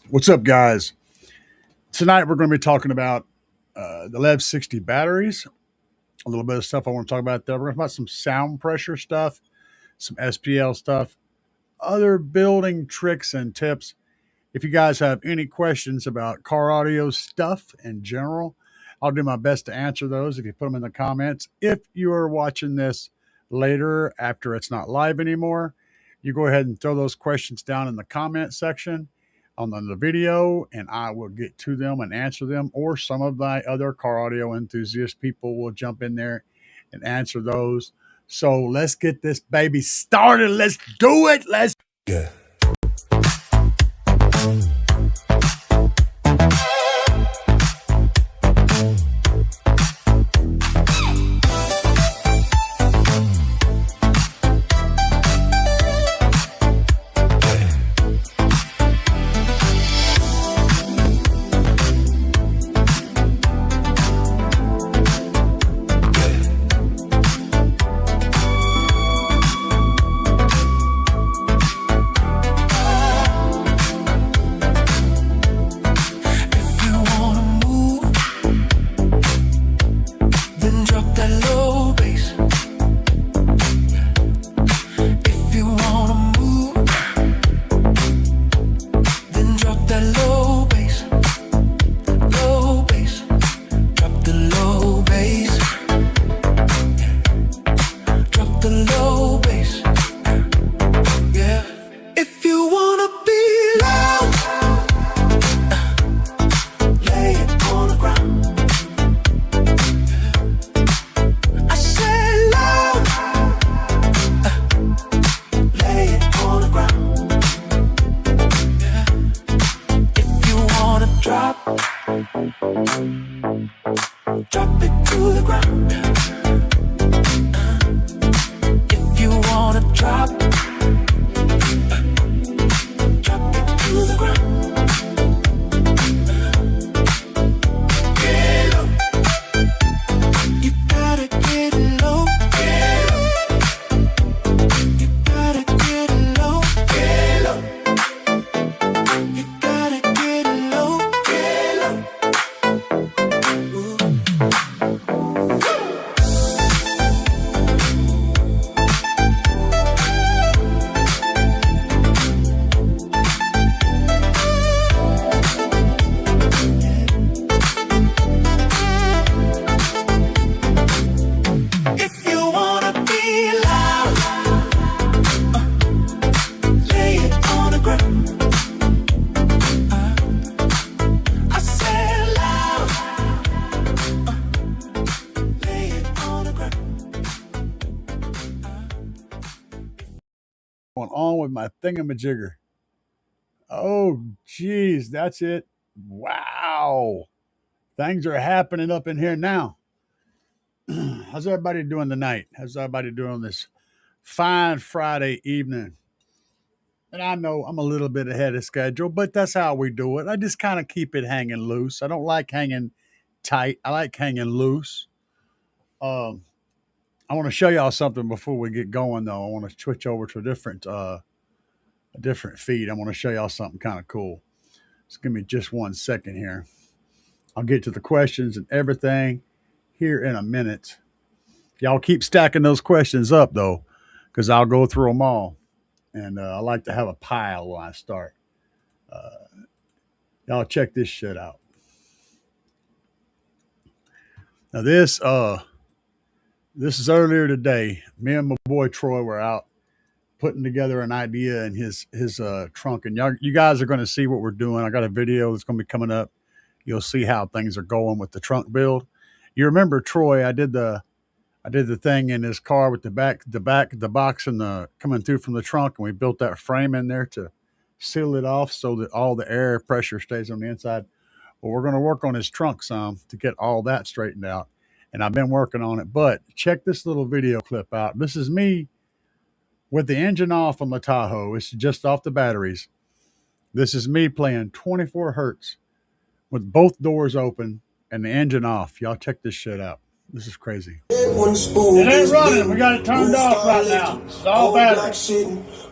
What's up, guys? Tonight we're going to be talking about the Lev 60 batteries, a little bit of stuff I want to talk about there. We're going to talk about some sound pressure stuff, some SPL stuff, other building tricks and tips. If you guys have any questions about car audio stuff in general, I'll do my best to answer those if you put them in the comments. If you are watching this later after it's not live anymore, you go ahead and throw those questions down in the comment section on the video, and I will get to them and answer them. Or some of my other car audio enthusiast people will jump in there and answer those. So let's get this baby started. Let's do it. Let's. Yeah. Going on with my thingamajigger. Oh, geez, that's it. Wow. Things are happening up in here now. How's everybody doing tonight? How's everybody doing this fine Friday evening? And I know I'm a little bit ahead of schedule, but that's how we do it. I just kind of keep it hanging loose. I don't like hanging tight. I like hanging loose. Um, I want to show y'all something before we get going, though. I want to switch over to a different feed. I want to show y'all something kind of cool. Just give me just 1 second here. I'll get to the questions and everything here in a minute. Y'all keep stacking those questions up, though, because I'll go through them all. And I like to have a pile when I start. Uh, y'all check this shit out. Now this is earlier today. Me and my boy Troy were out putting together an idea in his trunk, and you guys are going to see what we're doing. I got a video that's going to be coming up. You'll see how things are going with the trunk build. You remember Troy? I did the thing in his car with the box and the coming through from the trunk, and we built that frame in there to seal it off so that all the air pressure stays on the inside. Well, we're going to work on his trunk some to get all that straightened out, and I've been working on it. But check this little video clip out. This is me with the engine off on the Tahoe. It's just off the batteries. This is me playing 24 hertz with both doors open and the engine off. Y'all check this shit out. This is crazy. It ain't running. We got it turned off right now. It's all battery.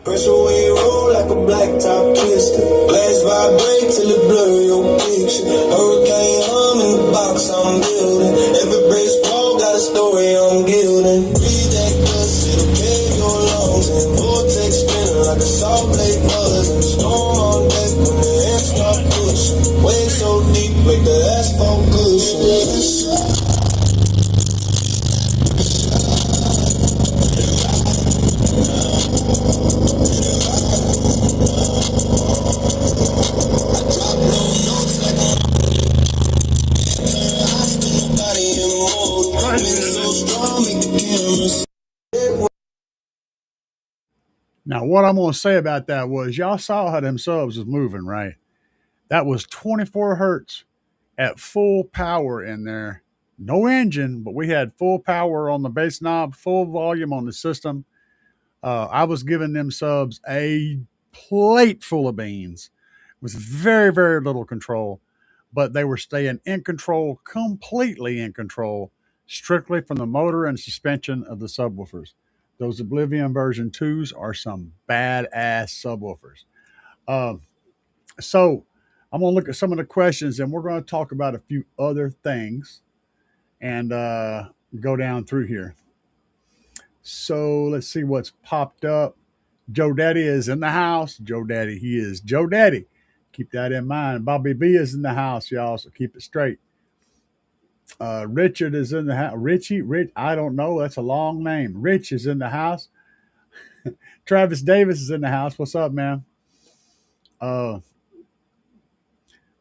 Pressure way roll like a blacktop twister. Glass vibrate till it blur your picture. Hurricane hum in the box I'm building. Every brace ball got a story I'm gilding. Breathe that dust, it'll pave your lungs. And vortex spinning like a saw blade buzzing. Storm on deck when the air start pushing. Waves so deep, make the asphalt cushion. Now, what I'm going to say about that was y'all saw how them subs was moving, right? That was 24 hertz at full power in there. No engine, but we had full power on the bass knob, full volume on the system. I was giving them subs a plate full of beans with very, very little control, but they were staying in control, completely in control, strictly from the motor and suspension of the subwoofers. Those Oblivion version 2s are some badass subwoofers. Uh, so I'm going to look at some of the questions and we're going to talk about a few other things and go down through here. So let's see what's popped up. Joe Daddy is in the house. Joe Daddy, he is Joe Daddy. Keep that in mind. Bobby B is in the house, y'all, so keep it straight. Richard is in the house. Rich, I don't know. That's a long name. Rich is in the house. Travis Davis is in the house. What's up, man?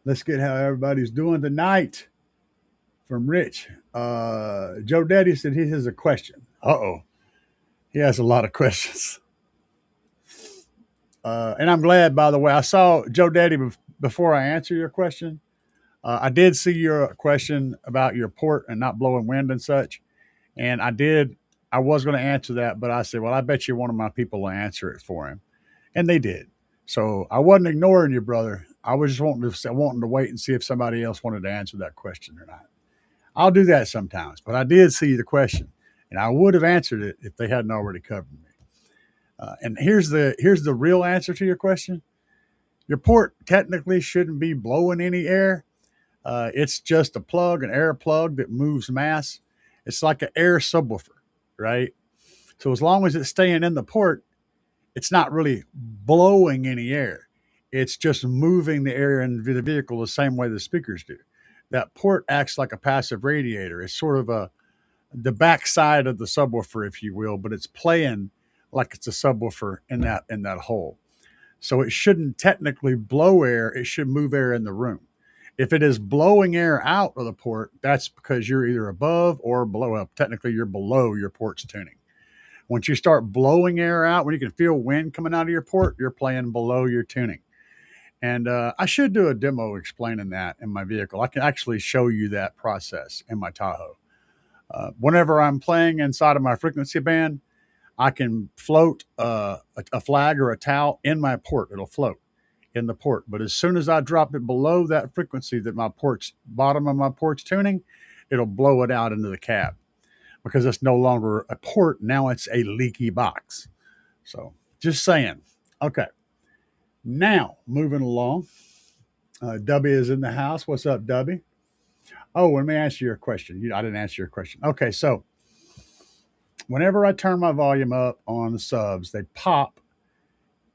Let's get how everybody's doing tonight from Rich. Joe Daddy said he has a question. Uh-oh. He has a lot of questions. And I'm glad, by the way, I saw Joe Daddy before I answer your question. I did see your question about your port and not blowing wind and such. And I was going to answer that, but I said, well, I bet you one of my people will answer it for him. And they did. So I wasn't ignoring you, brother. I was just wanting to wait and see if somebody else wanted to answer that question or not. I'll do that sometimes, but I did see the question and I would have answered it if they hadn't already covered me. And here's the real answer to your question. Your port technically shouldn't be blowing any air. It's just a plug, an air plug that moves mass. It's like an air subwoofer, right? So as long as it's staying in the port, it's not really blowing any air. It's just moving the air in the vehicle the same way the speakers do. That port acts like a passive radiator. It's sort of the backside of the subwoofer, if you will, but it's playing like it's a subwoofer in that hole. So it shouldn't technically blow air. It should move air in the room. If it is blowing air out of the port, that's because you're either above or below. Well, technically, you're below your port's tuning. Once you start blowing air out, when you can feel wind coming out of your port, you're playing below your tuning. And I should do a demo explaining that in my vehicle. I can actually show you that process in my Tahoe. Whenever I'm playing inside of my frequency band, I can float a flag or a towel in my port. It'll float in the port. But as soon as I drop it below that frequency that my port's bottom of my port's tuning, it'll blow it out into the cab because it's no longer a port. Now it's a leaky box. So just saying. Okay. Now moving along. Dubby is in the house. What's up, Dubby? Oh, let me answer your question. I didn't answer your question. Okay, so whenever I turn my volume up on the subs, they pop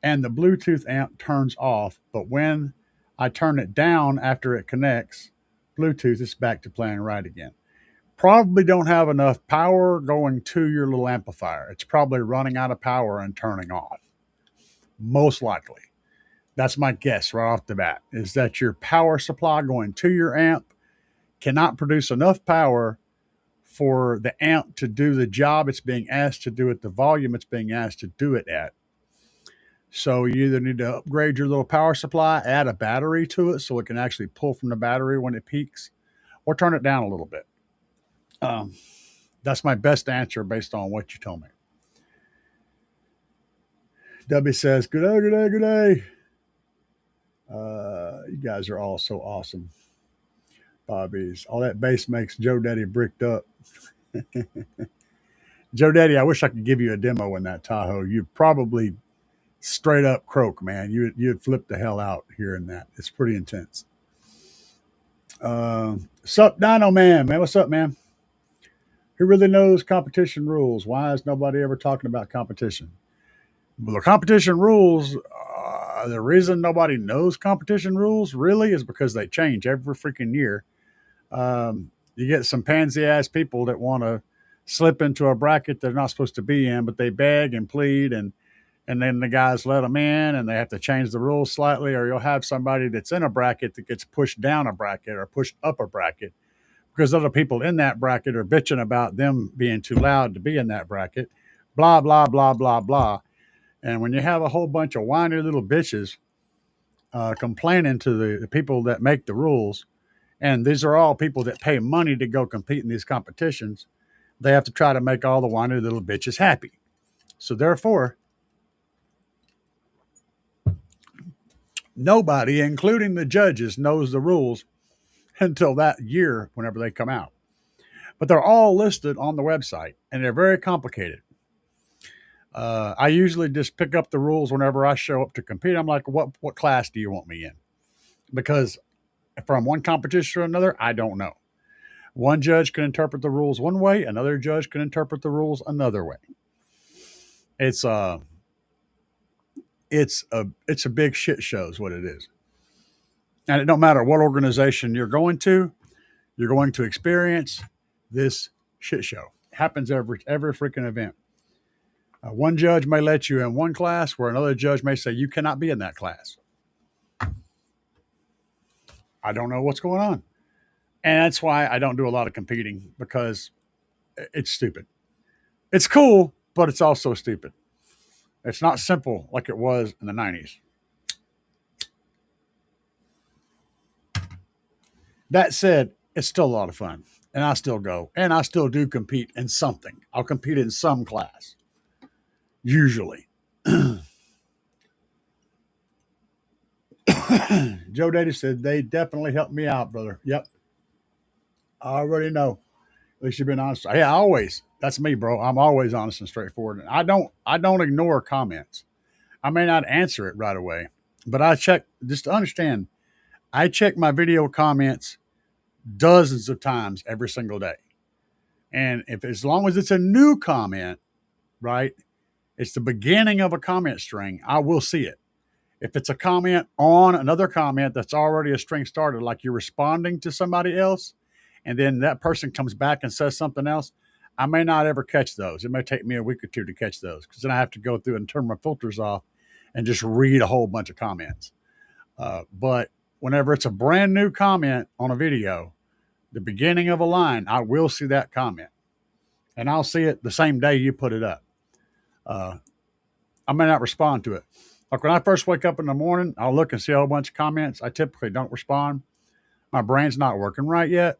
and the Bluetooth amp turns off. But when I turn it down after it connects, Bluetooth is back to playing right again. Probably don't have enough power going to your little amplifier. It's probably running out of power and turning off. Most likely. That's my guess right off the bat, is that your power supply going to your amp cannot produce enough power for the amp to do the job it's being asked to do at the volume it's being asked to do it at. So you either need to upgrade your little power supply, add a battery to it so it can actually pull from the battery when it peaks, or turn it down a little bit. That's my best answer based on what you told me. Debbie says, good day, good day, good day. You guys are all so awesome. Bobby's. All that bass makes Joe Daddy bricked up. Joe Daddy, I wish I could give you a demo in that Tahoe. You'd probably straight up croak, man. You'd flip the hell out hearing that. It's pretty intense. Sup, Dino Man? What's up, man? Who really knows competition rules? Why is nobody ever talking about competition? Well, the competition rules, the reason nobody knows competition rules really is because they change every freaking year. You get some pansy ass people that want to slip into a bracket they're not supposed to be in, but they beg and plead, and then the guys let them in, and they have to change the rules slightly, or you'll have somebody that's in a bracket that gets pushed down a bracket or pushed up a bracket because other people in that bracket are bitching about them being too loud to be in that bracket, blah, blah, blah, blah, blah. And when you have a whole bunch of whiny little bitches complaining to the people that make the rules, and these are all people that pay money to go compete in these competitions, they have to try to make all the whiny little bitches happy. So therefore, nobody, including the judges, knows the rules until that year whenever they come out. But they're all listed on the website, and they're very complicated. I usually just pick up the rules whenever I show up to compete. I'm like, what class do you want me in? Because from one competition to another, I don't know. One judge can interpret the rules one way, another judge can interpret the rules another way. It's a big shit show is what it is. And it don't matter what organization you're going to experience this shit show. It happens every freaking event. One judge may let you in one class where another judge may say you cannot be in that class. I don't know what's going on. And that's why I don't do a lot of competing, because it's stupid. It's cool, but it's also stupid. It's not simple like it was in the 90s. That said, it's still a lot of fun. And I still go. And I still do compete in something. I'll compete in some class. Usually. Joe Daddy said, they definitely helped me out, brother. Yep. I already know. At least you've been honest. Yeah, always. That's me, bro. I'm always honest and straightforward. I don't ignore comments. I may not answer it right away, but I check, just to understand, I check my video comments dozens of times every single day. And as long as it's a new comment, right, it's the beginning of a comment string, I will see it. If it's a comment on another comment that's already a string started, like you're responding to somebody else, and then that person comes back and says something else, I may not ever catch those. It may take me a week or two to catch those, because then I have to go through and turn my filters off and just read a whole bunch of comments. But whenever it's a brand new comment on a video, the beginning of a line, I will see that comment. And I'll see it the same day you put it up. I may not respond to it. Like when I first wake up in the morning, I'll look and see a whole bunch of comments. I typically don't respond. My brain's not working right yet.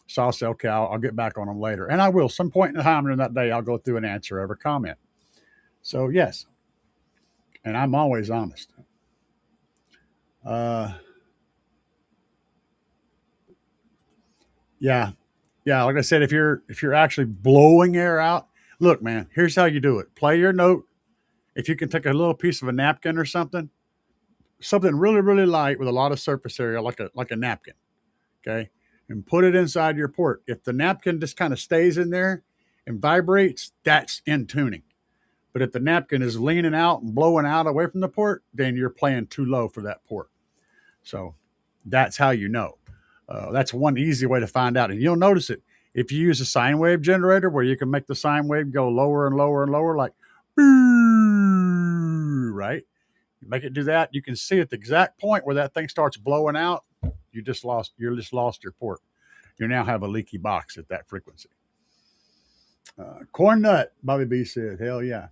So I'll say, okay, I'll get back on them later. And I will. Some point in time during that day, I'll go through and answer every comment. So, yes. And I'm always honest. Yeah. Yeah, like I said, if you're actually blowing air out, look, man, here's how you do it. Play your note. If you can take a little piece of a napkin or something really, really light with a lot of surface area, like a napkin, okay, and put it inside your port. If the napkin just kind of stays in there and vibrates, that's in tuning. But if the napkin is leaning out and blowing out away from the port, then you're playing too low for that port. So that's how you know. That's one easy way to find out. And you'll notice it if you use a sine wave generator, where you can make the sine wave go lower and lower and lower, like, right? You make it do that, you can see at the exact point where that thing starts blowing out, you just lost your port. You now have a leaky box at that frequency. Corn nut, Bobby B said, hell yeah.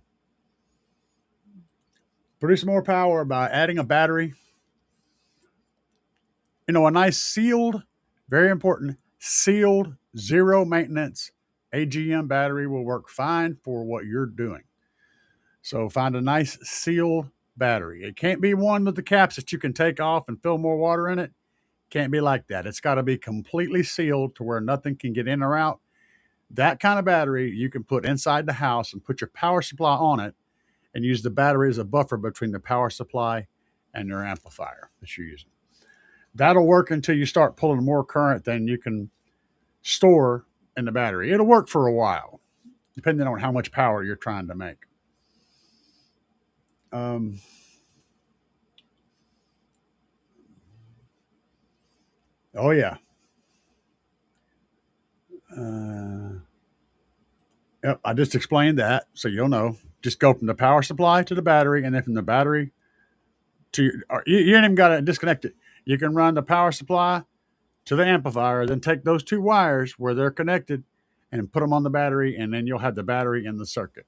Produce more power by adding a battery. A nice sealed, very important, sealed, zero maintenance AGM battery will work fine for what you're doing. So find a nice sealed battery. It can't be one with the caps that you can take off and fill more water in it. Can't be like that. It's got to be completely sealed to where nothing can get in or out. That kind of battery you can put inside the house and put your power supply on it and use the battery as a buffer between the power supply and your amplifier that you're using. That'll work until you start pulling more current than you can store in the battery. It'll work for a while, depending on how much power you're trying to make. Oh, yeah. Yep, I just explained that, so you'll know. Just go from the power supply to the battery, and then from the battery to you ain't even got to disconnect it. You can run the power supply to the amplifier, then take those two wires where they're connected and put them on the battery, and then you'll have the battery in the circuit.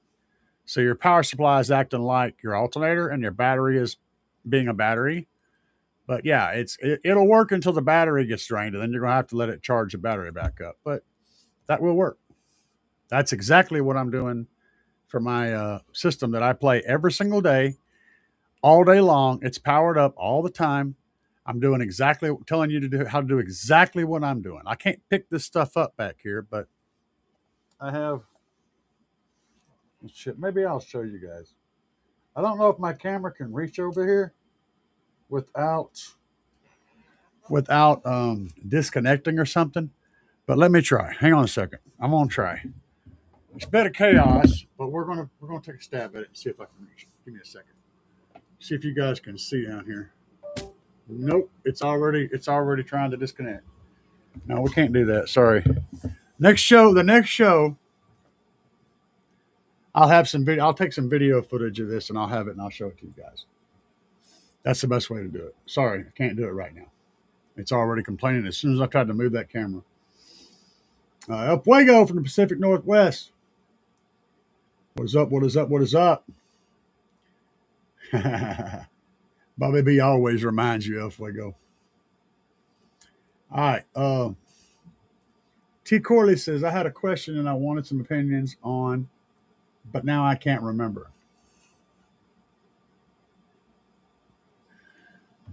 So your power supply is acting like your alternator, and your battery is being a battery. But yeah, it'll work until the battery gets drained, and then you're going to have to let it charge the battery back up. But that will work. That's exactly what I'm doing for my system that I play every single day, all day long. It's powered up all the time. I'm doing telling you how to do exactly what I'm doing. I can't pick this stuff up back here, but I have. Shit, maybe I'll show you guys. I don't know if my camera can reach over here without disconnecting or something, but let me try. Hang on a second. I'm gonna try. It's a bit of chaos, but we're gonna take a stab at it and see if I can reach it. Give me a second. See if you guys can see down here. Nope, it's already trying to disconnect. No, we can't do that. Sorry. The next show, I'll have some video. I'll take some video footage of this and I'll have it and I'll show it to you guys. That's the best way to do it. Sorry, I can't do it right now. It's already complaining as soon as I tried to move that camera. El Fuego from the Pacific Northwest. What is up? What is up? What is up? Bobby B always reminds you of Fuego. All right. T. Corley says, I had a question and I wanted some opinions on, but now I can't remember.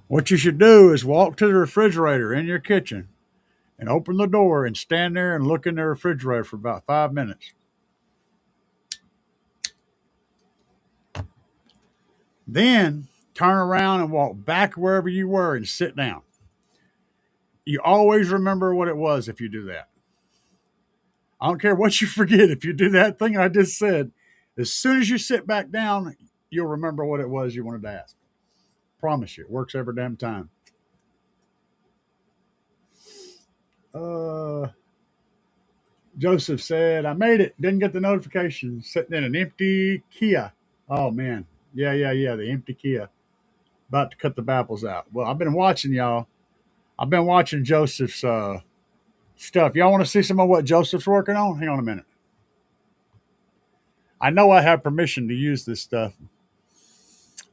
What you should do is walk to the refrigerator in your kitchen and open the door and stand there and look in the refrigerator for about 5 minutes. Then turn around and walk back wherever you were and sit down. You always remember what it was if you do that. I don't care what you forget. If you do that thing I just said, as soon as you sit back down, you'll remember what it was you wanted to ask. Promise you, it works every damn time. Joseph said, I made it. Didn't get the notification. Sitting in an empty Kia. Oh, man. Yeah. The empty Kia. About to cut the baffles out. Well, I've been watching y'all. I've been watching Joseph's stuff. Y'all want to see some of what Joseph's working on? Hang on a minute. I know I have permission to use this stuff.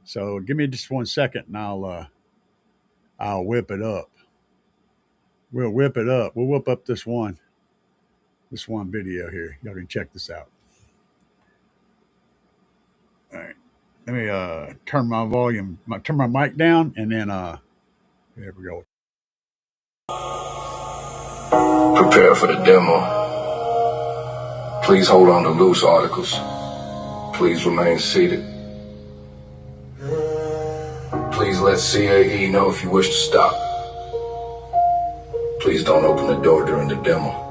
So give me just 1 second and I'll whip it up. We'll whip it up. We'll whip up this one video here. Y'all can check this out. All right. Let me turn my volume, turn my mic down, and then there we go. Prepare for the demo. Please hold on to loose articles. Please remain seated. Please let CAE know if you wish to stop. Please don't open the door during the demo.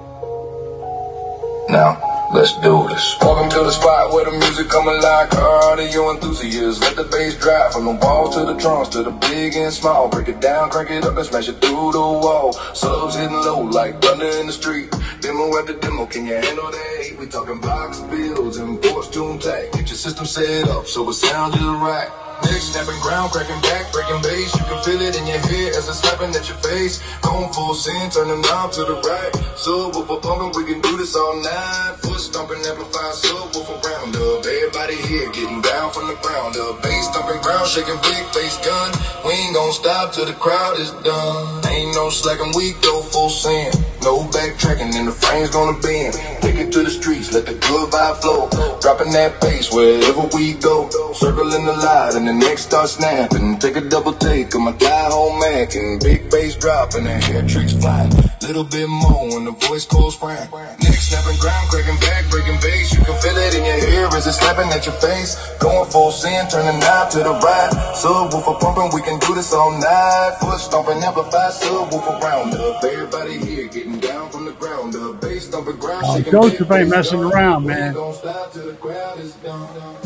Now, let's do this. Welcome to the spot where the music come alive. Audio enthusiasts, let the bass drive. From the walls to the drums to the big and small. Break it down, crank it up and smash it through the wall. Subs hitting low like thunder in the street. Demo after demo, can you handle that heat? We talking box builds and ports tune tag. Get your system set up so it sounds just right. Next, snapping ground, cracking back, breaking bass. You can feel it in your head as it's slapping at your face. Going full send, turn the knob to the right. Subwoofer pumping, we can do this all night. Foot stomping, amplified, subwoofer round up. Everybody here getting down from the ground up. Bass stomping ground, shaking big face gun. We ain't gonna stop till the crowd is done. Ain't no slacking, we go full send. No backtracking and the frame's gonna bend. Take it to the streets, let the good vibe flow. Dropping that bass wherever we go. Circling the light and the next start snapping. Take a double take of my guy home Mac and big bass drop and the hair tricks fly. Little bit more when the voice calls frank. Neck snapping, ground cracking, back breaking bass. You can feel it in your ear as it's slapping at your face. Going full sin, turn the knob to the right. Subwoofer pumping, we can do this all night. Foot stomping, amplified, subwoofer round up. Everybody here getting down from the ground up. Bass stomping, ground Oh, shaking, Joseph big ain't bass messing drum. around, We ain't man. gonna stop till the crowd is gone.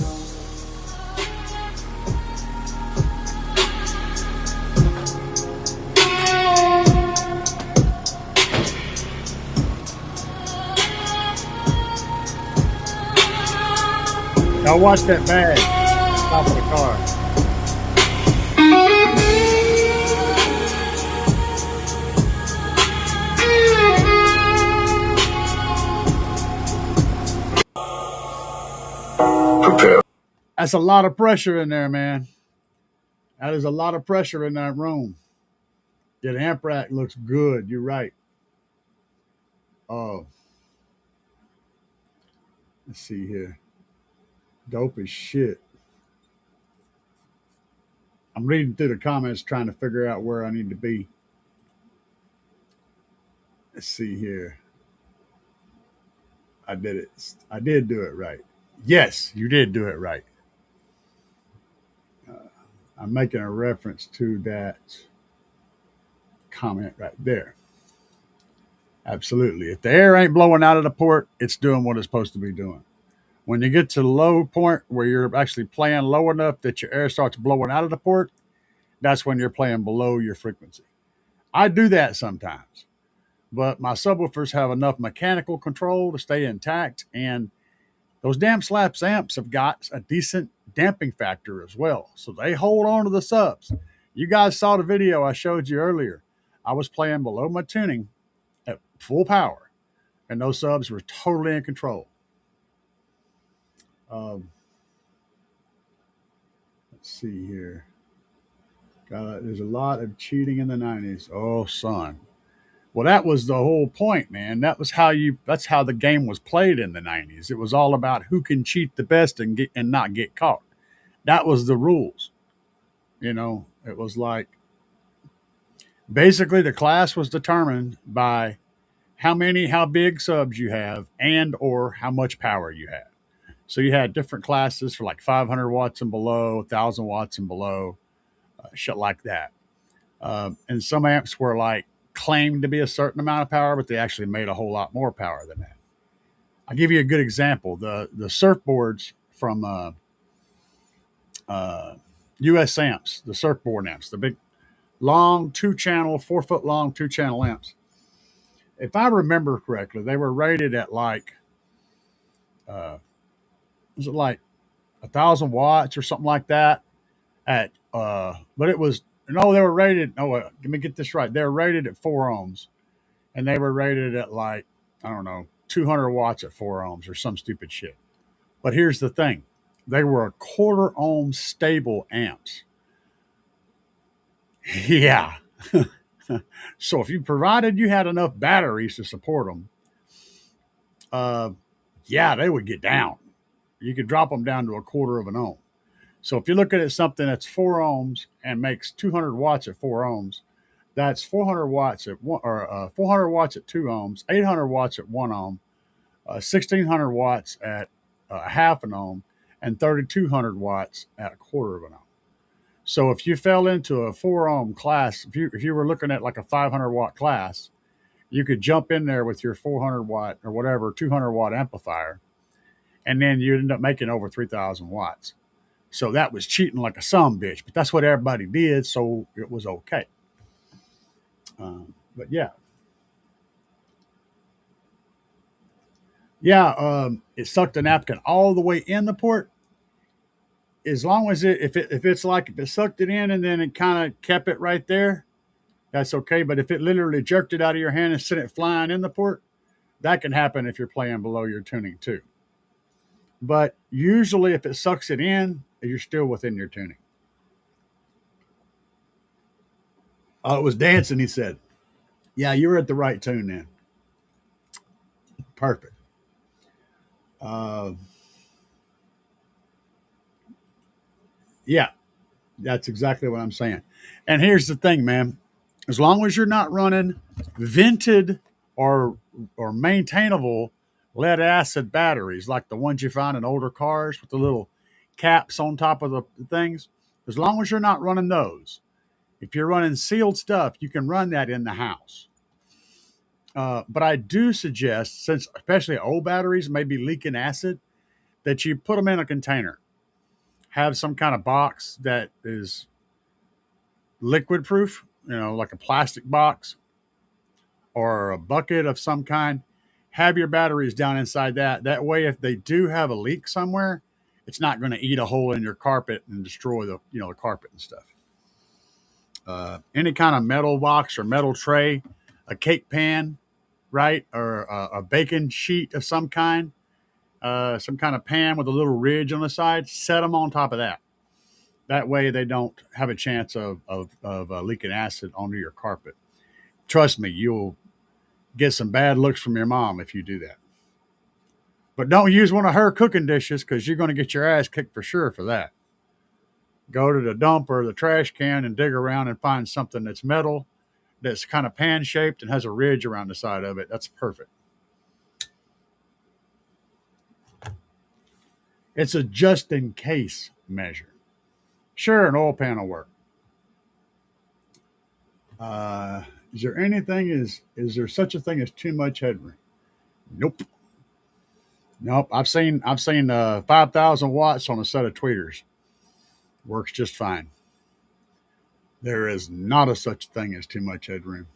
Y'all watch that bag. Top of the car. Prepare. That's a lot of pressure in there, man. That is a lot of pressure in that room. Yeah, the amp rack looks good. You're right. Oh, let's see here. Dope as shit. I'm reading through the comments trying to figure out where I need to be. Let's see here. I did it. I did do it right. Yes, you did do it right. I'm making a reference to that comment right there. Absolutely. If the air ain't blowing out of the port, it's doing what it's supposed to be doing. When you get to the low point where you're actually playing low enough that your air starts blowing out of the port, that's when you're playing below your frequency. I do that sometimes, but my subwoofers have enough mechanical control to stay intact, and those damn slaps amps have got a decent damping factor as well, so they hold on to the subs. You guys saw the video I showed you earlier. I was playing below my tuning at full power, and those subs were totally in control. Um, let's see here. There's a lot of cheating in the 90s. Oh, son. Well, that was the whole point, man. That's how the game was played in the 90s. It was all about who can cheat the best and not get caught. That was the rules. It was like basically the class was determined by how big subs you have and or how much power you have. So you had different classes for like 500 watts and below, 1,000 watts and below, shit like that. And some amps were like claimed to be a certain amount of power, but they actually made a whole lot more power than that. I'll give you a good example. The surfboards from US amps, the surfboard amps, the big long 2-channel, 4-foot long 2-channel amps. If I remember correctly, they were rated at like was it like 1,000 watts or something like that? But it was no, they were rated. No, let me get this right. They were rated at 4 ohms, and they were rated at like I don't know 200 watts at 4 ohms or some stupid shit. But here's the thing: they were a quarter ohm stable amps. Yeah. So if you provided you had enough batteries to support them, uh, yeah, they would get down. You could drop them down to a quarter of an ohm. So if you're looking at something that's 4 ohms and makes 200 watts at 4 ohms, that's 400 watts at 400 watts at 2 ohms, 800 watts at 1 ohm, 1600 watts at half an ohm, and 3200 watts at a quarter of an ohm. So if you fell into a 4 ohm class, if you were looking at like a 500 watt class, you could jump in there with your 400 watt or whatever 200 watt amplifier, and then you end up making over 3,000 watts. So that was cheating like a some bitch, but that's what everybody did, so it was okay. But it sucked the napkin all the way in the port. As long as if it sucked it in and then it kind of kept it right there, that's okay. But if it literally jerked it out of your hand and sent it flying in the port, that can happen if you're playing below your tuning too. But usually, if it sucks it in, you're still within your tuning. Oh, it was dancing, he said. Yeah, you were at the right tune then. Perfect. Yeah, that's exactly what I'm saying. And here's the thing, man. As long as you're not running vented or maintainable lead acid batteries like the ones you find in older cars with the little caps on top of the things, as long as you're not running those, if you're running sealed stuff, you can run that in the house. But I do suggest, since especially old batteries may be leaking acid, that you put them in a container. Have some kind of box that is liquid proof, like a plastic box or a bucket of some kind. Have your batteries down inside that. That way, if they do have a leak somewhere, it's not going to eat a hole in your carpet and destroy the carpet and stuff. Any kind of metal box or metal tray, a cake pan, right, or a baking sheet of some kind of pan with a little ridge on the side. Set them on top of that. That way, they don't have a chance of leaking acid onto your carpet. Trust me, you'll get some bad looks from your mom if you do that. But don't use one of her cooking dishes because you're going to get your ass kicked for sure for that. Go to the dump or the trash can and dig around and find something that's metal, that's kind of pan shaped and has a ridge around the side of it. That's perfect. It's a just in case measure. Sure, an oil pan will work. Is there anything, is there such a thing as too much headroom? Nope. Nope. I've seen 5,000 watts on a set of tweeters. Works just fine. There is not a such thing as too much headroom.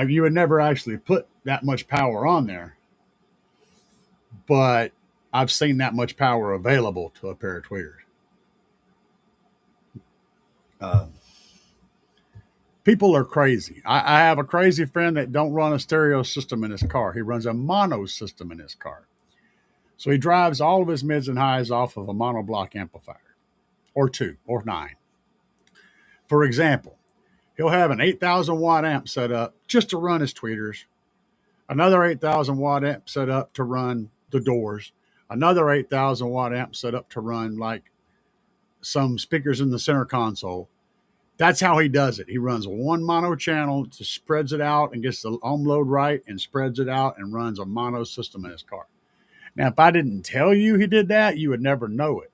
You would never actually put that much power on there, but I've seen that much power available to a pair of tweeters. Uh, People are crazy. I have a crazy friend that don't run a stereo system in his car. He runs a mono system in his car. So he drives all of his mids and highs off of a monoblock amplifier, or two, or nine. For example, he'll have an 8,000 watt amp set up just to run his tweeters, another 8,000 watt amp set up to run the doors, another 8,000 watt amp set up to run like some speakers in the center console. That's how he does it. He runs one mono channel, just spreads it out and gets the ohm load right and spreads it out and runs a mono system in his car. Now, if I didn't tell you he did that, you would never know it.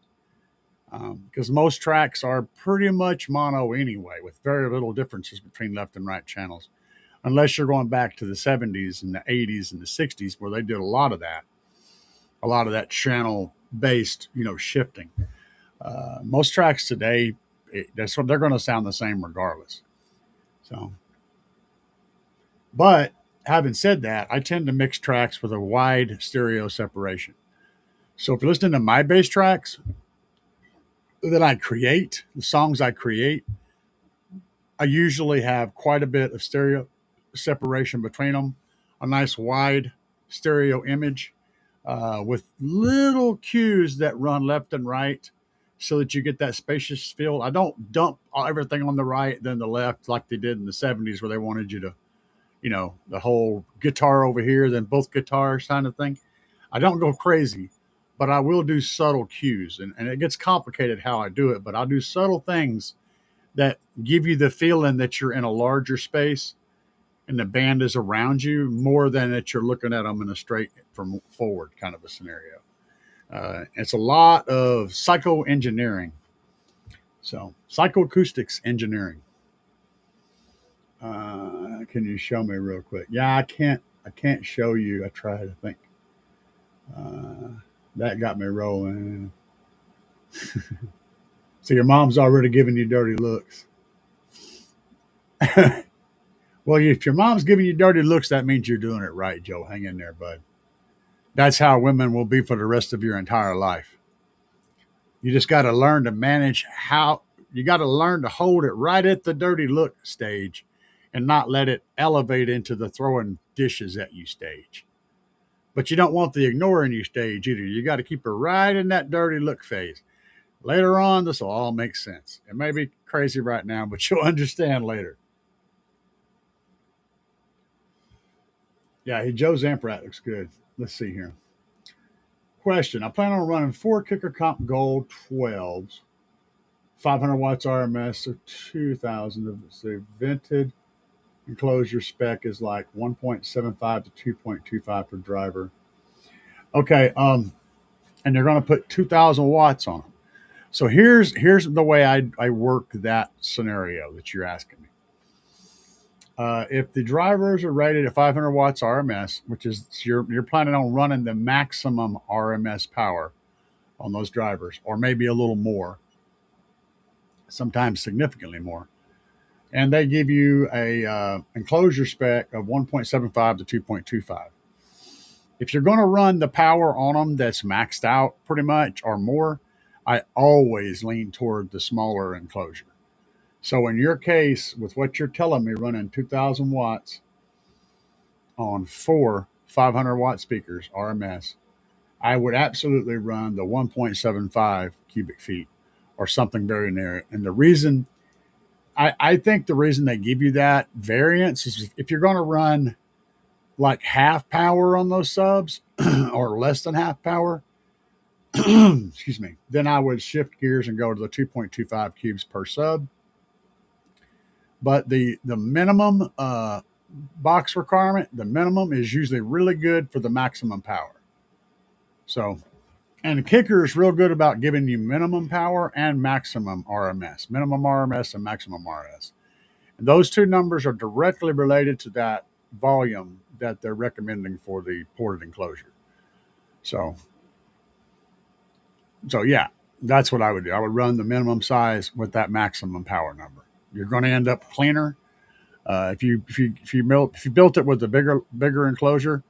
Because most tracks are pretty much mono anyway, with very little differences between left and right channels, unless you're going back to the 70s and the 80s and the 60s where they did a lot of that channel-based, shifting. Most tracks today, that's what they're going to sound the same regardless. So, but having said that, I tend to mix tracks with a wide stereo separation. So if you're listening to my bass tracks that I create, the songs I create, I usually have quite a bit of stereo separation between them, a nice wide stereo image with little cues that run left and right so that you get that spacious feel. I don't dump everything on the right, then the left like they did in the 70s where they wanted you to, the whole guitar over here, then both guitars kind of thing. I don't go crazy, but I will do subtle cues. And it gets complicated how I do it, but I'll do subtle things that give you the feeling that you're in a larger space and the band is around you more than that you're looking at them in a straight from forward kind of a scenario. It's a lot of psychoengineering. So psychoacoustics engineering. Can you show me real quick? Yeah, I can't show you. I try to think. That got me rolling. So your mom's already giving you dirty looks. Well, if your mom's giving you dirty looks, that means you're doing it right, Joe. Hang in there, bud. That's how women will be for the rest of your entire life. You just got to learn to manage you got to learn to hold it right at the dirty look stage and not let it elevate into the throwing dishes at you stage. But you don't want the ignoring you stage either. You got to keep her right in that dirty look phase. Later on, this will all make sense. It may be crazy right now, but you'll understand later. Yeah, Joe Zamprat looks good. Let's see here. Question: I plan on running 4 Kicker Comp Gold 12s, 500 watts RMS, or 2,000. The vented enclosure spec is like 1.75 to 2.25 per driver. Okay, and you're going to put 2,000 watts on them. So here's the way I work that scenario that you're asking me. If the drivers are rated at 500 watts RMS, which is you're planning on running the maximum RMS power on those drivers, or maybe a little more, sometimes significantly more, and they give you a enclosure spec of 1.75 to 2.25. If you're going to run the power on them that's maxed out pretty much or more, I always lean toward the smaller enclosure. So in your case, with what you're telling me, running 2,000 watts on 4 500 watt speakers RMS, I would absolutely run the 1.75 cubic feet or something very near it. And the reason I think the reason they give you that variance is if you're going to run like half power on those subs or less than half power, excuse me, then I would shift gears and go to the 2.25 cubes per sub. But the minimum box requirement, the minimum is usually really good for the maximum power. So, and the Kicker is real good about giving you minimum power and maximum RMS, minimum RMS and maximum RMS. And those two numbers are directly related to that volume that they're recommending for the ported enclosure. So yeah, that's what I would do. I would run the minimum size with that maximum power number. You're going to end up cleaner. If you built it with a bigger enclosure,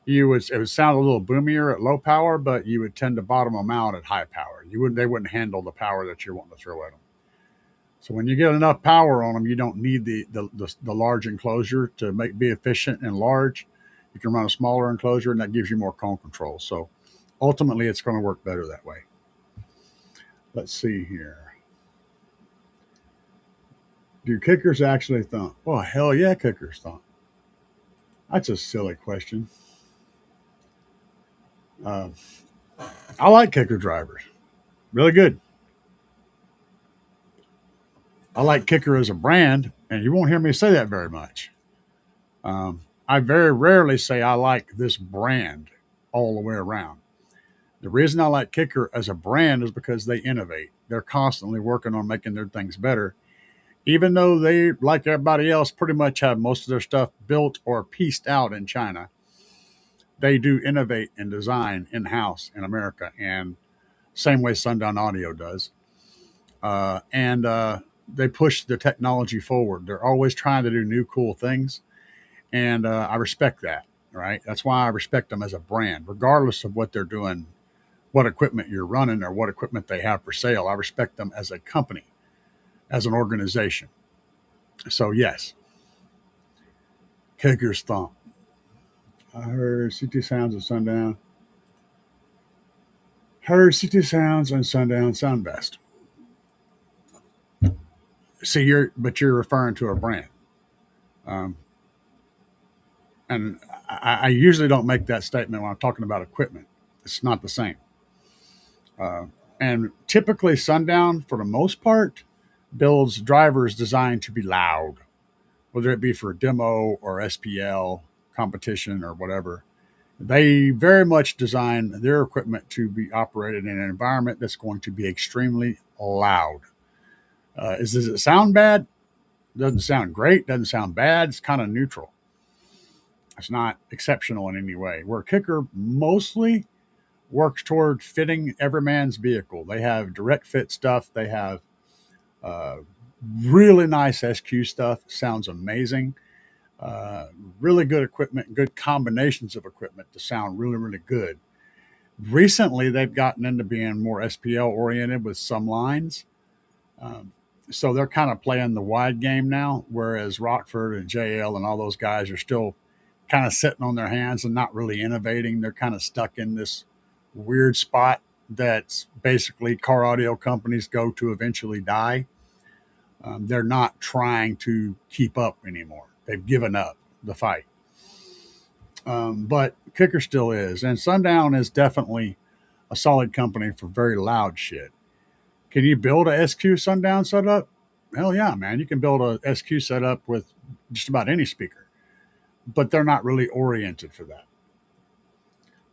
it would sound a little boomier at low power, but you would tend to bottom them out at high power. They wouldn't handle the power that you're wanting to throw at them. So when you get enough power on them, you don't need the large enclosure to be efficient and large. You can run a smaller enclosure, and that gives you more cone control. So ultimately, it's going to work better that way. Let's see here. Do kickers actually thump? Oh, hell yeah, kickers thump. That's a silly question. I like kicker drivers. Really good. I like Kicker as a brand, and you won't hear me say that very much. I very rarely say I like this brand all the way around. The reason I like Kicker as a brand is because they innovate. They're constantly working on making their things better. Even though they, like everybody else, pretty much have most of their stuff built or pieced out in China, they do innovate and design in-house in America, and same way Sundown Audio does. And they push the technology forward. They're always trying to do new, cool things. And I respect that, right? That's why I respect them as a brand, regardless of what they're doing, what equipment you're running, or what equipment they have for sale. I respect them as a company, as an organization. So, yes, Kickers thump. I heard CT Sounds and Sundown. Heard CT Sounds and Sundown sound best. See, you're referring to a brand. And I usually don't make that statement when I'm talking about equipment. It's not the same. And typically, Sundown, for the most part, builds drivers designed to be loud, whether it be for demo or SPL competition or whatever. They very much design their equipment to be operated in an environment that's going to be extremely loud. Does it sound bad? Doesn't sound great. Doesn't sound bad. It's kind of neutral. It's not exceptional in any way. Where Kicker mostly works toward fitting every man's vehicle. They have direct fit stuff. They have really nice SQ stuff. Sounds amazing. Really good equipment, good combinations of equipment to sound really, really good. Recently, they've gotten into being more SPL oriented with some lines. So they're kind of playing the wide game now, whereas Rockford and JL and all those guys are still kind of sitting on their hands and not really innovating. They're kind of stuck in this weird spot that's basically car audio companies go to eventually die. They're not trying to keep up anymore. They've given up the fight. But Kicker still is. And Sundown is definitely a solid company for very loud shit. Can you build a SQ Sundown setup? Hell yeah, man. You can build a SQ setup with just about any speaker, but they're not really oriented for that.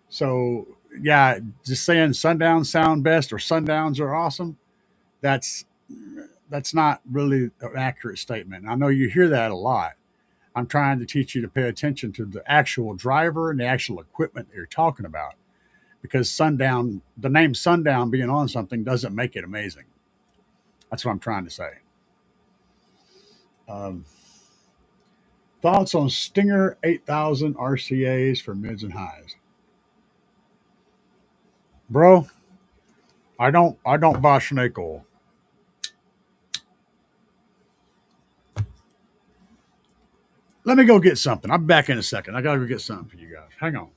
So, yeah, just saying Sundowns sound best or Sundowns are awesome, that's that's not really an accurate statement. I know you hear that a lot. I'm trying to teach you to pay attention to the actual driver and the actual equipment that you're talking about, because Sundown, the name Sundown being on something doesn't make it amazing. That's what I'm trying to say. Um, Thoughts on Stinger 8000 RCAs for mids and highs, bro? I don't buy snake oil. Let me go get something. I'm back in a second. I gotta go get something for you guys. Hang on.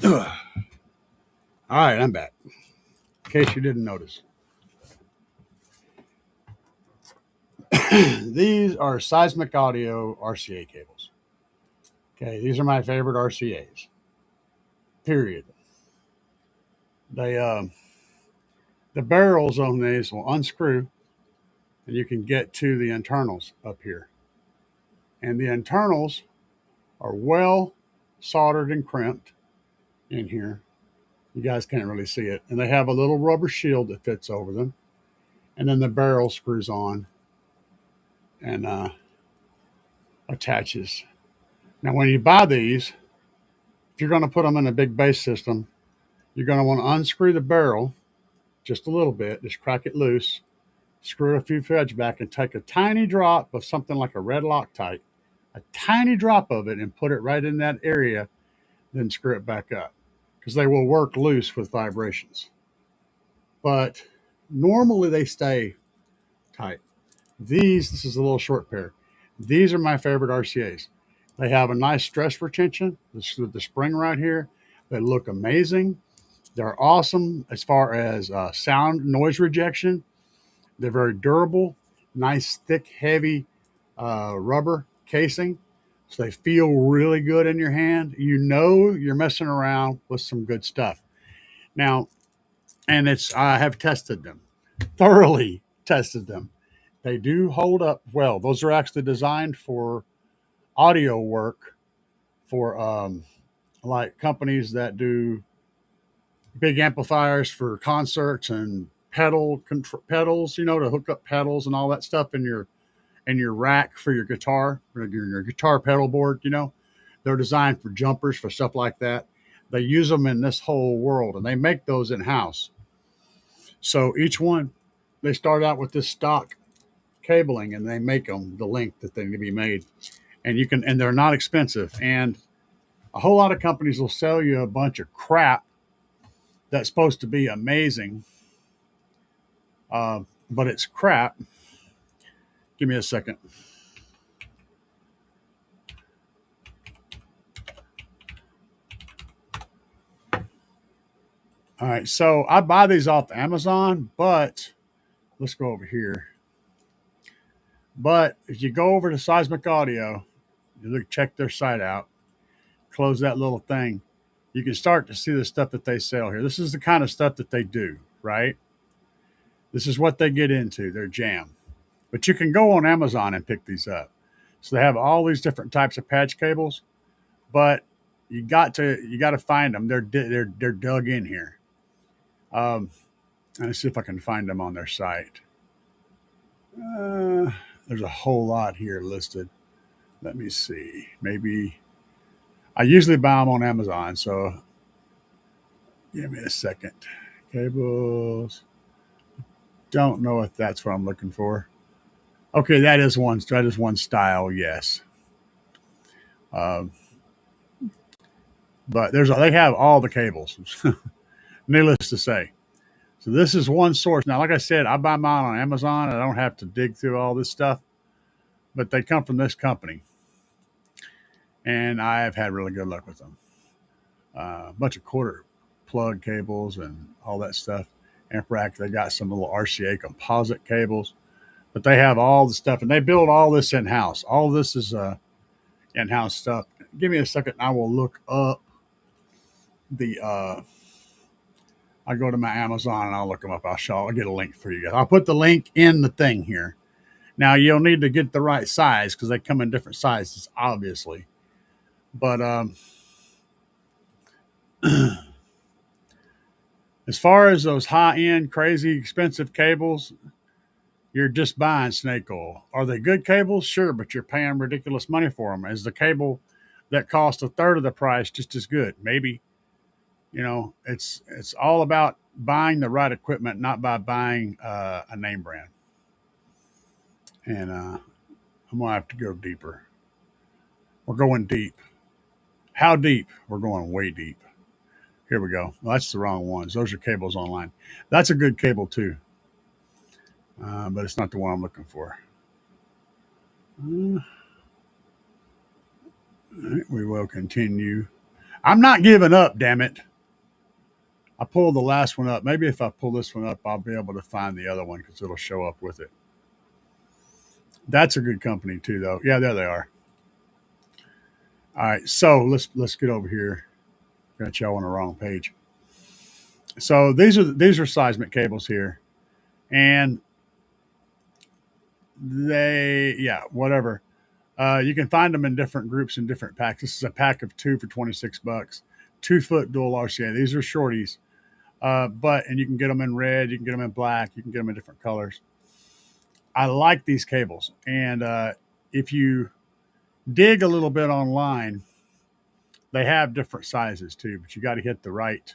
All right, I'm back. In case you didn't notice, these are seismic audio RCA cables. Okay, these are my favorite RCAs. Period. They the barrels on these will unscrew, and you can get to the internals up here. And the internals are well soldered and crimped in here. You guys can't really see it, and they have a little rubber shield that fits over them, and then the barrel screws on and attaches. Now, when you buy these, if you're going to put them in a big bass system, you're going to want to unscrew the barrel just a little bit, just crack it loose, screw a few threads back, and take a tiny drop of something like a red Loctite, a tiny drop of it, and put it right in that area, then screw it back up, because they will work loose with vibrations. But normally they stay tight. This is a little short pair. These are my favorite RCAs. They have a nice stress retention with the spring right here. They look amazing. They're awesome as far as sound noise rejection. They're very durable, nice, thick, heavy rubber casing. So they feel really good in your hand. You know you're messing around with some good stuff. Now, and I have tested them, thoroughly tested them. They do hold up well. Those are actually designed for audio work for like companies that do big amplifiers for concerts and pedals, to hook up pedals and all that stuff in your rack for your guitar, or your guitar pedal board. They're designed for jumpers, for stuff like that. They use them in this whole world, and they make those in house. So each one, they start out with this stock cabling, and they make them the length that they need to be made. And they're not expensive. And a whole lot of companies will sell you a bunch of crap that's supposed to be amazing, but it's crap. Give me a second. All right, so I buy these off Amazon, but let's go over here. But if you go over to Seismic Audio, you check their site out, close that little thing, you can start to see the stuff that they sell here. This is the kind of stuff that they do, right? This is what they get into, their jam. But you can go on Amazon and pick these up. So they have all these different types of patch cables, but you got to find them. They're dug in here. Let's see if I can find them on their site. There's a whole lot here listed. Let me see. Maybe I usually buy them on Amazon, so give me a second. Cables. Don't know if that's what I'm looking for. Okay, that is one. That is one style. Yes, um, but they have all the cables. Needless to say. So this is one source. Now, like I said, I buy mine on Amazon. I don't have to dig through all this stuff, but they come from this company, and I have had really good luck with them. A bunch of quarter plug cables and all that stuff. Amprac, they got some little RCA composite cables, but they have all the stuff, and they build all this in house. All this is in house stuff. Give me a second, and I will look up the. I go to my Amazon and I'll look them up. I'll get a link for you guys. I'll put the link in the thing here. Now you'll need to get the right size because they come in different sizes, obviously. But as far as those high-end, crazy, expensive cables, you're just buying snake oil. Are they good cables? Sure, but you're paying ridiculous money for them. Is the cable that costs a third of the price just as good? Maybe. It's all about buying the right equipment, not by buying a name brand. And I'm gonna have to go deeper. We're going deep. How deep? We're going way deep. Here we go. Well, that's the wrong ones. Those are cables online. That's a good cable too, but it's not the one I'm looking for. We will continue. I'm not giving up, damn it. I pulled the last one up. Maybe if I pull this one up, I'll be able to find the other one because it'll show up with it. That's a good company too, though. Yeah, there they are. All right, so let's get over here. Got y'all on the wrong page. So these are seismic cables here, and whatever. You can find them in different groups and different packs. This is a pack of 2 for $26. 2-foot dual RCA. These are shorties, and you can get them in red. You can get them in black. You can get them in different colors. I like these cables, and if you dig a little bit online, they have different sizes too. But you got to hit the right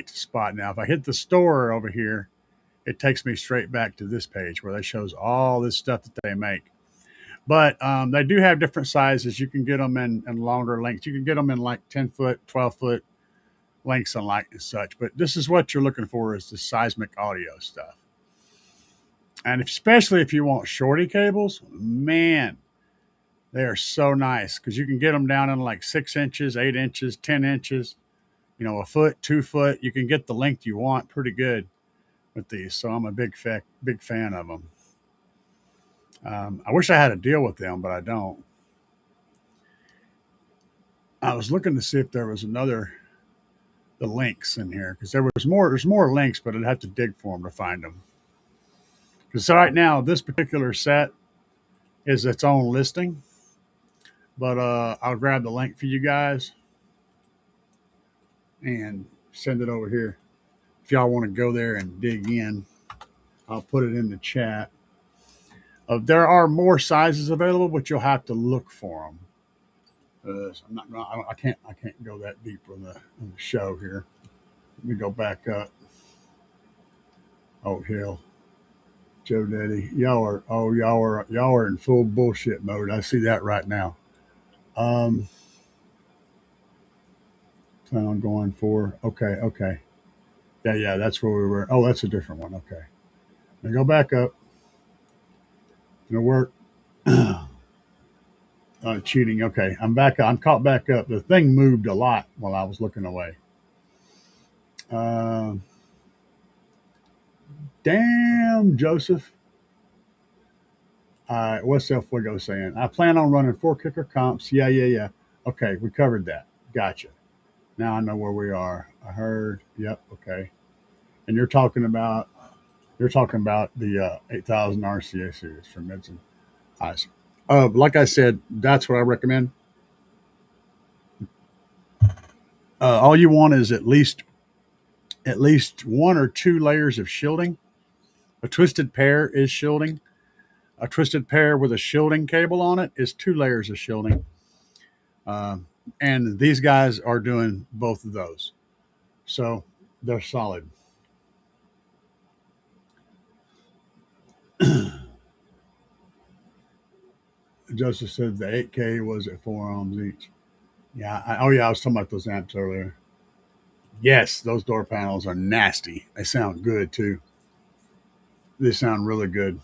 spot. Now, if I hit the store over here, it takes me straight back to this page where they shows all this stuff that they make. But they do have different sizes. You can get them in longer lengths. You can get them in like 10-foot, 12-foot lengths and like and such. But this is what you're looking for is the seismic audio stuff. And especially if you want shorty cables, man, they are so nice because you can get them down in like 6 inches, 8 inches, 10 inches, a foot, 2 foot. You can get the length you want pretty good with these. So I'm a big fan of them. I wish I had a deal with them, but I don't. I was looking to see if there was the links in here because there's more links, but I'd have to dig for them to find them. Because right now, this particular set is its own listing, but I'll grab the link for you guys and send it over here. If y'all want to go there and dig in, I'll put it in the chat. There are more sizes available, but you'll have to look for them. I can't go that deep in the show here. Let me go back up. Oh hell, Joe Daddy, y'all are in full bullshit mode. I see that right now. Plan on going for okay. Yeah, that's where we were. Oh, that's a different one. Okay, now go back up. It'll work. Cheating. Okay, I'm back. I'm caught back up. The thing moved a lot while I was looking away. Damn, Joseph. All right, what's El Fuego saying? I plan on running 4 kicker comps. Yeah. Okay, we covered that. Gotcha. Now I know where we are. I heard. Yep. Okay. And you're talking about the 8000 RCA series from Midson. Like I said, that's what I recommend. All you want is at least 1 or 2 layers of shielding. A twisted pair is shielding. a twisted pair with a shielding cable on it is 2 layers of shielding. And these guys are doing both of those. So they're solid. Joseph said the 8K was at 4 ohms each. Yeah. Oh, yeah. I was talking about those amps earlier. Yes, those door panels are nasty. They sound good too. They sound really good.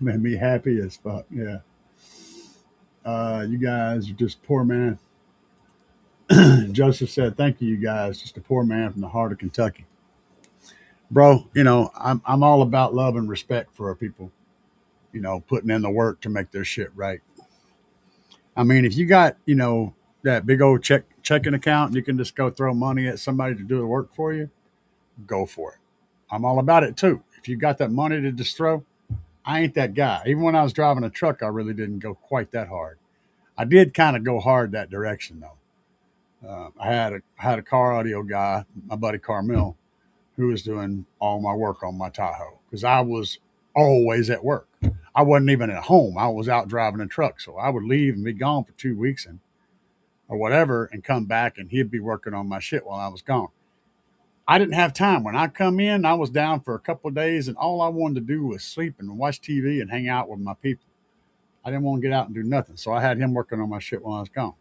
Made me happy as fuck. Yeah. You guys are just poor man. Joseph said, "Thank you, you guys. Just a poor man from the heart of Kentucky, bro. I'm all about love and respect for our people. Putting in the work to make their shit right. I mean, if you got that big old checking account, and you can just go throw money at somebody to do the work for you. Go for it. I'm all about it too. If you got that money to just throw, I ain't that guy. Even when I was driving a truck, I really didn't go quite that hard. I did kind of go hard that direction though. I had a car audio guy, my buddy Carmel, who was doing all my work on my Tahoe because I was always at work. I wasn't even at home. I was out driving a truck, so I would leave and be gone for 2 weeks or whatever, and come back, and he'd be working on my shit while I was gone. I didn't have time. When I come in, I was down for a couple of days, and all I wanted to do was sleep and watch TV and hang out with my people. I didn't want to get out and do nothing, so I had him working on my shit while I was gone.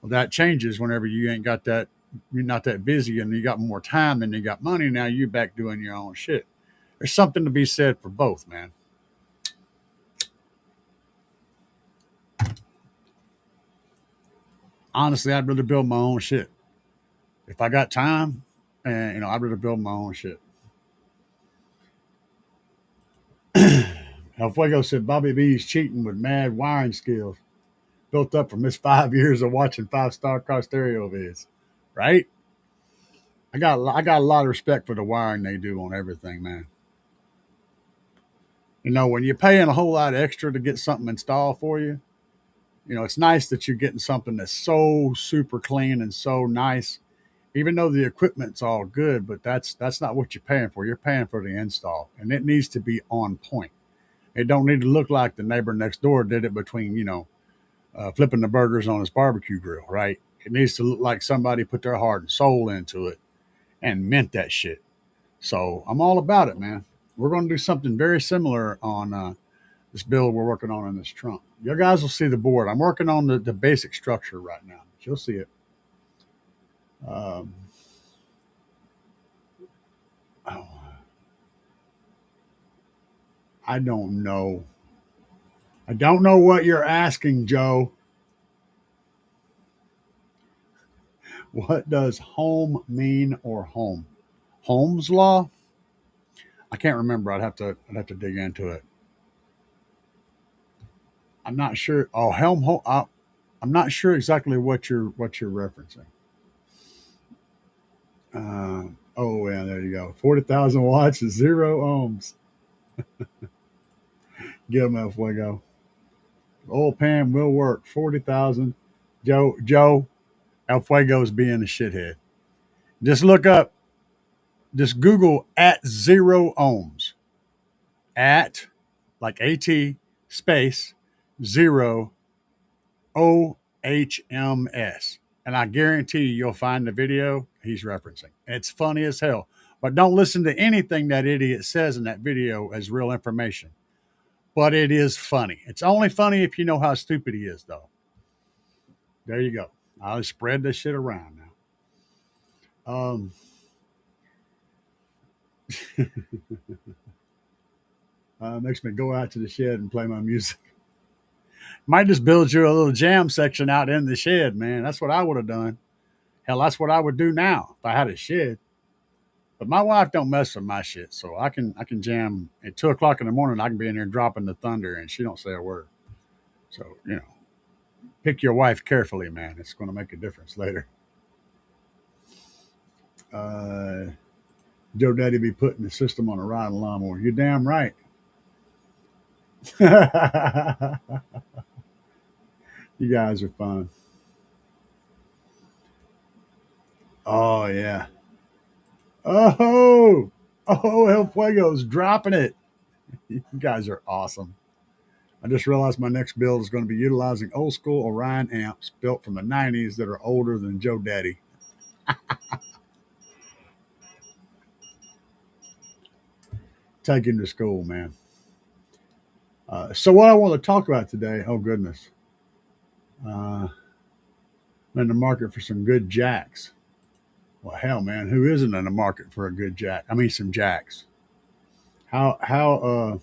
Well, that changes whenever you ain't got that, you're not that busy, and you got more time than you got money. Now you're back doing your own shit. There's something to be said for both, man. Honestly, I'd rather build my own shit. If I got time, and I'd rather build my own shit. El Fuego said Bobby B's cheating with mad wiring skills built up from his 5 years of watching 5-star car stereo vids. Right? I got a lot of respect for the wiring they do on everything, man. When you're paying a whole lot extra to get something installed for you, it's nice that you're getting something that's so super clean and so nice. Even though the equipment's all good, but that's not what you're paying for. You're paying for the install, and it needs to be on point. It don't need to look like the neighbor next door did it between flipping the burgers on his barbecue grill, right? It needs to look like somebody put their heart and soul into it and meant that shit. So I'm all about it, man. We're going to do something very similar on this build we're working on in this trunk. You guys will see the board. I'm working on the basic structure right now, but you'll see it. Um, oh, I don't know. I don't know what you're asking, Joe. What does home mean or home? Holmes law? I can't remember. I'd have to dig into it. I'm not sure. Oh, I'm not sure exactly what you're referencing. Oh yeah, there you go. 40,000 watts is 0 ohms. Give them El Fuego. Oil pan will work. 40,000. Joe, El Fuego's being a shithead. Just look up. Just Google at 0 ohms. At like AT space 0 OHMS. And I guarantee you'll find the video he's referencing. It's funny as hell. But don't listen to anything that idiot says in that video as real information. But it is funny. It's only funny if you know how stupid he is, though. There you go. I'll spread this shit around now. Makes me go out to the shed and play my music. Might just build you a little jam section out in the shed, man. That's what I would have done. Hell, that's what I would do now if I had a shed. But my wife don't mess with my shit, so I can jam at 2 o'clock in the morning. I can be in there dropping the thunder, and she don't say a word. So pick your wife carefully, man. It's going to make a difference later. Uh, Joe Daddy be putting the system on a riding lawnmower. You're damn right. You guys are fun. Oh yeah. Oh, Oh, El Fuego's dropping it. You guys are awesome. I just realized my next build is going to be utilizing old school Orion amps built from the 90s that are older than Joe Daddy. Take him to school, man. So, what I want to talk about today, oh, goodness. I'm in the market for some good jacks. Well, hell, man, who isn't in the market for a good jack? I mean, some jacks. How how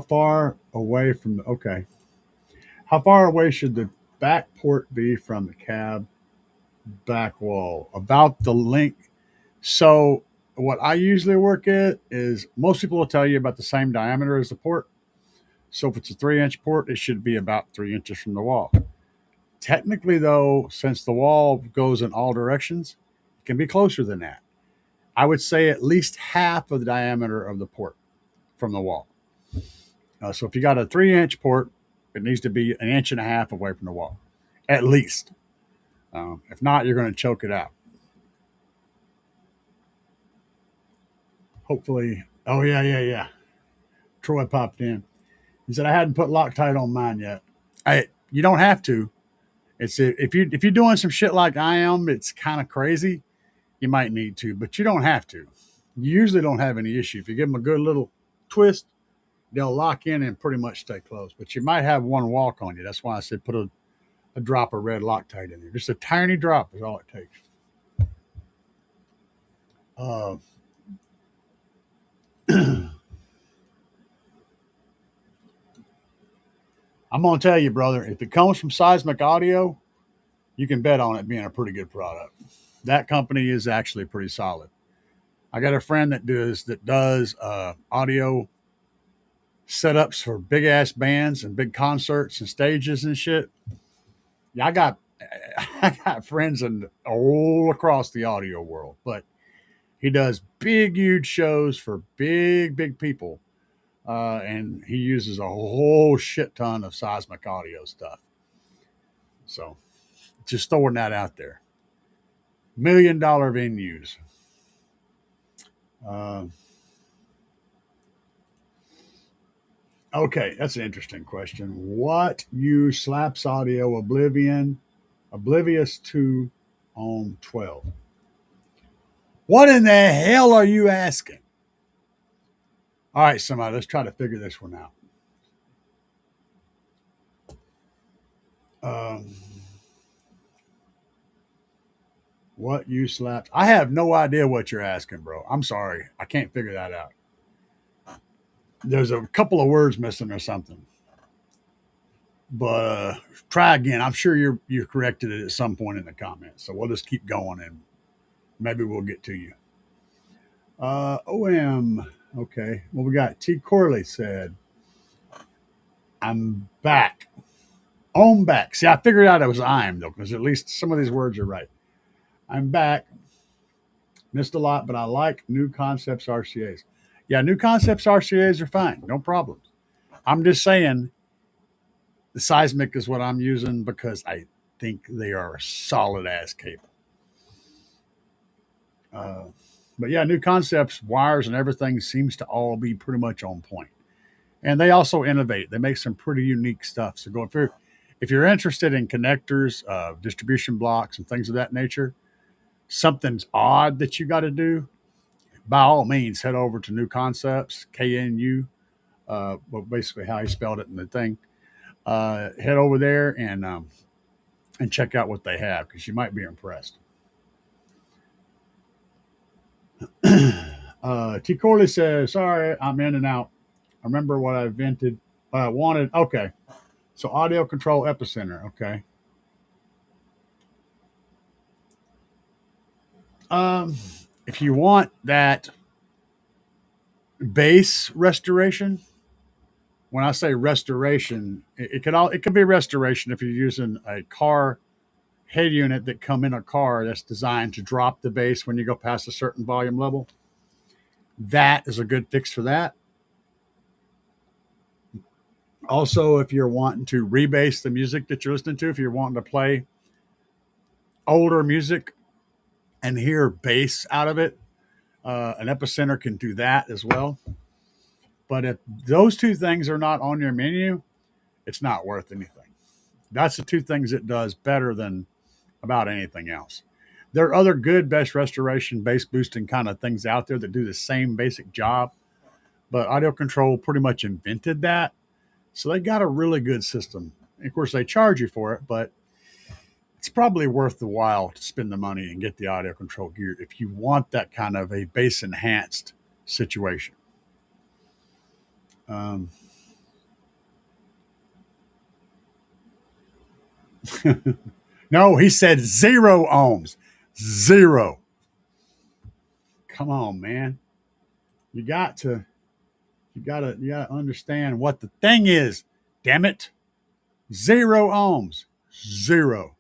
far away from the okay? How far away should the back port be from the cab back wall? About the length. So what I usually work at is most people will tell you about the same diameter as the port. So if it's a 3-inch port, it should be about 3 inches from the wall. Technically, though, since the wall goes in all directions, it can be closer than that. I would say at least half of the diameter of the port from the wall. So if you got a 3-inch port, it needs to be an inch and a half away from the wall, at least. If not, you're going to choke it out. Hopefully, oh yeah. Troy popped in. He said I hadn't put Loctite on mine yet. You don't have to. It's if you're doing some shit like I am, it's kind of crazy. You might need to, but you don't have to. You usually don't have any issue if you give them a good little twist. They'll lock in and pretty much stay close. But you might have one walk on you. That's why I said put a drop of red Loctite in there. Just a tiny drop is all it takes. Uh, I'm gonna tell you, brother, if it comes from Seismic Audio, you can bet on it being a pretty good product. That company is actually pretty solid. I got a friend that does audio setups for big ass bands and big concerts and stages and shit. Yeah, I got friends in all across the audio world, but he does big, huge shows for big people, and he uses a whole shit ton of Seismic Audio stuff. So, just throwing that out there. $1 million venues. Uh, okay, that's an interesting question. What you Slaps Audio oblivious to on 12? What in the hell are you asking? All right, somebody, let's try to figure this one out. Um, what you slapped? I have no idea what you're asking, bro. I'm sorry. I can't figure that out. There's a couple of words missing or something. But try again. I'm sure you corrected it at some point in the comments. So we'll just keep going and maybe we'll get to you. OM. Okay. Well, we got T. Corley said, I'm back. I'm back. See, I figured out it was I'm, though, because at least some of these words are right. I'm back. Missed a lot, but I like New Concepts RCAs. Yeah, New Concepts RCAs are fine. No problems. I'm just saying the Seismic is what I'm using because I think they are a solid ass cable. Uh, but yeah, New Concepts, wires and everything seems to all be pretty much on point. And they also innovate. They make some pretty unique stuff. So go if you're interested in connectors, distribution blocks, and things of that nature, something's odd that you got to do, by all means, head over to New Concepts, KNU, well, basically how he spelled it in the thing. Head over there and check out what they have because you might be impressed. T. Corley says, sorry, I'm in and out. I remember what I invented, what I wanted. Okay. So audio control epicenter. Okay. If you want that bass restoration, when I say restoration, it could be restoration if you're using a car head unit that come in a car that's designed to drop the bass when you go past a certain volume level. That is a good fix for that. Also, if you're wanting to rebase the music that you're listening to, if you're wanting to play older music and hear bass out of it, An Epicenter can do that as well. But if those two things are not on your menu, it's not worth anything. That's the two things it does better than about anything else. There are other good bass restoration, bass boosting kind of things out there that do the same basic job, but Audio Control pretty much invented that. So they got a really good system. Of course, they charge you for it, but it's probably worth the while to spend the money and get the Audio Control gear if you want that kind of a bass enhanced situation. No, he said 0 ohms. 0. Come on, man. You gotta understand what the thing is. Damn it. 0 ohms. 0.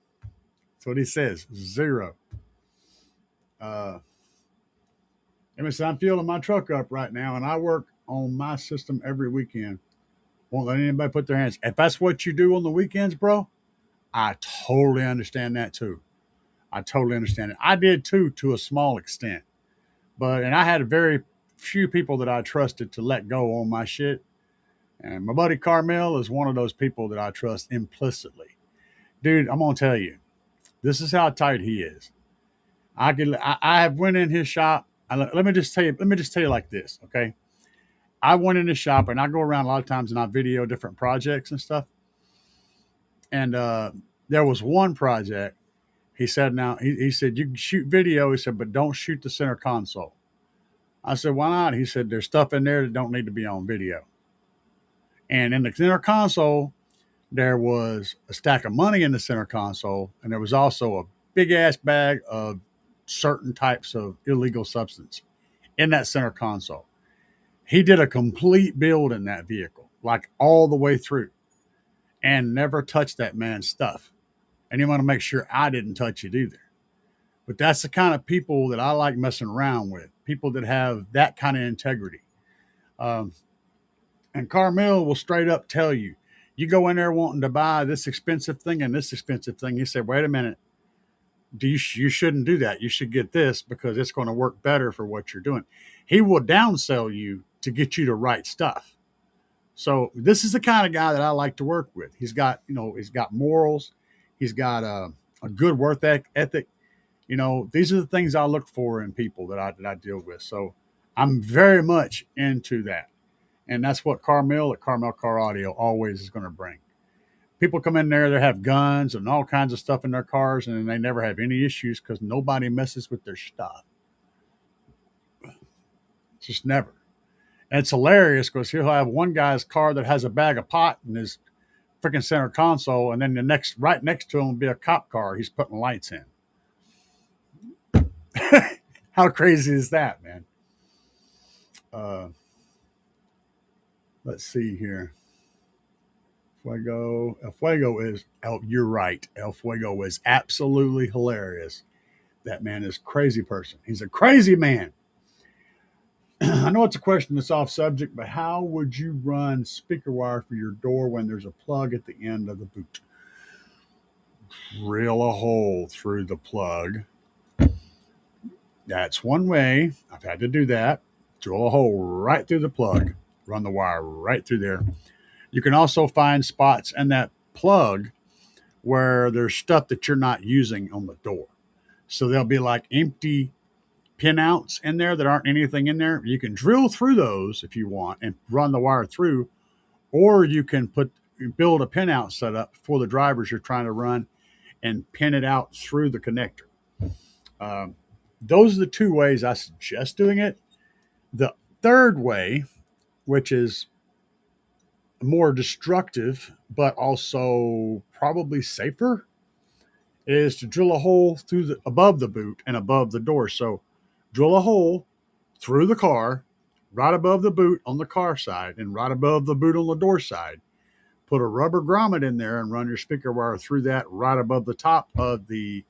That's what he says. 0. I'm fueling my truck up right now, and I work on my system every weekend. Won't let anybody put their hands. If that's what you do on the weekends, bro, I totally understand that too. I totally understand it. I did too, to a small extent. And I had very few people that I trusted to let go on my shit. And my buddy Carmel is one of those people that I trust implicitly. Dude, I'm going to tell you, this is how tight he is. I have went in his shop. Let me just tell you like this, okay? I went in his shop, and I go around a lot of times and I video different projects and stuff. And there was one project. He said, he said, you can shoot video. He said, but don't shoot the center console. I said, why not? He said, there's stuff in there that don't need to be on video. And in the center console, there was a stack of money in the center console. And there was also a big ass bag of certain types of illegal substance in that center console. He did a complete build in that vehicle, like all the way through, and never touched that man's stuff. And you want to make sure I didn't touch it either. But that's the kind of people that I like messing around with, people that have that kind of integrity. And Carmel will straight up tell you, you go in there wanting to buy this expensive thing and this expensive thing. He said, wait a minute, you shouldn't do that. You should get this because it's going to work better for what you're doing. He will downsell you to get you the right stuff. So this is the kind of guy that I like to work with. He's got morals. He's got a good work ethic. These are the things I look for in people that I deal with. So I'm very much into that. And that's what Carmel at Carmel Car Audio always is going to bring. People come in there, they have guns and all kinds of stuff in their cars, and they never have any issues because nobody messes with their stuff. Just never. And it's hilarious because he'll have one guy's car that has a bag of pot in his freaking center console, and then right next to him will be a cop car he's putting lights in. How crazy is that, man? Let's see here. El Fuego is, you're right. El Fuego is absolutely hilarious. That man is a crazy person. He's a crazy man. I know it's a question that's off subject, but how would you run speaker wire for your door when there's a plug at the end of the boot? Drill a hole through the plug. That's one way. I've had to do that. Drill a hole right through the plug. Run the wire right through there. You can also find spots in that plug where there's stuff that you're not using on the door. So there'll be like empty pinouts in there that aren't anything in there. You can drill through those if you want and run the wire through, or you can build a pinout setup for the drivers you're trying to run and pin it out through the connector. Those are the two ways I suggest doing it. The third way, which is more destructive, but also probably safer, is to drill a hole above the boot and above the door. So drill a hole through the car, right above the boot on the car side and right above the boot on the door side. Put a rubber grommet in there and run your speaker wire through that right above the top of the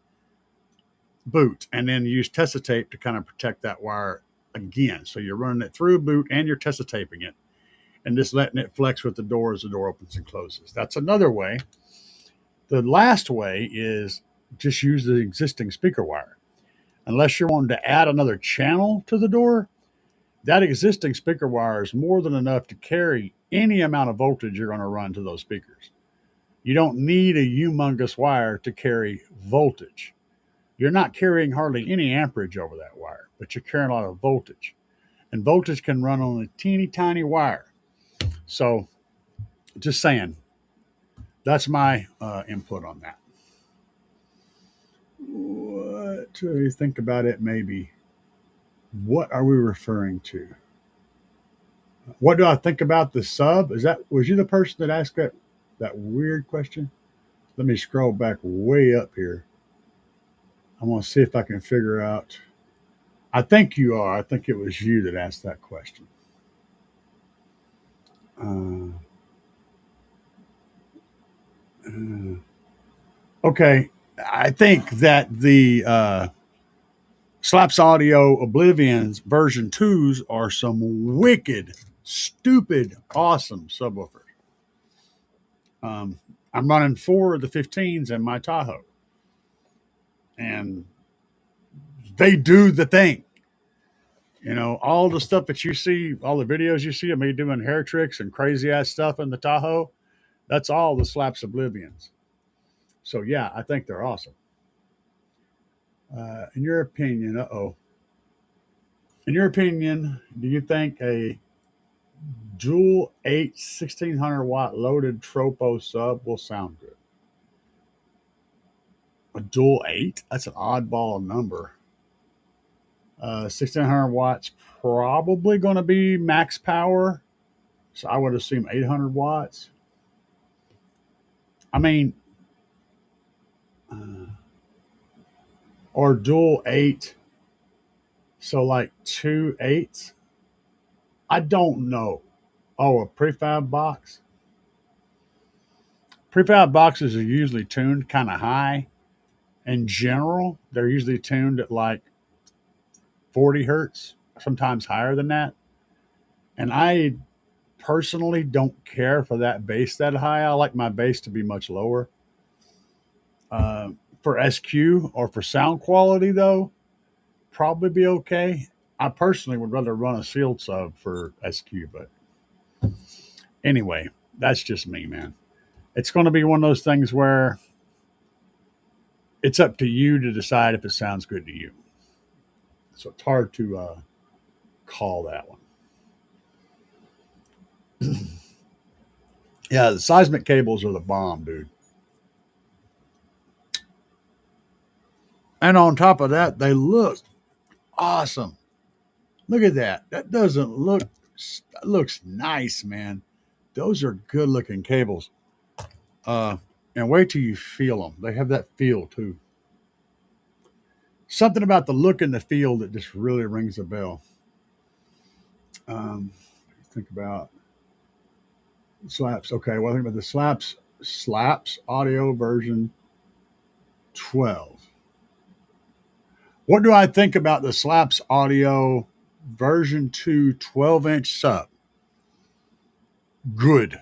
boot, and then use Tesa tape to kind of protect that wire again. So you're running it through a boot and you're Tesa taping it and just letting it flex with the door as the door opens and closes. That's another way. The last way is just use the existing speaker wire. unless you're wanting to add another channel to the door, that existing speaker wire is more than enough to carry any amount of voltage you're going to run to those speakers. You don't need a humongous wire to carry voltage. You're not carrying hardly any amperage over that wire, but you're carrying a lot of voltage. And voltage can run on a teeny tiny wire. So, just saying, that's my input on that. What do you think about it? Maybe. What are we referring to? What do I think about the sub? Was you the person that asked that weird question? Let me scroll back way up here. I want to see if I can figure out. I think you are. I think it was you that asked that question. Okay. I think that the Slaps Audio Oblivions version 2s are some wicked, stupid, awesome subwoofers. I'm running 4 of the 15s in my Tahoe. And they do the thing. You know, all the stuff that you see, all the videos you see of me doing hair tricks and crazy ass stuff in the Tahoe, that's all the Slaps Oblivions. So, yeah, I think they're awesome. In your opinion, in your opinion, do you think a dual 8 1600 watt loaded Tropo sub will sound good? A dual 8? That's an oddball number. 1600 watts, probably going to be max power. So I would assume 800 watts. I mean, or dual 8. So like 2 8s. I don't know. Oh, a prefab box. Prefab boxes are usually tuned kind of high. In general, they're usually tuned at like 40 hertz, sometimes higher than that. And I personally don't care for that bass that high. I like my bass to be much lower. For SQ or for sound quality, though, probably be okay. I personally would rather run a sealed sub for SQ, but anyway, that's just me, man. It's going to be one of those things where it's up to you to decide if it sounds good to you. So it's hard to call that one. Yeah, the seismic cables are the bomb, dude. And on top of that, they look awesome. Look at that. That doesn't look, that looks nice, man. Those are good looking cables. And wait till you feel them. They have that feel too. Something about the look and the feel that just really rings a bell. Think about Slaps. Okay, well, I think about the Slaps Audio version 12. What do I think about the Slaps Audio version 2 12-inch sub? Good.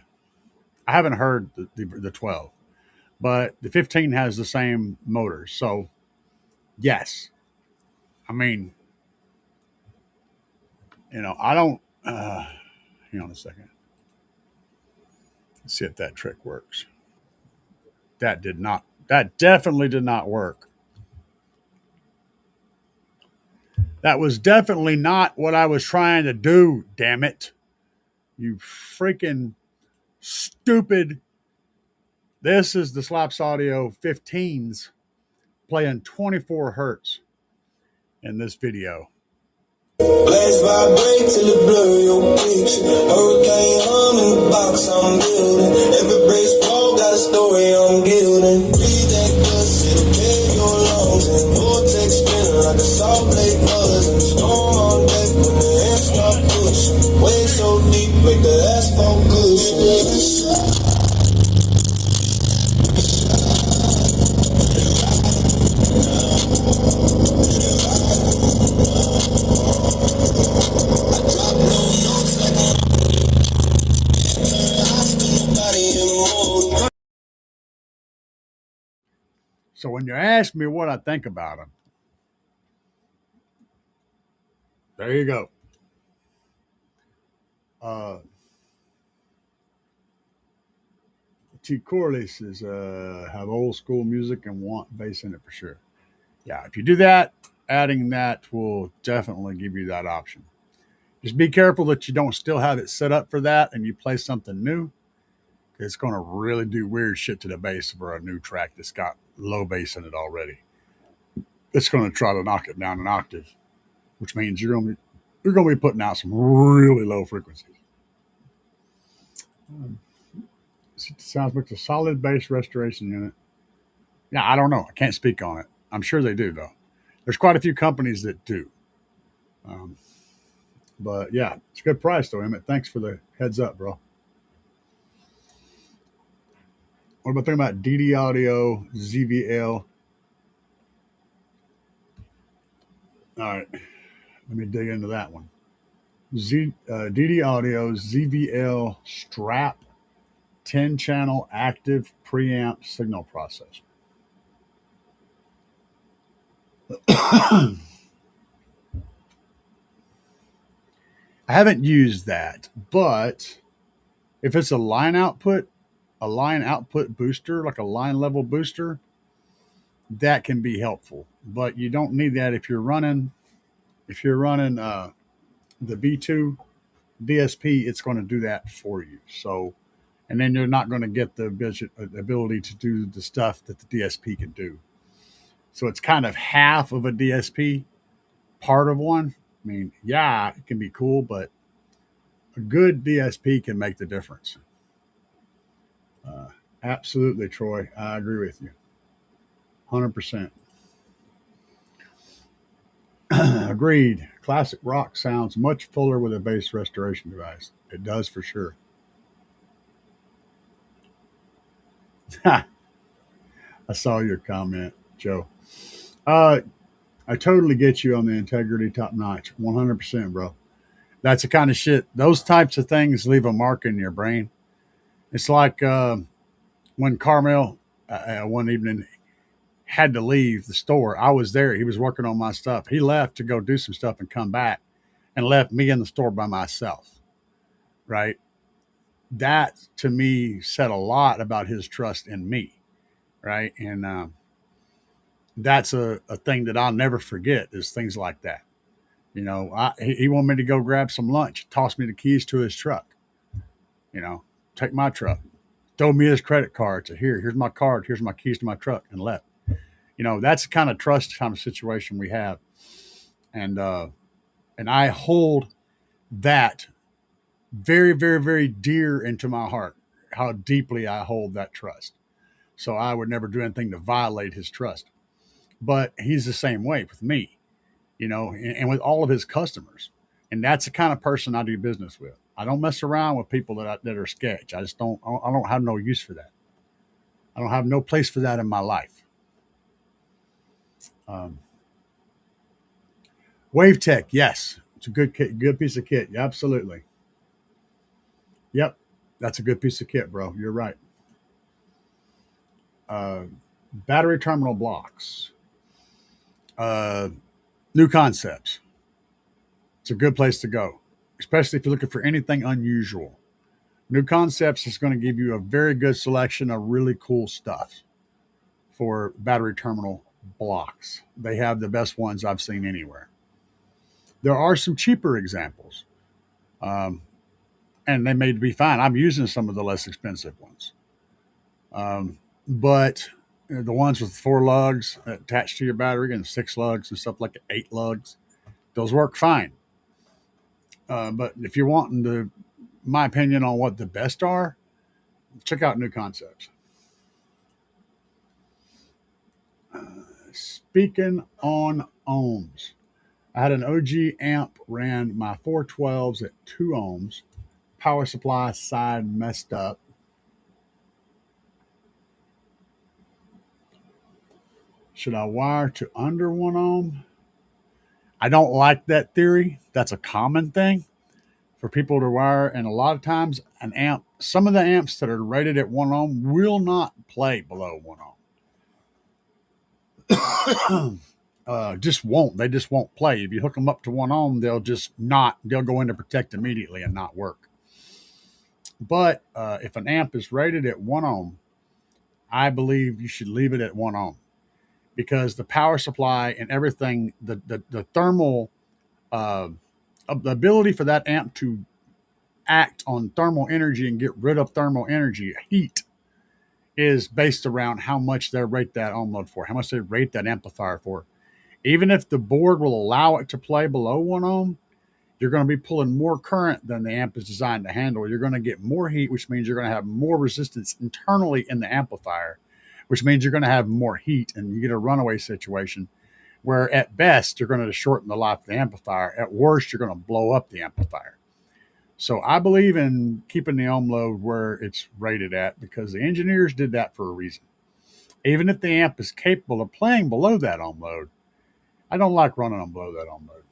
I haven't heard the 12, but the 15 has the same motor. So, yes. I mean, you know, I don't. Hang on a second. Let's see if that trick works. That did not. That definitely did not work. That was definitely not what I was trying to do, damn it. You freaking stupid. This is the Slaps Audio 15s playing 24 hertz in this video. Glass vibrate till it blur your picture. Hurricane hum in the box I'm building. Every brace ball got a story I'm gilding. Breathe that dust, it'll kill your lungs. And vortex spinning like a salt lake buzzing. Storm on deck when the hands start pushing. Waves so deep, make the asphalt cushion. So when you ask me what I think about them, There you go. Uh, T. Corliss is have old school music and want bass in it for sure. Yeah, if you do that, adding that will definitely give you that option. Just be careful that you don't still have it set up for that and you play something new. It's going to really do weird shit to the bass for a new track that's got low bass in it already. It's going to try to knock it down an octave, which means you're going to be putting out some really low frequencies. It sounds like a solid bass restoration unit. Yeah, I don't know. I can't speak on it. I'm sure they do though. There's quite a few companies that do. Um, but yeah, it's a good price though, Emmett. Thanks for the heads up, bro. What about thinking about DD Audio ZVL? All right, let me dig into that one. DD Audio ZVL Strap 10 channel active preamp signal processor. I haven't used that, but if it's a line output booster, like a line level booster, that can be helpful. But you don't need that if you're running the B2 DSP, it's going to do that for you. So, and then you're not going to get the ability to do the stuff that the DSP can do. So it's kind of half of a DSP, part of one. I mean, yeah, it can be cool, but a good DSP can make the difference. Uh, Absolutely, Troy. I agree with you. 100%. Agreed. Classic rock sounds much fuller with a bass restoration device. It does for sure. I saw your comment, Joe. Uh, I totally get you on the integrity top notch. 100%, bro. That's the kind of shit, those types of things leave a mark in your brain. It's like when Carmel, one evening, had to leave the store. I was there. He was working on my stuff. He left to go do some stuff and come back and left me in the store by myself. Right. That to me said a lot about his trust in me. Right. And that's a thing that I'll never forget is things like that. He wanted me to go grab some lunch, toss me the keys to his truck, take my truck, throw me his credit card. To here's my card, here's my keys to my truck, and left. That's the kind of trust kind of situation we have. And I hold that very, very, very dear into my heart, how deeply I hold that trust. So I would never do anything to violate his trust. But he's the same way with me, and with all of his customers. And that's the kind of person I do business with. I don't mess around with people that are sketch. I don't have no use for that. I don't have no place for that in my life. Um, Wave Tech, yes, it's a good piece of kit. Yeah, absolutely. Yep, that's a good piece of kit, bro. You're right. Uh, Battery terminal blocks, uh, new concepts. It's a good place to go, especially if you're looking for anything unusual. New Concepts is going to give you a very good selection of really cool stuff for battery terminal blocks. They have the best ones I've seen anywhere. There are some cheaper examples, um, and they may be fine. I'm using some of the less expensive ones. But the ones with 4 lugs attached to your battery and 6 lugs and stuff like 8 lugs, those work fine. But if you're wanting my opinion on what the best are, check out New Concepts. Speaking on ohms, I had an OG amp ran my 412s at 2 ohms. Power supply side messed up. Should I wire to under 1 ohm? I don't like that theory. That's a common thing for people to wire. And a lot of times, some of the amps that are rated at 1 ohm will not play below 1 ohm. just won't. They just won't play. If you hook them up to 1 ohm, they'll go into protect immediately and not work. But if an amp is rated at 1 ohm, I believe you should leave it at 1 ohm, because the power supply and everything, the thermal, the ability for that amp to act on thermal energy and get rid of thermal energy, heat, is based around how much they rate that ohm load for, how much they rate that amplifier for. Even if the board will allow it to play below 1 ohm, you're going to be pulling more current than the amp is designed to handle. You're going to get more heat, which means you're going to have more resistance internally in the amplifier, which means you're going to have more heat, and you get a runaway situation where at best you're going to shorten the life of the amplifier. At worst, you're going to blow up the amplifier. So I believe in keeping the ohm load where it's rated at, because the engineers did that for a reason. Even if the amp is capable of playing below that ohm load, I don't like running them below that ohm load.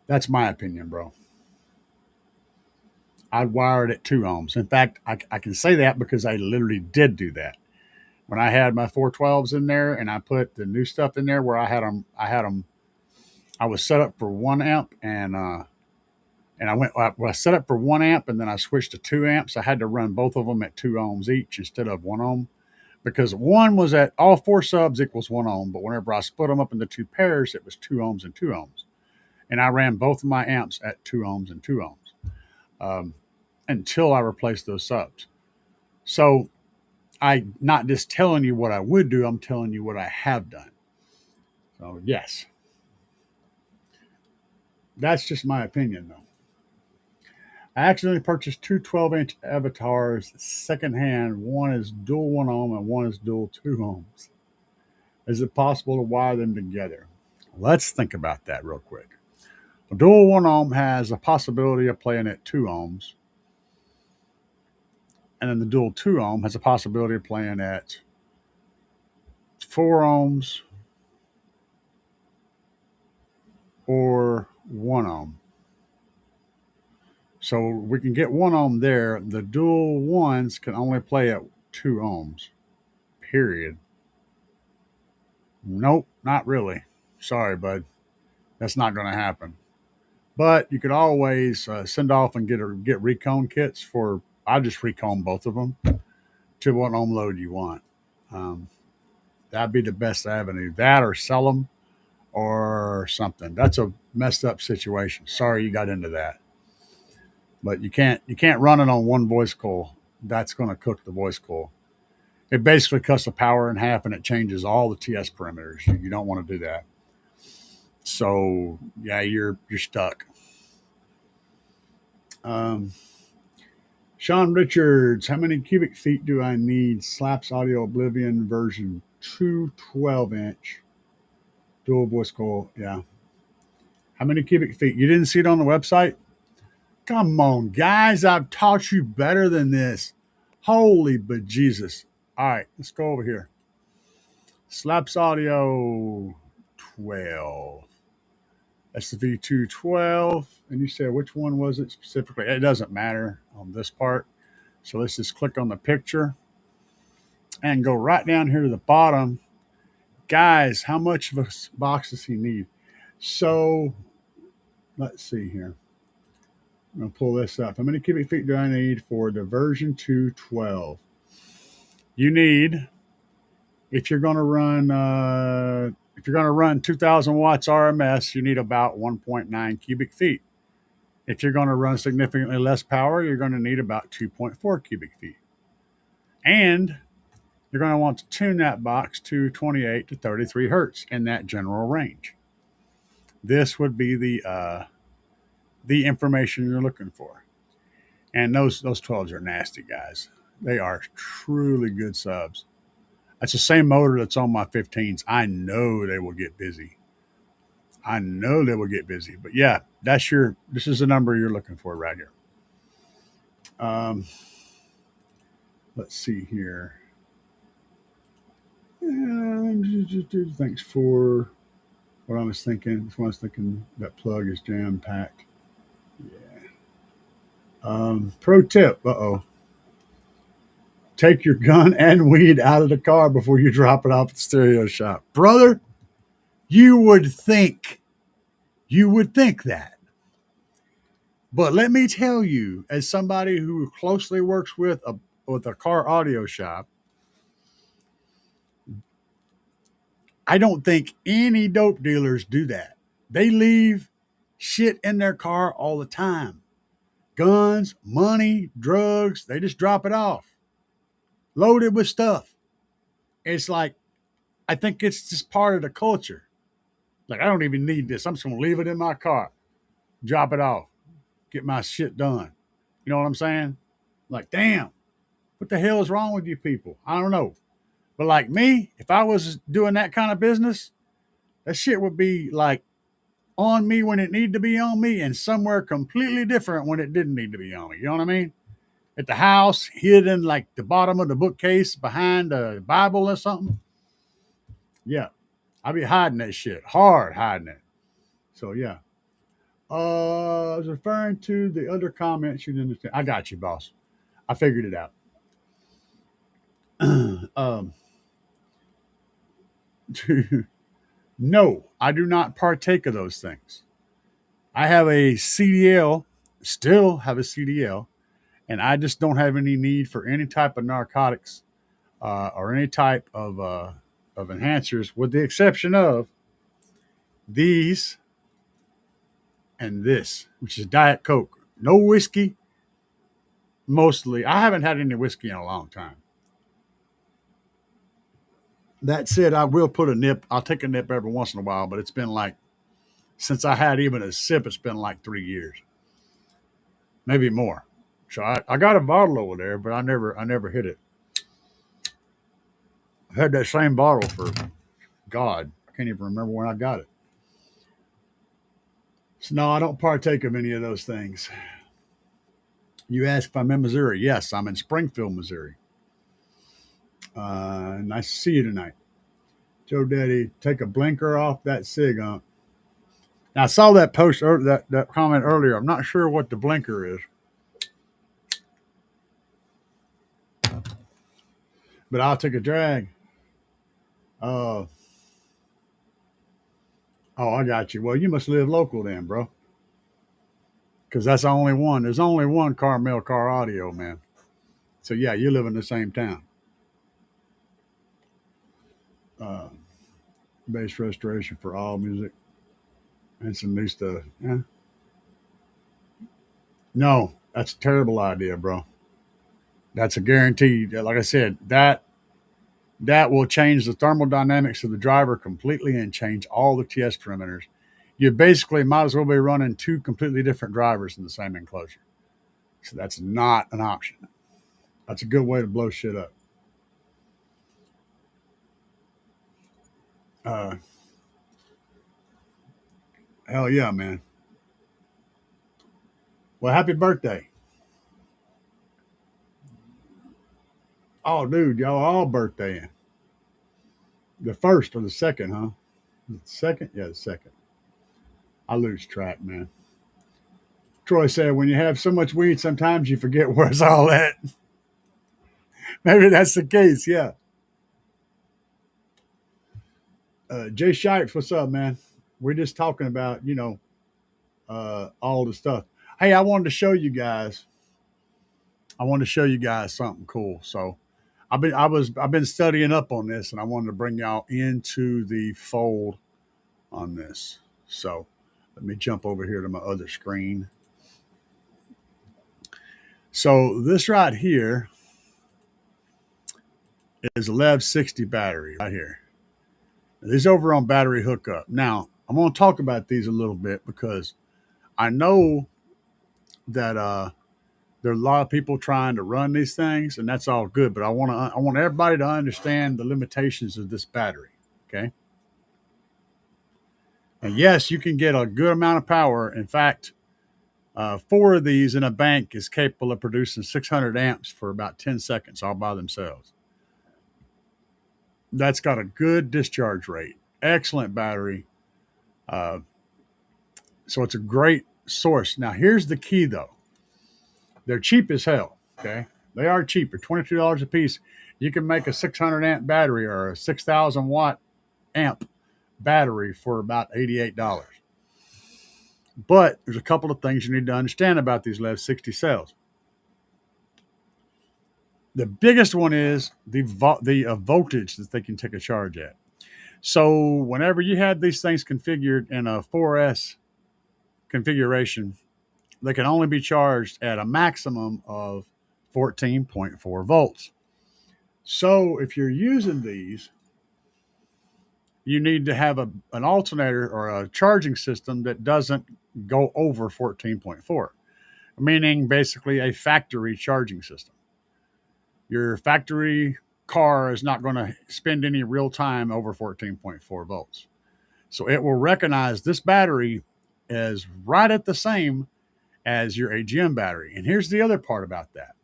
That's my opinion, bro. I'd wire it at 2 ohms. In fact, I can say that because I literally did do that. When I had my 412s in there and I put the new stuff in there where I was set up for 1 amp, and I set up for 1 amp, and then I switched to 2 amps. I had to run both of them at 2 ohms each instead of 1 ohm, because one was at all 4 subs equals 1 ohm. But whenever I split them up into 2 pairs, it was 2 ohms and 2 ohms. And I ran both of my amps at 2 ohms and 2 ohms until I replaced those subs. So I'm not just telling you what I would do, I'm telling you what I have done. So yes, that's just my opinion, though. I accidentally purchased 2 12-inch avatars secondhand. One is dual 1 ohm and one is dual 2 ohms. Is it possible to wire them together? Let's think about that real quick. A dual 1 ohm has a possibility of playing at 2 ohms, and then the dual 2 ohm has a possibility of playing at 4 ohms or 1 ohm. So we can get 1 ohm there. The dual ones can only play at 2 ohms, period. Nope, not really. Sorry, bud. That's not going to happen. But you could always send off and get recone kits for. I just recone both of them to what ohm load you want. That'd be the best avenue. That, or sell them or something. That's a messed up situation. Sorry you got into that. But you can't run it on one voice coil. That's going to cook the voice coil. It basically cuts the power in half, and it changes all the TS parameters. You don't want to do that. So yeah, you're stuck. Sean Richards, how many cubic feet do I need? Slaps Audio Oblivion version 2 12-inch dual voice coil. Yeah. How many cubic feet? You didn't see it on the website? Come on, guys. I've taught you better than this. Holy bejesus. All right, let's go over here. Slaps Audio 12. That's the V212. And you said, which one was it specifically? It doesn't matter on this part. So let's just click on the picture and go right down here to the bottom. Guys, how much of a box does he need? So let's see here. I'm going to pull this up. How many cubic feet do I need for the version 212? You need, if you're going to run 2,000 watts RMS, you need about 1.9 cubic feet. If you're going to run significantly less power, you're going to need about 2.4 cubic feet. And you're going to want to tune that box to 28 to 33 hertz in that general range. This would be the information you're looking for. And those 12s are nasty, guys. They are truly good subs. That's the same motor that's on my 15s. I know they will get busy. But yeah, this is the number you're looking for right here. Let's see here. Thanks for what I was thinking. That plug is jam packed. Yeah. Pro tip. Take your gun and weed out of the car before you drop it off at the stereo shop. Brother, You would think that. But let me tell you, as somebody who closely works with a car audio shop, I don't think any dope dealers do that. They leave shit in their car all the time. Guns, money, drugs, they just drop it off. Loaded with stuff. It's like, I think it's just part of the culture. Like, I don't even need this. I'm just going to leave it in my car, drop it off, get my shit done. You know what I'm saying? Like, damn, what the hell is wrong with you people? I don't know. But like me, if I was doing that kind of business, that shit would be like on me when it needed to be on me and somewhere completely different when it didn't need to be on me. You know what I mean? At the house, hid in like the bottom of the bookcase behind a Bible or something. Yeah, I'd be hiding that shit, hard hiding it. So yeah. I was referring to the other comments you didn't understand. I got you, boss. I figured it out. um, no, I do not partake of those things. I have a CDL, still have a CDL, and I just don't have any need for any type of narcotics or any type of enhancers, with the exception of these and this, which is Diet Coke. No whiskey, mostly. I haven't had any whiskey in a long time. That said, I will put a nip. I'll take a nip every once in a while, but it's been like, since I had even a sip, it's been like 3 years, maybe more. So I got a bottle over there, but I never hit it. I've had that same bottle for God, I can't even remember when I got it. So no, I don't partake of any of those things. You ask if I'm in Missouri. Yes, I'm in Springfield, Missouri. Nice to see you tonight. Joe Daddy, take a blinker off that cig, huh? Now, I saw that post, that comment earlier. I'm not sure what the blinker is, but I'll take a drag. Uh, oh, I got you. Well, you must live local then, bro, because that's the only one. There's only one Carmel Car Audio, man. So yeah, you live in the same town. Uh, Bass restoration for all music and some new stuff. Yeah. No, that's a terrible idea, bro. That's a guarantee. Like I said, that will change the thermodynamics of the driver completely and change all the TS parameters. You basically might as well be running two completely different drivers in the same enclosure. So that's not an option. That's a good way to blow shit up. Uh, Hell yeah, man. Well, happy birthday. Oh, dude, y'all all birthday. The first or the second, huh? The second? Yeah, the second. I lose track, man. Troy said, when you have so much weed, sometimes you forget where it's all at. Maybe that's the case, yeah. Jay Shipes, what's up, man? We're just talking about, all the stuff. Hey, I wanted to show you guys something cool. So I've been studying up on this, and I wanted to bring y'all into the fold on this. So let me jump over here to my other screen. So this right here is a Lev 60 battery right here. These over on Battery Hookup. Now I'm going to talk about these a little bit because I know that there are a lot of people trying to run these things, and that's all good. But I want everybody to understand the limitations of this battery. Okay. And yes, you can get a good amount of power. In fact, four of these in a bank is capable of producing 600 amps for about 10 seconds all by themselves. That's got a good discharge rate. Excellent battery. Uh, so it's a great source. Now, here's the key, though. They're cheap as hell. Okay. They are cheaper, $22 a piece. You can make a 600 amp battery or a 6,000 watt amp battery for about $88. But there's a couple of things you need to understand about these LEV 60 cells. The biggest one is the voltage that they can take a charge at. So whenever you have these things configured in a 4S configuration, they can only be charged at a maximum of 14.4 volts. So if you're using these, you need to have an alternator or a charging system that doesn't go over 14.4, meaning basically a factory charging system. Your factory car is not going to spend any real time over 14.4 volts. So it will recognize this battery as right at the same as your AGM battery. And here's the other part about that.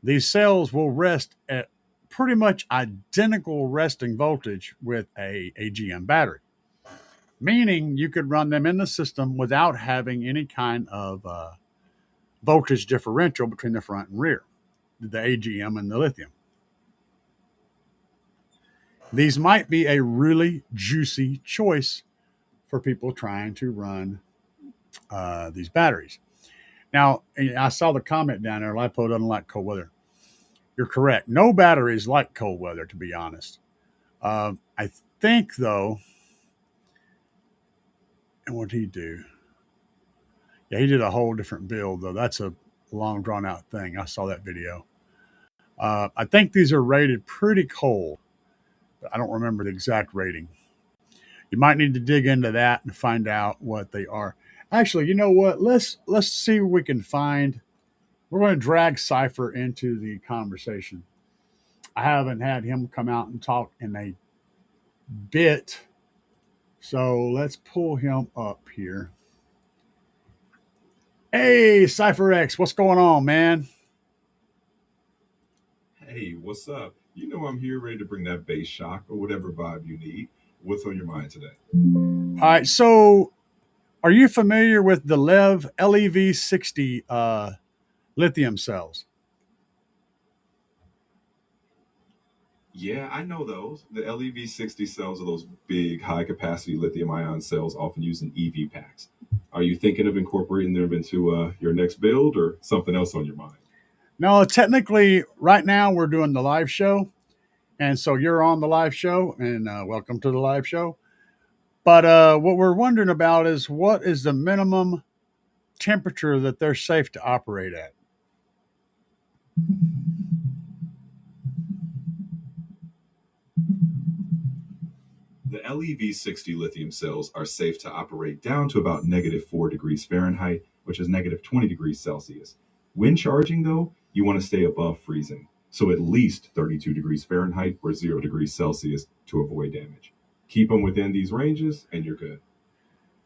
These cells will rest at pretty much identical resting voltage with a AGM battery, meaning you could run them in the system without having any kind of voltage differential between the front and rear, the AGM and the lithium. These might be a really juicy choice for people trying to run these batteries. Now, I saw the comment down there, LiPo doesn't like cold weather. You're correct. No batteries like cold weather, to be honest. I think, though, and what did he do? Yeah, he did a whole different build, though. That's a long, drawn-out thing. I saw that video. I think these are rated pretty cold, but I don't remember the exact rating. You might need to dig into that and find out what they are. Actually, you know what? Let's see what we can find. We're going to drag Cypher into the conversation. I haven't had him come out and talk in a bit, so let's pull him up here. Hey, Cypher X, what's going on, man? Hey, what's up? You know I'm here ready to bring that bass shock or whatever vibe you need. What's on your mind today? All right, so are you familiar with the LEV 60 lithium cells? Yeah, I know those. The LEV 60 cells are those big, high capacity lithium ion cells often used in EV packs. Are you thinking of incorporating them into your next build or something else on your mind? No, technically, right now we're doing the live show. And so you're on the live show, and welcome to the live show. But what we're wondering about is what is the minimum temperature that they're safe to operate at? The LEV 60 lithium cells are safe to operate down to about -4 degrees Fahrenheit, which is -20 degrees Celsius. When charging, though, you want to stay above freezing, so at least 32 degrees Fahrenheit or 0 degrees Celsius to avoid damage. Keep them within these ranges, and you're good.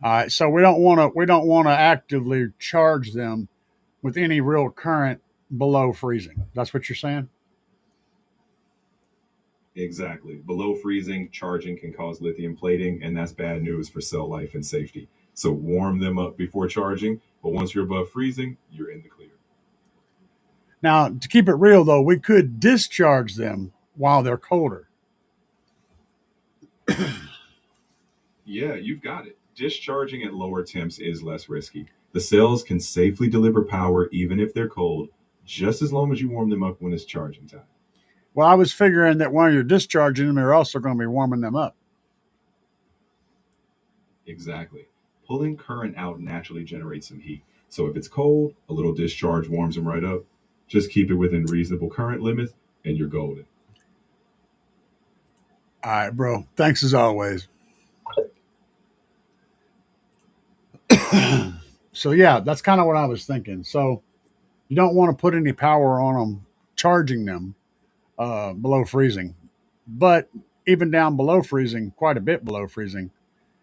All right, so we don't want to actively charge them with any real current below freezing. That's what you're saying? Exactly. Below freezing, charging can cause lithium plating, and that's bad news for cell life and safety. So warm them up before charging, but once you're above freezing, you're in the clear. Now, to keep it real, though, we could discharge them while they're colder. Yeah, you've got it. Discharging at lower temps is less risky. The cells can safely deliver power even if they're cold, just as long as you warm them up when it's charging time. Well, I was figuring that while you're discharging them, you're also going to be warming them up. Exactly. Pulling current out naturally generates some heat. So if it's cold, a little discharge warms them right up. Just keep it within reasonable current limits, and you're golden. All right, bro. Thanks as always. So, yeah, that's kind of what I was thinking. So you don't want to put any power on them, charging them below freezing. But even down below freezing, quite a bit below freezing,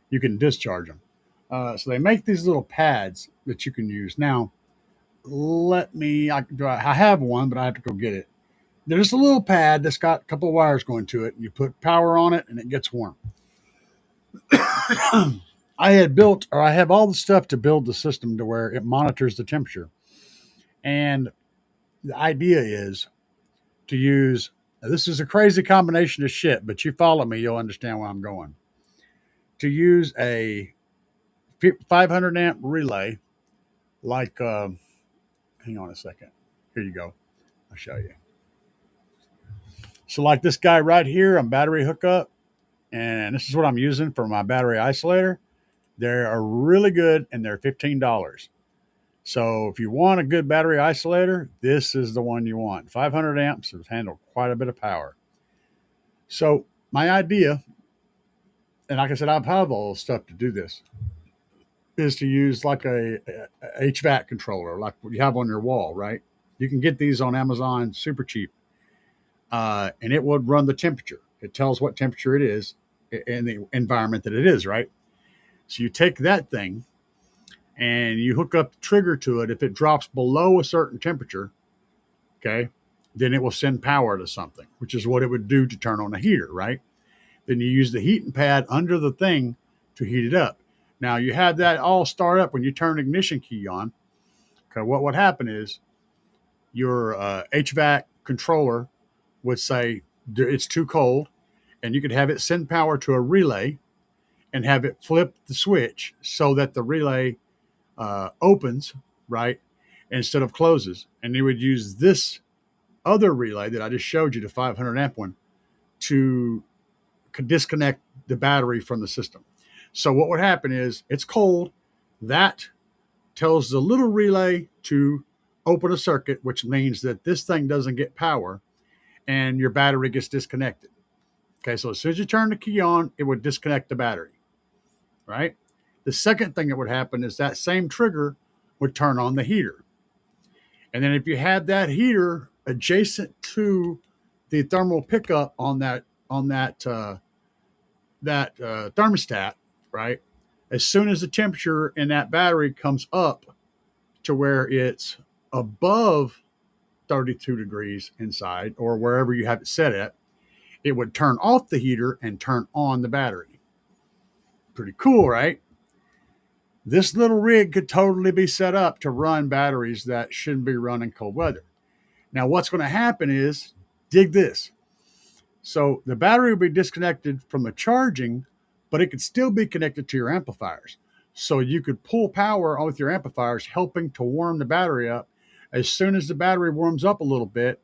you can discharge them. So they make these little pads that you can use. Now, I have one, but I have to go get it. There's a little pad that's got a couple of wires going to it. And you put power on it and it gets warm. I have all the stuff to build the system to where it monitors the temperature. And the idea is to use, this is a crazy combination of shit, but you follow me, you'll understand where I'm going. to use a 500 amp relay, like, hang on a second. Here you go. I'll show you. So like this guy right here on battery hookup, and this is what I'm using for my battery isolator. They are really good, and they're $15. So if you want a good battery isolator, this is the one you want. 500 amps has handled quite a bit of power. So my idea, and like I said, I've had all the stuff to do this, is to use like a HVAC controller, like what you have on your wall, right? You can get these on Amazon super cheap, and it would run the temperature. It tells what temperature it is in the environment that it is, right? So you take that thing and you hook up the trigger to it. If it drops below a certain temperature, okay, then it will send power to something, which is what it would do to turn on a heater, right? Then you use the heating pad under the thing to heat it up. Now you have that all start up when you turn the ignition key on. Okay, what would happen is your HVAC controller would say it's too cold, and you could have it send power to a relay and have it flip the switch so that the relay opens, right, instead of closes. And you would use this other relay that I just showed you, the 500 amp one, to disconnect the battery from the system. So what would happen is it's cold. That tells the little relay to open a circuit, which means that this thing doesn't get power and your battery gets disconnected. Okay, so as soon as you turn the key on, it would disconnect the battery, right? The second thing that would happen is that same trigger would turn on the heater. And then if you had that heater adjacent to the thermal pickup on that thermostat, right? As soon as the temperature in that battery comes up to where it's above 32 degrees inside, or wherever you have it set at, it would turn off the heater and turn on the battery. Pretty cool, right? This little rig could totally be set up to run batteries that shouldn't be run in cold weather. Now, what's going to happen is, dig this. So the battery will be disconnected from the charging, but it could still be connected to your amplifiers. So you could pull power on with your amplifiers, helping to warm the battery up. As soon as the battery warms up a little bit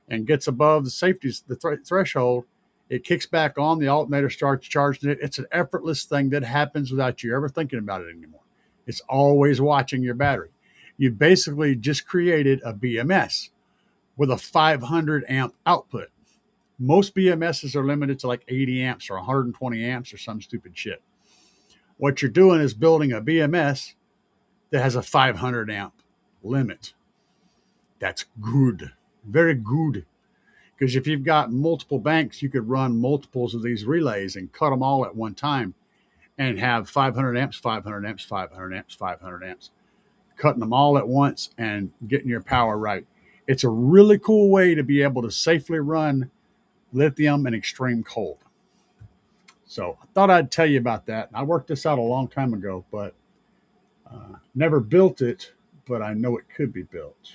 and gets above the threshold, it kicks back on, the alternator starts charging it. It's an effortless thing that happens without you ever thinking about it anymore. It's always watching your battery. You basically just created a BMS with a 500 amp output. Most BMSs are limited to like 80 amps or 120 amps or some stupid shit. What you're doing is building a BMS that has a 500 amp limit. That's good. Very good. Because if you've got multiple banks, you could run multiples of these relays and cut them all at one time and have 500 amps, 500 amps, 500 amps, 500 amps, cutting them all at once and getting your power right. It's a really cool way to be able to safely run lithium in extreme cold. So I thought I'd tell you about that. I worked this out a long time ago, but never built it, but I know it could be built.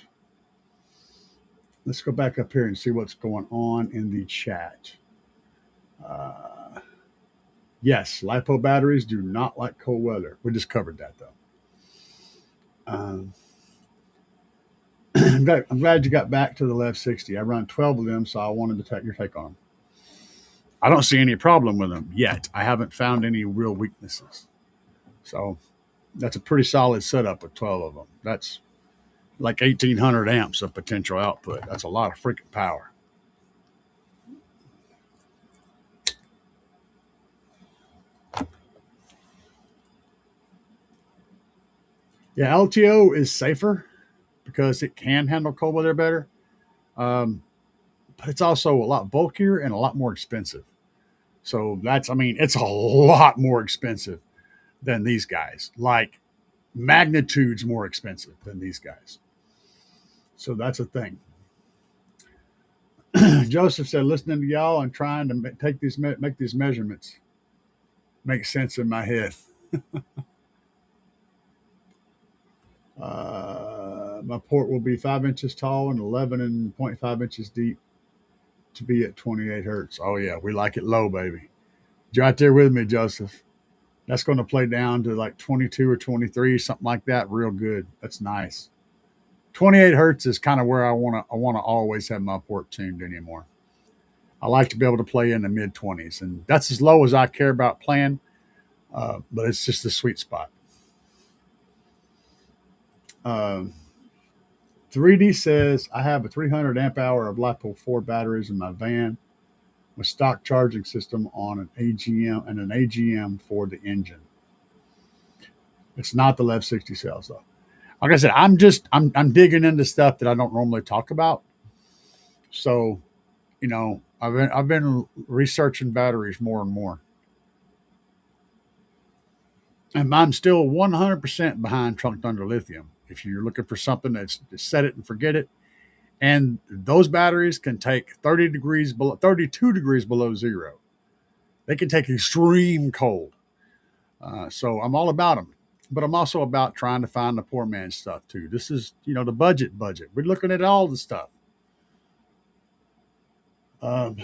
Let's go back up here and see what's going on in the chat. Yes, LiPo batteries do not like cold weather. We just covered that, though. I'm glad you got back to the LEV 60. I run 12 of them, so I wanted to take your take on them. I don't see any problem with them yet. I haven't found any real weaknesses. So that's a pretty solid setup with 12 of them. That's like 1,800 amps of potential output. That's a lot of freaking power. Yeah, LTO is safer because it can handle cold weather better. But it's also a lot bulkier and a lot more expensive. So it's a lot more expensive than these guys, like magnitudes more expensive than these guys. So that's a thing. Joseph said, listening to y'all and trying to make these measurements make sense in my head. My port will be 5 inches tall and 11.5 inches deep to be at 28 hertz. Oh, yeah, we like it low, baby. You're right there with me, Joseph. That's going to play down to like 22 or 23, something like that. Real good. That's nice. 28 hertz is kind of where I want to always have my port tuned anymore. I like to be able to play in the mid 20s, and that's as low as I care about playing. But it's just the sweet spot. Uh, 3D says I have a 300 amp hour of LiPo 4 batteries in my van with stock charging system on an AGM and an AGM for the engine. It's not the LEV 60 cells though. Like I said, I'm digging into stuff that I don't normally talk about. So, I've been researching batteries more and more. And I'm still 100% behind Trunk Thunder Lithium. If you're looking for something that's set it and forget it, and those batteries can take 32 degrees below zero. They can take extreme cold. So I'm all about them, but I'm also about trying to find the poor man's stuff too. This is, the budget. We're looking at all the stuff. I'm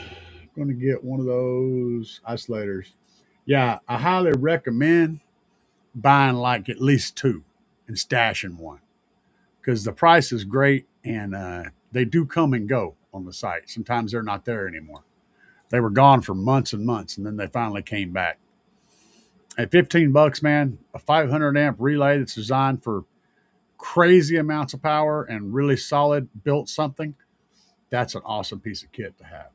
going to get one of those isolators. Yeah, I highly recommend buying like at least two and stashing one because the price is great and they do come and go on the site. Sometimes they're not there anymore. They were gone for months and months, and then they finally came back. At $15, man, a 500 amp relay that's designed for crazy amounts of power and really solid built something, that's an awesome piece of kit to have.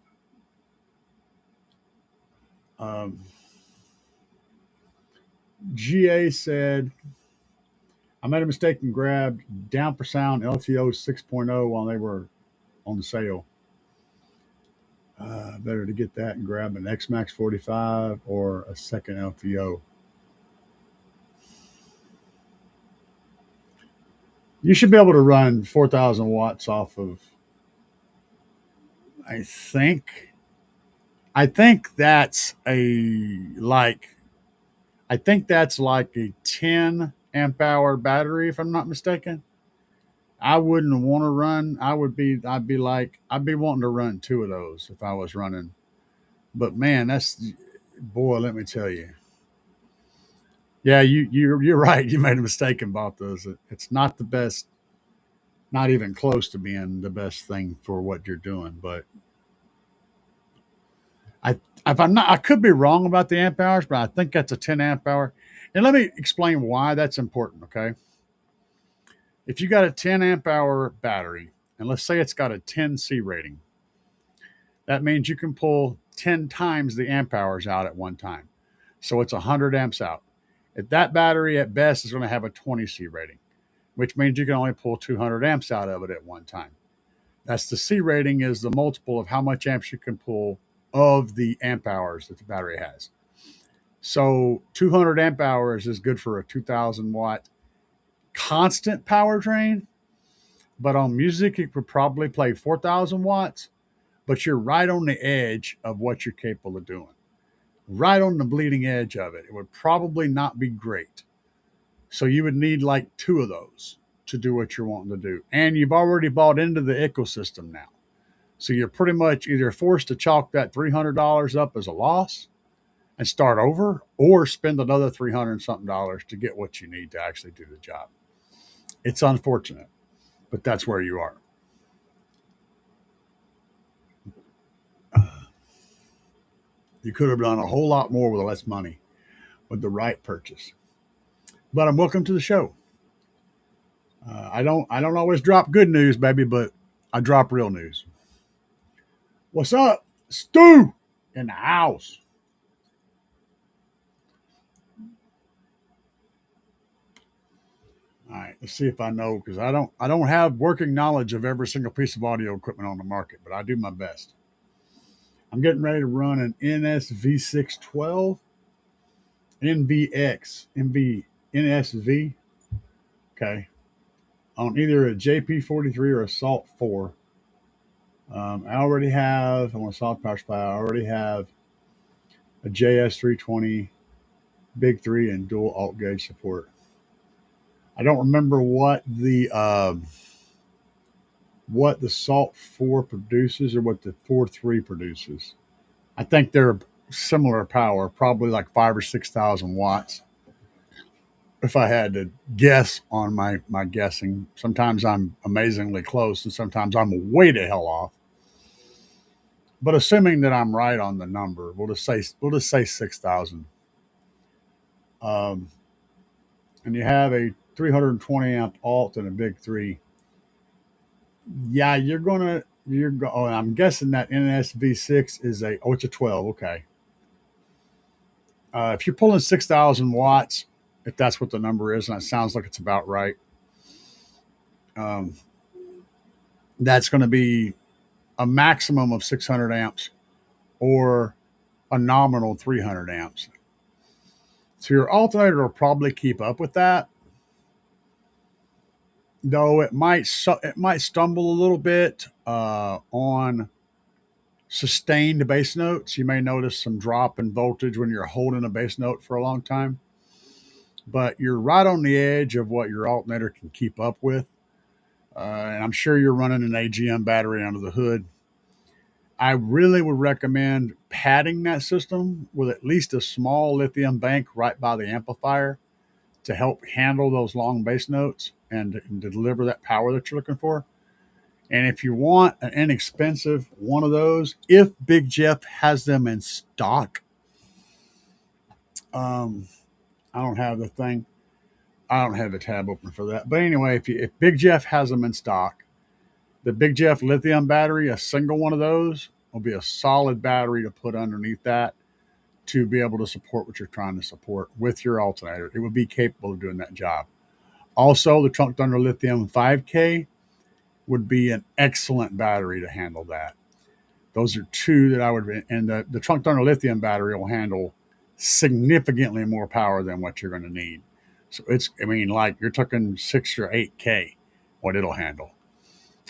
GA said, I made a mistake and grabbed Down for Sound LTO 6.0 while they were on sale. Better to get that and grab an XMAX 45 or a second LTO. You should be able to run 4,000 watts off of, I think that's like a 10 amp hour battery, if I'm not mistaken. I wouldn't want to run. I'd be wanting to run two of those if I was running. But man, boy, let me tell you. Yeah, you're right. You made a mistake and bought those. It's not the best, not even close to being the best thing for what you're doing. But I could be wrong about the amp hours, but I think that's a 10 amp hour. And let me explain why that's important. Okay, if you got a 10 amp hour battery, and let's say it's got a 10 C rating, that means you can pull 10 times the amp hours out at one time. So it's 100 amps out. If that battery at best is going to have a 20 C rating, which means you can only pull 200 amps out of it at one time. That's the C rating is the multiple of how much amps you can pull of the amp hours that the battery has. So 200 amp hours is good for a 2,000 watt constant power drain. But on music, you could probably play 4,000 watts, but you're right on the edge of what you're capable of doing. Right on the bleeding edge of it. It would probably not be great. So you would need like two of those to do what you're wanting to do. And you've already bought into the ecosystem now. So you're pretty much either forced to chalk that $300 up as a loss and start over, or spend another $300 and something to get what you need to actually do the job. It's unfortunate, but that's where you are. You could have done a whole lot more with less money with the right purchase. But I'm welcome to the show. I don't always drop good news, baby, but I drop real news. What's up, Stu? In the house. All right, let's see if I know, because I don't have working knowledge of every single piece of audio equipment on the market, but I do my best. I'm getting ready to run an NSV612, NSV, okay, on either a JP43 or a Salt 4. I already have, I want a solid power supply. I already have a JS320, Big 3, and dual alt gauge support. I don't remember what the Salt 4 produces or what the 4.3 produces. I think they're similar power, probably like 5 or 6,000 watts. If I had to guess on my guessing, sometimes I'm amazingly close, and sometimes I'm way the hell off. But assuming that I'm right on the number, we'll just say 6,000. Um, and you have a 320 amp alt and a big three. Yeah, oh, I'm guessing that NSV6 is it's a 12. Okay. If you're pulling 6,000 watts, if that's what the number is, and it sounds like it's about right, um, that's going to be a maximum of 600 amps or a nominal 300 amps. So your alternator will probably keep up with that, though it might stumble a little bit on sustained bass notes. You may notice some drop in voltage when you're holding a bass note for a long time, but you're right on the edge of what your alternator can keep up with. And I'm sure you're running an AGM battery under the hood. I really would recommend padding that system with at least a small lithium bank right by the amplifier to help handle those long bass notes and to deliver that power that you're looking for. And if you want an inexpensive one of those, if Big Jeff has them in stock, I don't have the thing. I don't have the tab open for that. But anyway, if Big Jeff has them in stock, the Big Jeff lithium battery, a single one of those, will be a solid battery to put underneath that to be able to support what you're trying to support with your alternator. It would be capable of doing that job. Also, the Trunk Thunder Lithium 5K would be an excellent battery to handle that. Those are two that I would, and the Trunk Thunder Lithium battery will handle significantly more power than what you're going to need. So like you're talking 6 or 8K, what it'll handle.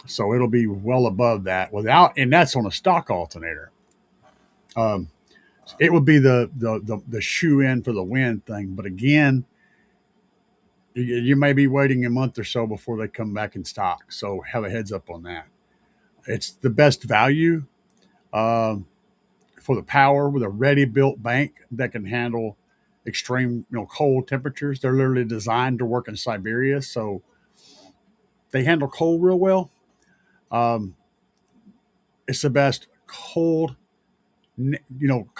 So it'll be well above that and that's on a stock alternator. It would be the shoe in for the win thing. But again, you may be waiting a month or so before they come back in stock. So have a heads up on that. It's the best value for the power with a ready built bank that can handle extreme, cold temperatures. They're literally designed to work in Siberia, so they handle cold real well. It's the best cold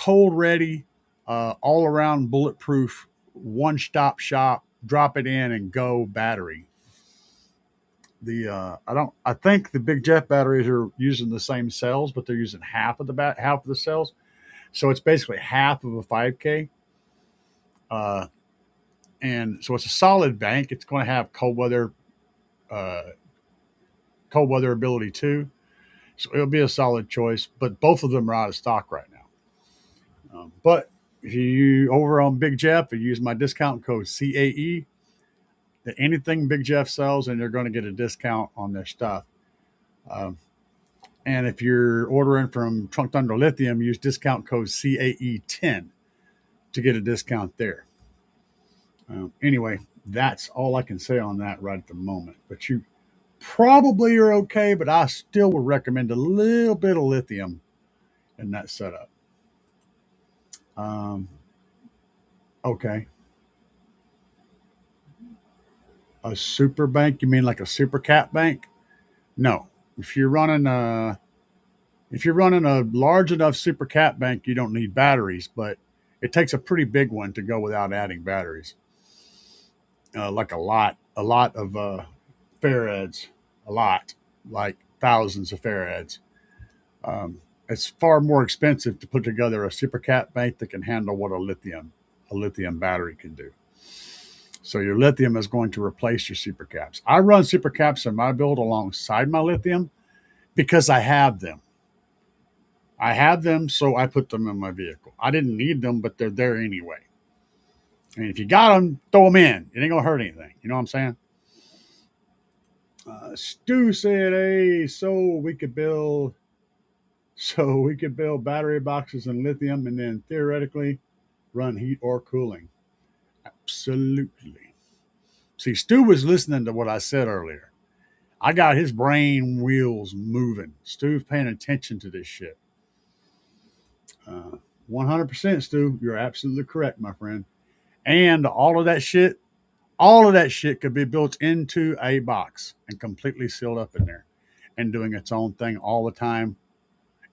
ready, all around bulletproof, one stop shop, drop it in and go battery. I think the Big Jeff batteries are using the same cells, but they're using half of the cells. So it's basically half of a 5K. And so it's a solid bank. It's going to have cold weather ability too. So it'll be a solid choice, but both of them are out of stock right now. But if you over on Big Jeff, you use my discount code CAE, anything Big Jeff sells, and you're going to get a discount on their stuff. And if you're ordering from Trunk Thunder Lithium, use discount code CAE10 to get a discount there. Anyway, that's all I can say on that right at the moment. But you probably are okay, but I still would recommend a little bit of lithium in that setup. Okay. A super bank? You mean like a super cat bank? No. If you're running a large enough super cat bank, you don't need batteries, but it takes a pretty big one to go without adding batteries. Like a lot of farads, like thousands of farads. It's far more expensive to put together a super cat bank that can handle what a lithium battery can do. So your lithium is going to replace your super caps. I run super caps in my build alongside my lithium because I have them. So I put them in my vehicle. I didn't need them, but they're there anyway. And if you got them, throw them in. It ain't gonna hurt anything. You know what I'm saying? Stu said, "Hey, so we could build battery boxes and lithium, and then theoretically run heat or cooling." Absolutely. See, Stu was listening to what I said earlier. I got his brain wheels moving. Stu's paying attention to this shit. 100%, Stu. You're absolutely correct, my friend. And all of that shit could be built into a box and completely sealed up in there and doing its own thing all the time.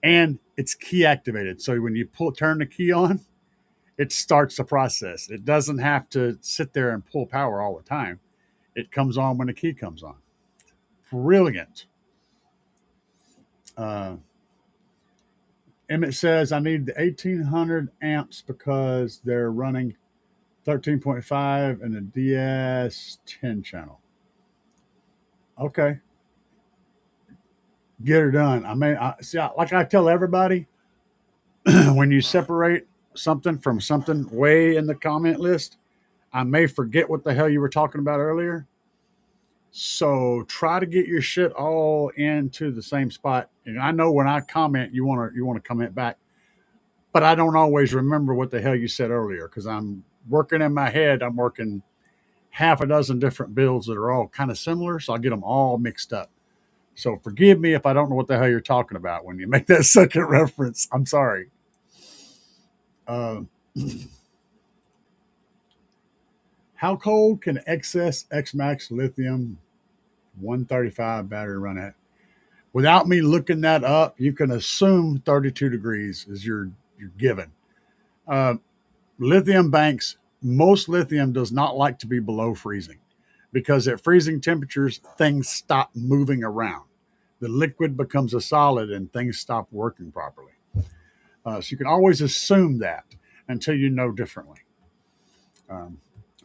And it's key activated. So when you turn the key on, it starts the process. It doesn't have to sit there and pull power all the time. It comes on when the key comes on. Brilliant. Uh, Emmett says, I need the 1800 amps because they're running 13.5 and the DS10 channel. Okay. Get her done. I mean, like I tell everybody, when you separate something from something way in the comment list, I may forget what the hell you were talking about earlier. So try to get your shit all into the same spot. And I know when I comment, you want to comment back, but I don't always remember what the hell you said earlier because I'm working in my head. I'm working half a dozen different builds that are all kind of similar, so I get them all mixed up. So forgive me if I don't know what the hell you're talking about when you make that second reference. I'm sorry. How cold can XS X-Max lithium 135 battery run at? Without me looking that up, you can assume 32 degrees is your given. Lithium banks, most lithium does not like to be below freezing because at freezing temperatures, things stop moving around. The liquid becomes a solid and things stop working properly. So you can always assume that until you know differently.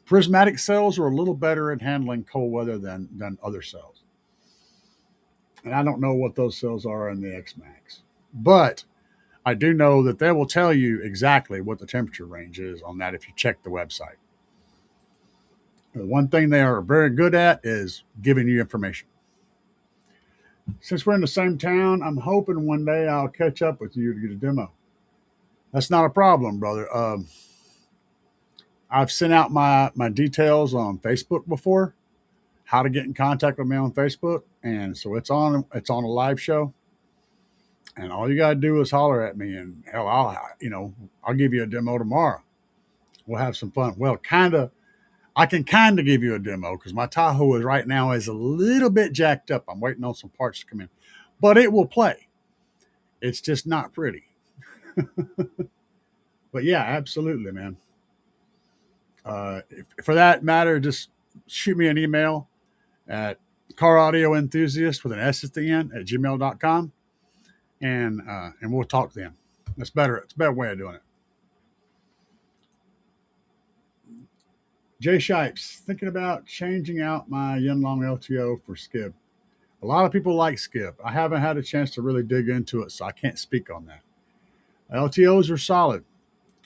Prismatic cells are a little better at handling cold weather than other cells. And I don't know what those cells are in the X-Max. But I do know that they will tell you exactly what the temperature range is on that if you check the website. The one thing they are very good at is giving you information. Since we're in the same town, I'm hoping one day I'll catch up with you to get a demo. That's not a problem, brother. I've sent out my details on Facebook before, how to get in contact with me on Facebook, and so it's on a live show, and all you gotta do is holler at me, and hell, I'll give you a demo tomorrow. We'll have some fun. Well, I can kind of give you a demo because my Tahoe is right now is a little bit jacked up. I'm waiting on some parts to come in, but it will play. It's just not pretty. But yeah, absolutely, man. For that matter, just shoot me an email at car audio enthusiast with an S at the end at gmail.com and we'll talk then. That's better. It's a better way of doing it. Jay Shipes, thinking about changing out my Yinlong LTO for Skip. A lot of people like Skip. I haven't had a chance to really dig into it, so I can't speak on that. LTOs are solid.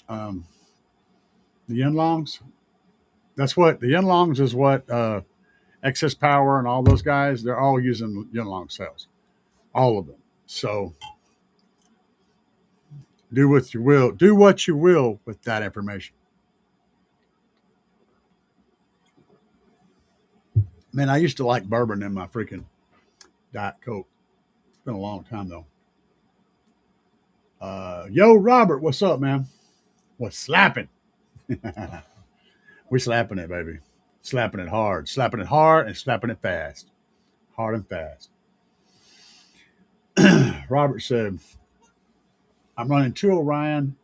The Yinlongs, the Yinlongs is what Excess Power and all those guys, they're all using Yinlong cells. All of them. So do what you will with that information. Man, I used to like bourbon in my freaking Diet Coke. It's been a long time though. Yo, Robert, what's up, man? What's slapping? We slapping it, baby. Slapping it hard and slapping it fast. Hard and fast. Robert said, I'm running 2 Orion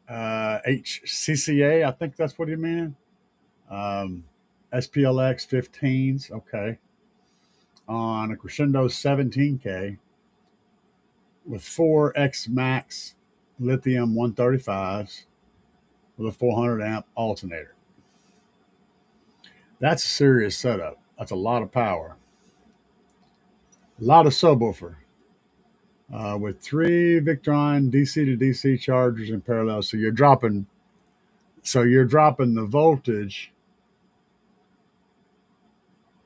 HCCA. I think that's what he meant. SPLX 15s. Okay. On a Crescendo 17K with 4 X-Max lithium 135s with a 400 amp alternator. That's a serious setup. That's a lot of power. A lot of subwoofer. With 3 Victron DC to DC chargers in parallel. So you're dropping the voltage.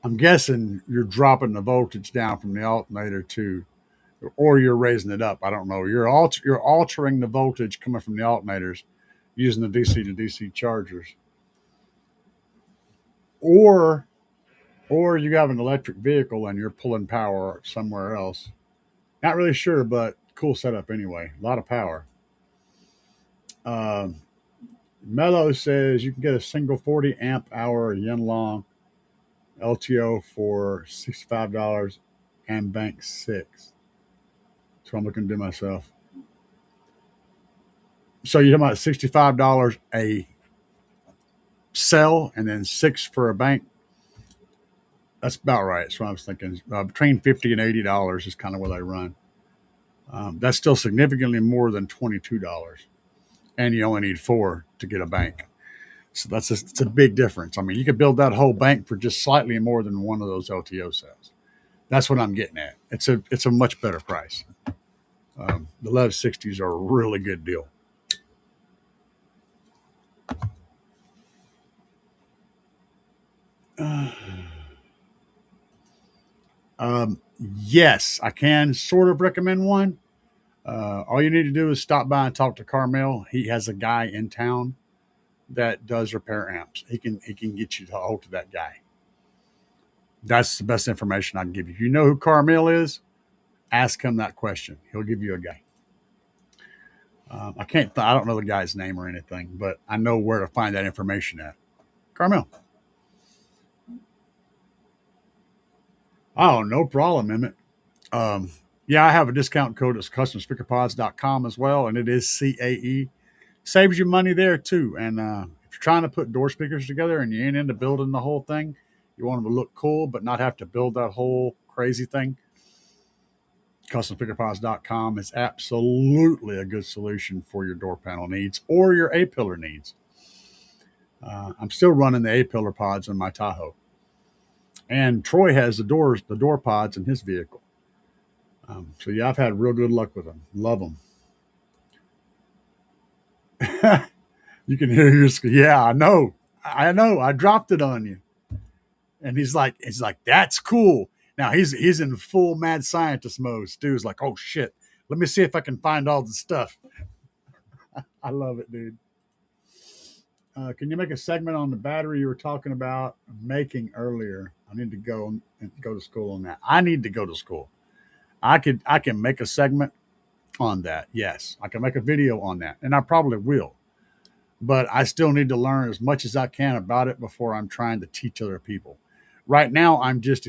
I'm guessing you're dropping the voltage down from the alternator or you're raising it up. I don't know. You're altering the voltage coming from the alternators using the DC to DC chargers. Or you have an electric vehicle and you're pulling power somewhere else. Not really sure, but cool setup anyway. A lot of power. Mello says you can get a single 40 amp hour Yanlong LTO for $65 and bank 6. So I'm looking to do myself. So you're talking about $65 a sell and then 6 for a bank. That's about right. That's what I was thinking. Between $50 and $80 is kind of where they run. That's still significantly more than $22, and you only need 4 to get a bank. So it's a big difference. I mean, you could build that whole bank for just slightly more than one of those LTO cells. That's what I'm getting at. It's a much better price. The Lev 60s are a really good deal. Yes, I can sort of recommend one. All you need to do is stop by and talk to Carmel. He has a guy in town that does repair amps. He can get you to hold to that guy. That's the best information I can give you. If you know who Carmel is, ask him that question. He'll give you a guy. I don't know the guy's name or anything, but I know where to find that information at. Carmel. Oh, no problem, Emmett. Yeah, I have a discount code. It's customspeakerpods.com as well, and it is CAE. Saves you money there too. And if you're trying to put door speakers together and you ain't into building the whole thing, you want them to look cool but not have to build that whole crazy thing, customspeakerpods.com is absolutely a good solution for your door panel needs or your A-pillar needs. I'm still running the A-pillar pods in my Tahoe. And Troy has the door pods in his vehicle. So yeah, I've had real good luck with them. Love them. You can hear your, yeah, I know. I dropped it on you. And he's like, that's cool. Now he's in full mad scientist mode. Stu's like, oh shit, let me see if I can find all the stuff. I love it, dude. Can you make a segment on the battery you were talking about making earlier? I need to go to school on that. I need to go to school. I can make a segment on that. Yes, I can make a video on that, and I probably will. But I still need to learn as much as I can about it before I'm trying to teach other people. Right now, I'm just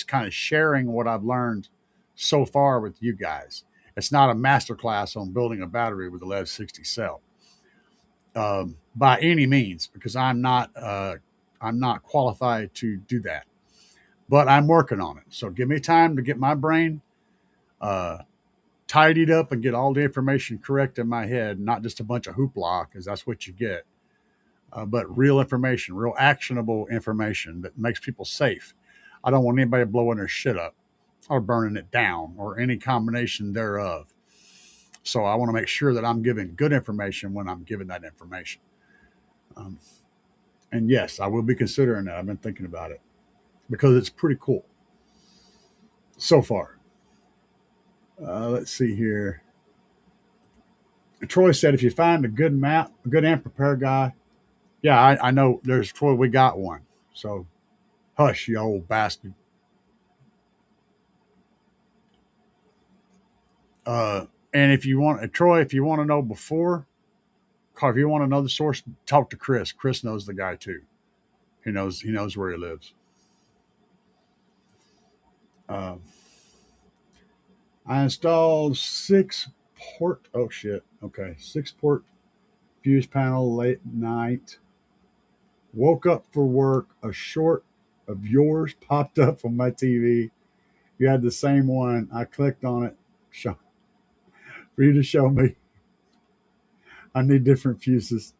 kind of sharing what I've learned so far with you guys. It's not a master class on building a battery with a Lev 60 cell by any means, because I'm not qualified to do that. But I'm working on it. So give me time to get my brain uh, tidied up and get all the information correct in my head, not just a bunch of hoopla, because that's what you get. But real information, real actionable information that makes people safe. I don't want anybody blowing their shit up or burning it down or any combination thereof. So I want to make sure that I'm giving good information when I'm giving that information. Um, and yes, I will be considering that. I've been thinking about it because it's pretty cool so far. Let's see here. Troy said, if you find a good amp repair guy, yeah, I know there's Troy. We got one. So hush, you old bastard. And if you want, Troy, if you want to know before, if you want another source, talk to Chris. Chris knows the guy too. He knows where he lives. Uh, I installed 6-port. Oh shit. Okay, 6-port fuse panel late night. Woke up for work. A short of yours popped up on my TV. You had the same one. I clicked on it. For you to show me. I need different fuses.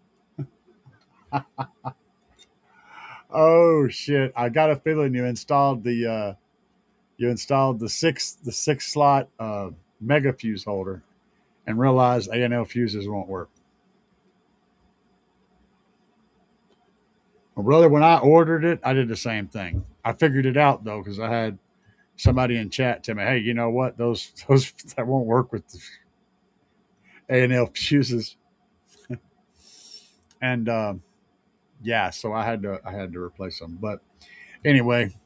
Oh shit! I got a feeling you installed the six slot mega fuse holder and realized A&L fuses won't work. Well, brother, when I ordered it, I did the same thing. I figured it out though because I had somebody in chat tell me, "Hey, you know what? Those that won't work with the A&L fuses." And yeah, so I had to replace them. But anyway,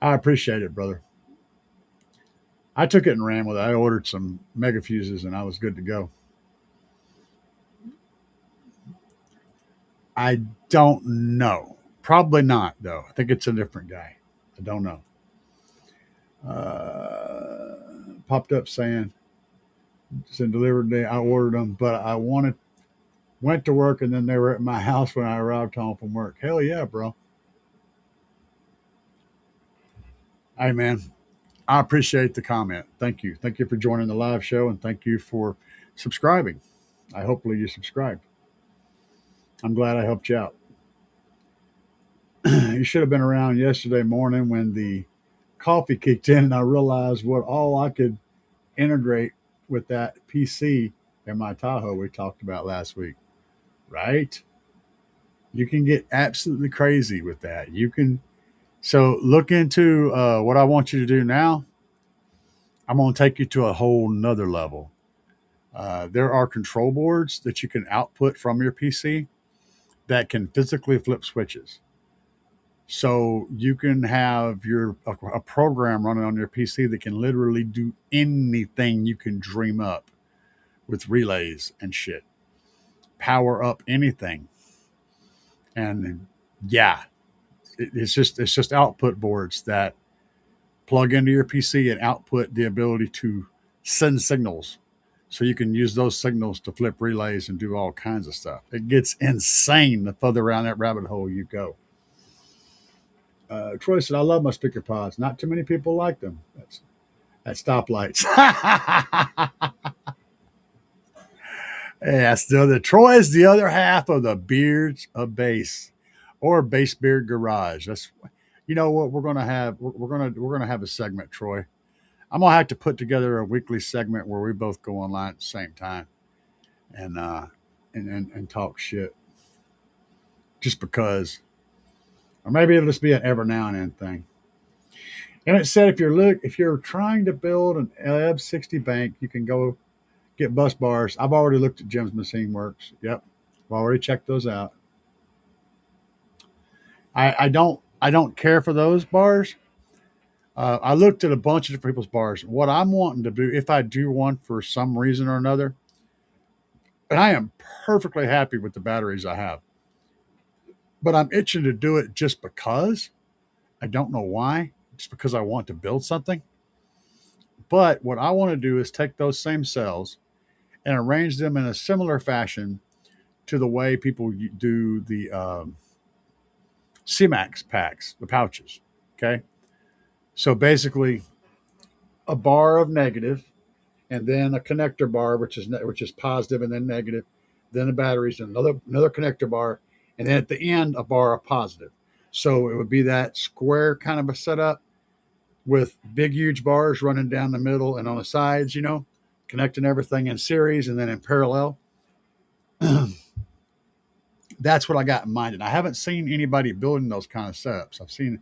I appreciate it, brother. I took it and ran with it. I ordered some mega fuses and I was good to go. I don't know. Probably not, though. I think it's a different guy. I don't know. Popped up saying it's in delivered day. I ordered them, but I went to work and then they were at my house when I arrived home from work. Hell yeah, bro. Hey man, I appreciate the comment. Thank you. Thank you for joining the live show and thank you for subscribing. I hopefully you subscribed. I'm glad I helped you out. You should have been around yesterday morning when the coffee kicked in and I realized what all I could integrate with that PC in my Tahoe we talked about last week. Right? You can get absolutely crazy with that. You can so look into what I want you to do now. I'm going to take you to a whole nother level. There are control boards that you can output from your PC that can physically flip switches. So you can have a program running on your PC that can literally do anything you can dream up with relays and shit. Power up anything. And yeah, it's just output boards that plug into your PC and output the ability to send signals. So you can use those signals to flip relays and do all kinds of stuff. It gets insane the further around that rabbit hole you go. Troy said, I love my speaker pods. Not too many people like them. That's at stoplights. Yeah, still the Troy is the other half of the Beards of Bass or Bass Beard Garage. That's you know what we're gonna have. We're gonna have a segment, Troy. I'm gonna have to put together a weekly segment where we both go online at the same time and talk shit. Just because, or maybe it'll just be an every now and then thing. And it said if you're trying to build an LEB 60 bank, you can go get bus bars. I've already looked at Jim's Machine Works. Yep, I've already checked those out. I don't care for those bars. I looked at a bunch of different people's bars. What I'm wanting to do, if I do one for some reason or another, and I am perfectly happy with the batteries I have, but I'm itching to do it just because. I don't know why, just because I want to build something. But what I want to do is take those same cells and arrange them in a similar fashion to the way people do the CMAX packs, the pouches. Okay. So basically, a bar of negative, and then a connector bar, which is positive, and then negative, then the batteries, and another connector bar, and then at the end a bar of positive. So it would be that square kind of a setup with big huge bars running down the middle and on the sides, connecting everything in series and then in parallel. That's what I got in mind. And I haven't seen anybody building those kind of setups. I've seen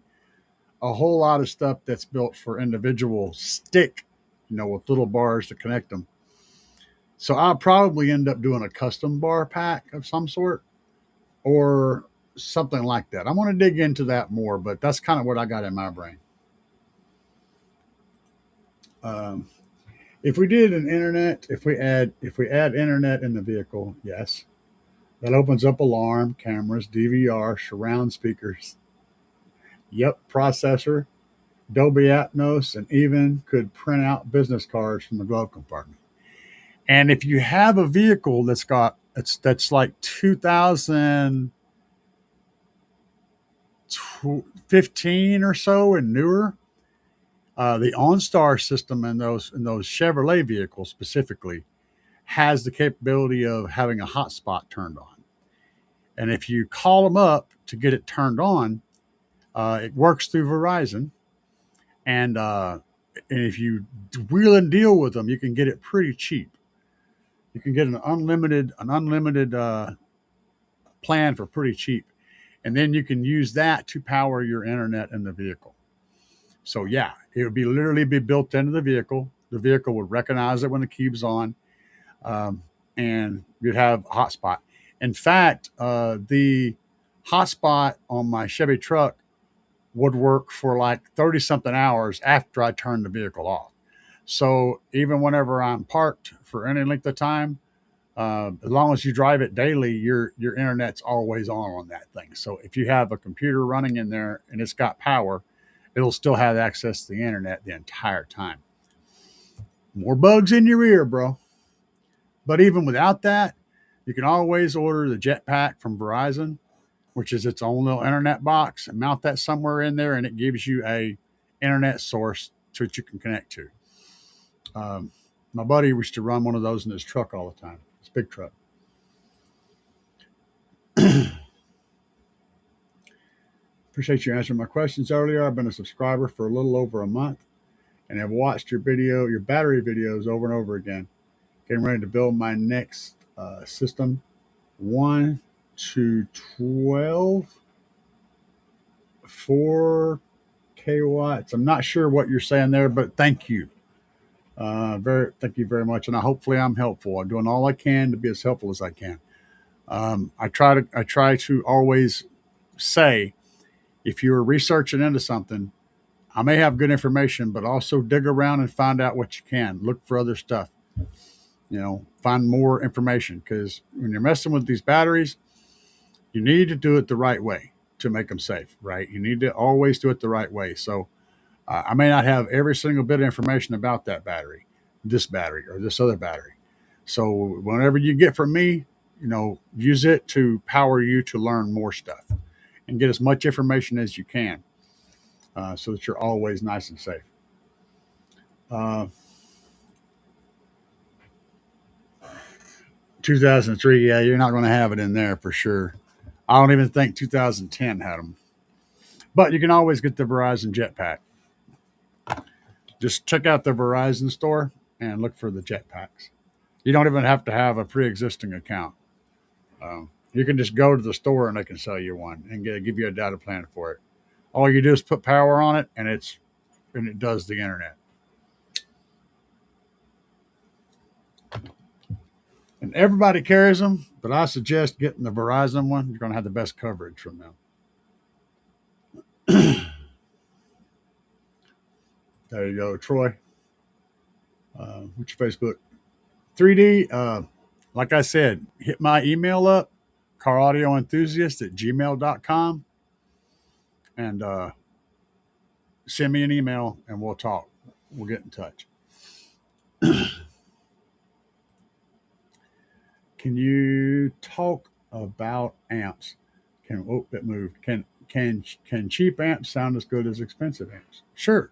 a whole lot of stuff that's built for individual stick, with little bars to connect them. So I'll probably end up doing a custom bar pack of some sort or something like that. I want to dig into that more, but that's kind of what I got in my brain. If we did an internet, if we add internet in the vehicle, yes, that opens up alarm, cameras, DVR, surround speakers. Yep, processor, Dolby Atmos, and even could print out business cards from the glove compartment. And if you have a vehicle that's like 2015 or so and newer, the OnStar system in those Chevrolet vehicles specifically has the capability of having a hotspot turned on. And if you call them up to get it turned on, it works through Verizon. And if you wheel and deal with them, you can get it pretty cheap. You can get an unlimited plan for pretty cheap. And then you can use that to power your internet in the vehicle. So yeah, it would literally be built into the vehicle. The vehicle would recognize it when the cube's on, and you'd have a hotspot. In fact, the hotspot on my Chevy truck would work for like 30 something hours after I turned the vehicle off. So even whenever I'm parked for any length of time, As long as you drive it daily, your internet's always on that thing. So if you have a computer running in there and it's got power, it'll still have access to the internet the entire time. More bugs in your ear, bro. But even without that, you can always order the Jetpack from Verizon, which is its own little internet box, and mount that somewhere in there, and it gives you a internet source to which you can connect to. My buddy used to run one of those in his truck all the time. It's a big truck. Appreciate you answering my questions earlier. I've been a subscriber for a little over a month and have watched your battery videos over and over again. Getting ready to build my next system, 1 to 12, 4 kilowatts. I'm not sure what you're saying there, but thank you. Thank you very much. And hopefully I'm helpful. I'm doing all I can to be as helpful as I can. I try to always say, if you're researching into something, I may have good information, but also dig around and find out what you can. Look for other stuff. Find more information, because when you're messing with these batteries, you need to do it the right way to make them safe, right? You need to always do it the right way. So I may not have every single bit of information about that battery, this battery, or this other battery. So whenever you get from me, use it to power you to learn more stuff and get as much information as you can, so that you're always nice and safe. 2003, yeah, you're not going to have it in there for sure. I don't even think 2010 had them. But you can always get the Verizon Jetpack. Just check out the Verizon store and look for the Jetpacks. You don't even have to have a pre-existing account. You can just go to the store and they can sell you one and give you a data plan for it. All you do is put power on it, and it does the internet. And everybody carries them, but I suggest getting the Verizon one. You're going to have the best coverage from them. There you go, Troy. What's your Facebook? 3D. Like I said, hit my email up, caraudioenthusiast@gmail.com, and send me an email and we'll talk. We'll get in touch. Can you talk about amps? It moved. Can cheap amps sound as good as expensive amps? Sure.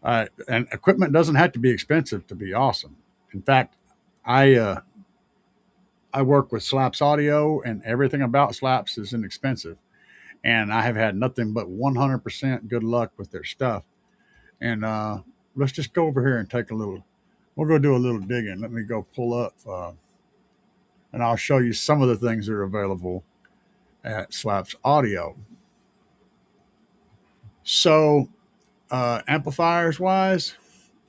And equipment doesn't have to be expensive to be awesome. In fact, I work with Slaps Audio, and everything about Slaps is inexpensive. And I have had nothing but 100% good luck with their stuff. And let's just go over here and we'll go do a little digging. Let me go pull up, and I'll show you some of the things that are available at Slaps Audio. So, amplifiers wise,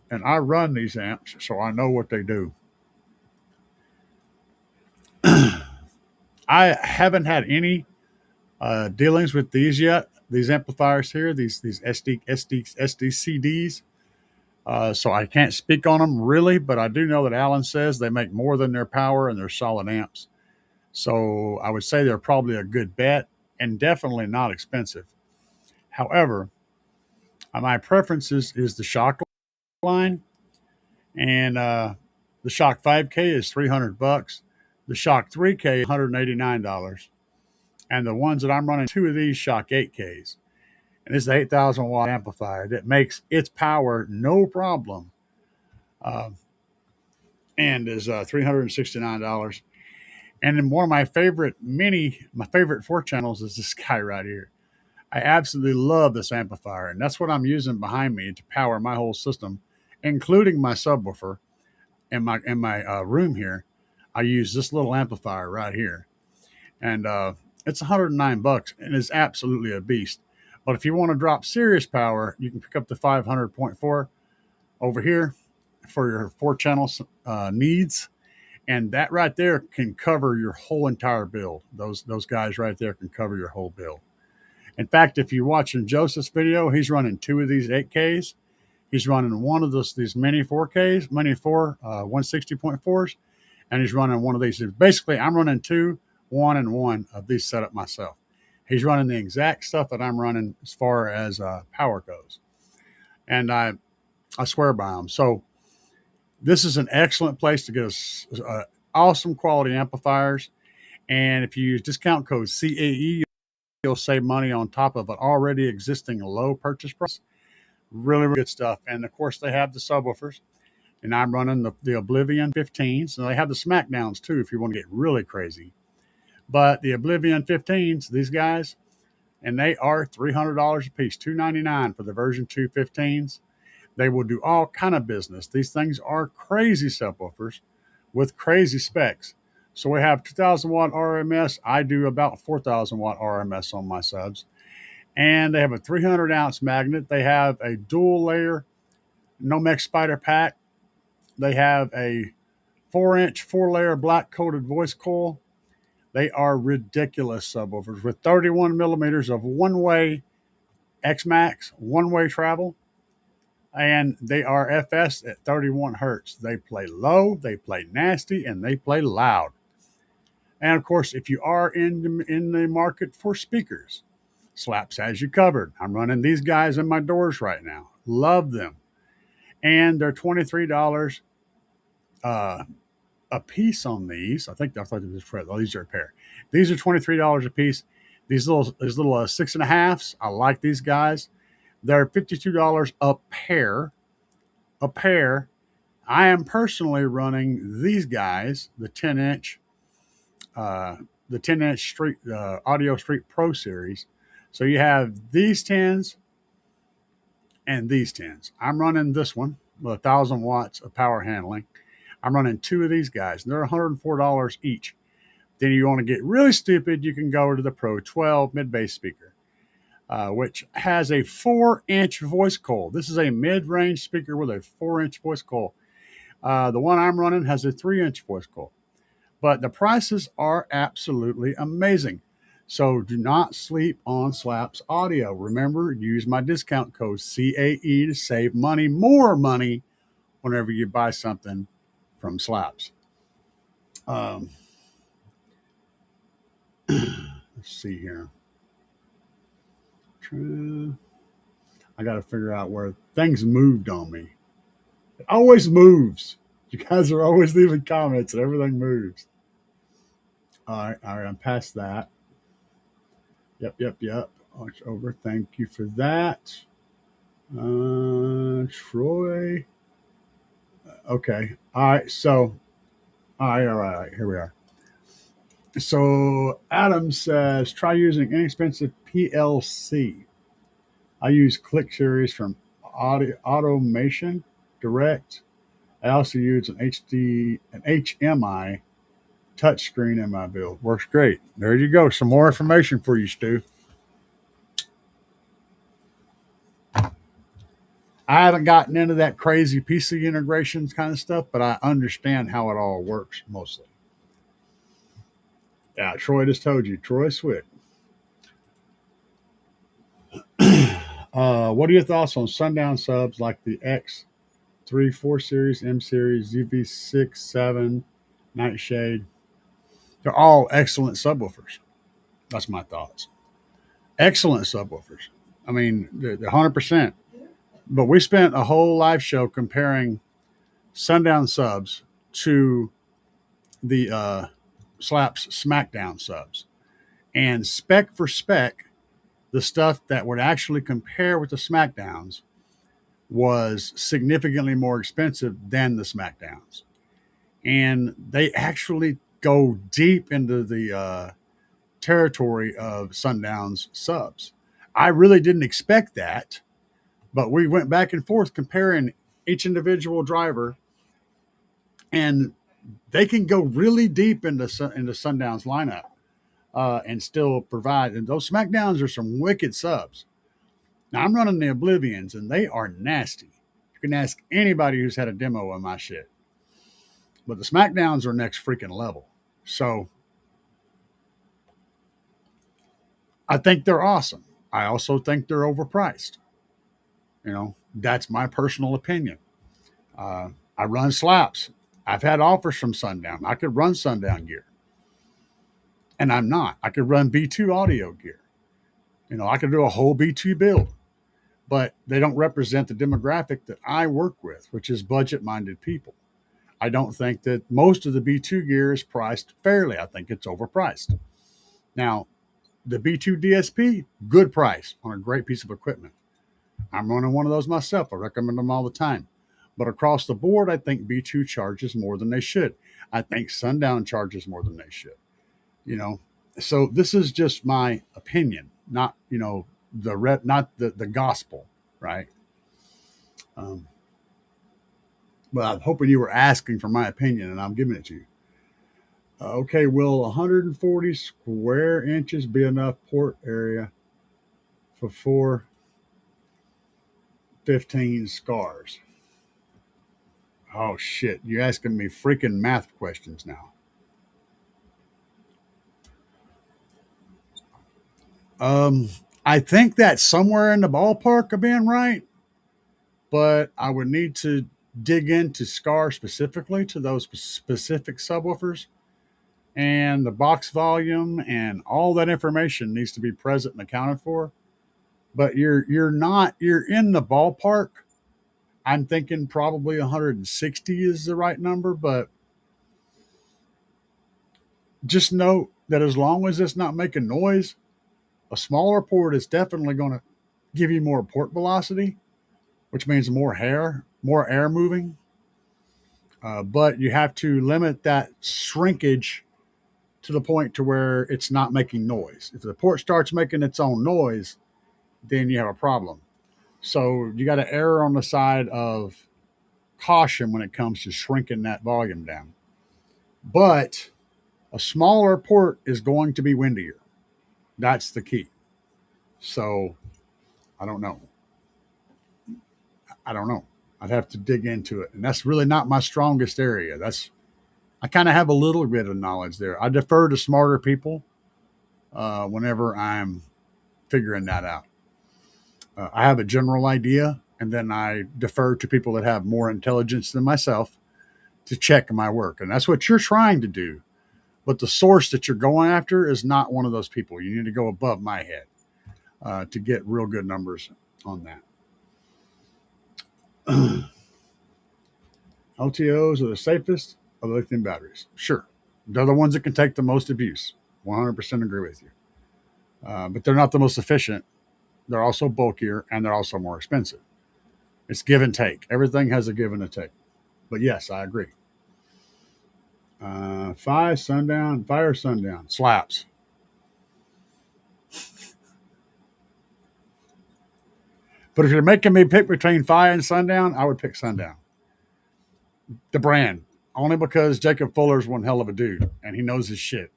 and I run these amps, so I know what they do. I haven't had any dealings with these yet. These amplifiers here, these SDCDs. So I can't speak on them really, but I do know that Alan says they make more than their power and they're solid amps. So I would say they're probably a good bet and definitely not expensive. However, my preference is the Shock line, and the Shock 5K is $300. The Shock 3K is $189. And the ones that I'm running, 2 of these Shock 8Ks. And this is an 8,000 watt amplifier that makes its power no problem, and is $369. And then one of my favorite 4 channels is this guy right here. I absolutely love this amplifier, and that's what I'm using behind me to power my whole system, including my subwoofer in my room here. I use this little amplifier right here, and it's $109, and it's absolutely a beast. But if you want to drop serious power, you can pick up the 500.4 over here for your 4-channel needs. And that right there can cover your whole entire build. Those guys right there can cover your whole build. In fact, if you're watching Joseph's video, he's running 2 of these 8Ks. He's running one of these mini 4Ks, mini 4 160.4s. and he's running one of these. Basically, I'm running 2, 1, and 1 of these set up myself. He's running the exact stuff that I'm running as far as power goes, and I swear by them. So this is an excellent place to get us awesome quality amplifiers. And if you use discount code CAE, you'll save money on top of an already existing low purchase price. Really, really good stuff. And of course, they have the subwoofers. And I'm running the Oblivion 15s. And they have the Smackdowns too, if you want to get really crazy. But the Oblivion 15s, these guys, and they are $300 a piece, $299 for the version 2 15s. They will do all kind of business. These things are crazy subwoofers with crazy specs. So we have 2,000 watt RMS. I do about 4,000 watt RMS on my subs. And they have a 300 ounce magnet. They have a dual layer Nomex Spider pack. They have a 4-inch, 4-layer black coated voice coil. They are ridiculous subwoofers with 31 millimeters of one-way X-Max, one-way travel. And they are FS at 31 hertz. They play low, they play nasty, and they play loud. And of course, if you are in the market for speakers, Slaps has you covered. I'm running these guys in my doors right now. Love them. And they're $23 a piece on these. I thought it was these are a pair. These are $23 a piece. These little 6.5s. I like these guys. They're $52 a pair. A pair. I am personally running these guys, the 10-inch, Street Audio Street Pro Series. So you have these 10s and these 10s. I'm running this one with 1,000 watts of power handling. I'm running 2 of these guys, and they're $104 each. Then you want to get really stupid, you can go to the Pro 12 mid-bass speaker, which has a 4-inch voice coil. This is a mid-range speaker with a 4-inch voice coil. The one I'm running has a 3-inch voice coil. But the prices are absolutely amazing. So do not sleep on Slaps Audio. Remember, use my discount code CAE to save money, more money, whenever you buy something from Slaps. Let's see here. I got to figure out where things moved on me. It always moves. You guys are always leaving comments and everything moves. All right, I'm past that. Yep. Watch over. Thank you for that. Troy. Okay. All right. So, all right. Here we are. So Adam says, try using inexpensive PLC. I use ClickSeries from Automation Direct. I also use an HMI touchscreen in my build. Works great. There you go. Some more information for you, Stu. I haven't gotten into that crazy PC integrations kind of stuff, but I understand how it all works mostly. Yeah, Troy just told you. Troy Swick. What are your thoughts on sundown subs like the X3, 4 Series, M Series, ZV6, 7, Nightshade? They're all excellent subwoofers. That's my thoughts. Excellent subwoofers. I mean, they're 100%. But we spent a whole live show comparing sundown subs to the Slaps Smackdown subs. And spec for spec, the stuff that would actually compare with the Smackdowns was significantly more expensive than the Smackdowns. And they actually go deep into the territory of Sundown's subs. I really didn't expect that, but we went back and forth comparing each individual driver, and they can go really deep into Sundown's lineup and still provide. And those Smackdowns are some wicked subs. Now, I'm running the Oblivions, and they are nasty. You can ask anybody who's had a demo of my shit. But the Smackdowns are next freaking level. So I think they're awesome. I also think they're overpriced. You know, that's my personal opinion. I run Slaps. I've had offers from Sundown. I could run Sundown gear, and I'm not. I could run B2 audio gear. I could do a whole B2 build, but they don't represent the demographic that I work with, which is budget minded people. I don't think that most of the B2 gear is priced fairly. I think it's overpriced. Now, the B2 DSP, good price on a great piece of equipment. I'm running one of those myself. I recommend them all the time. But across the board, I think B2 charges more than they should. I think Sundown charges more than they should. So this is just my opinion, not not the gospel, right? But I'm hoping you were asking for my opinion, and I'm giving it to you. Okay, will 140 square inches be enough port area for 415 scars? Oh shit, you're asking me freaking math questions now. I think that's somewhere in the ballpark of being right, but I would need to dig into SCAR specifically to those specific subwoofers, and the box volume and all that information needs to be present and accounted for. But you're in the ballpark. I'm thinking probably 160 is the right number, but just note that as long as it's not making noise, a smaller port is definitely going to give you more port velocity, which means more air moving. But you have to limit that shrinkage to the point to where it's not making noise. If the port starts making its own noise, then you have a problem. So you got to err on the side of caution when it comes to shrinking that volume down. But a smaller port is going to be windier. That's the key. So I don't know. I'd have to dig into it. And that's really not my strongest area. I kind of have a little bit of knowledge there. I defer to smarter people whenever I'm figuring that out. I have a general idea, and then I defer to people that have more intelligence than myself to check my work. And that's what you're trying to do. But the source that you're going after is not one of those people. You need to go above my head to get real good numbers on that. LTOs are the safest of lithium batteries. Sure. They're the ones that can take the most abuse. 100% agree with you. But they're not the most efficient. They're also bulkier, and they're also more expensive. It's give and take. Everything has a give and a take. But yes, I agree. Fire Sundown slaps. But if you're making me pick between Fire and Sundown, I would pick Sundown. The brand. Only because Jacob Fuller's one hell of a dude, and he knows his shit.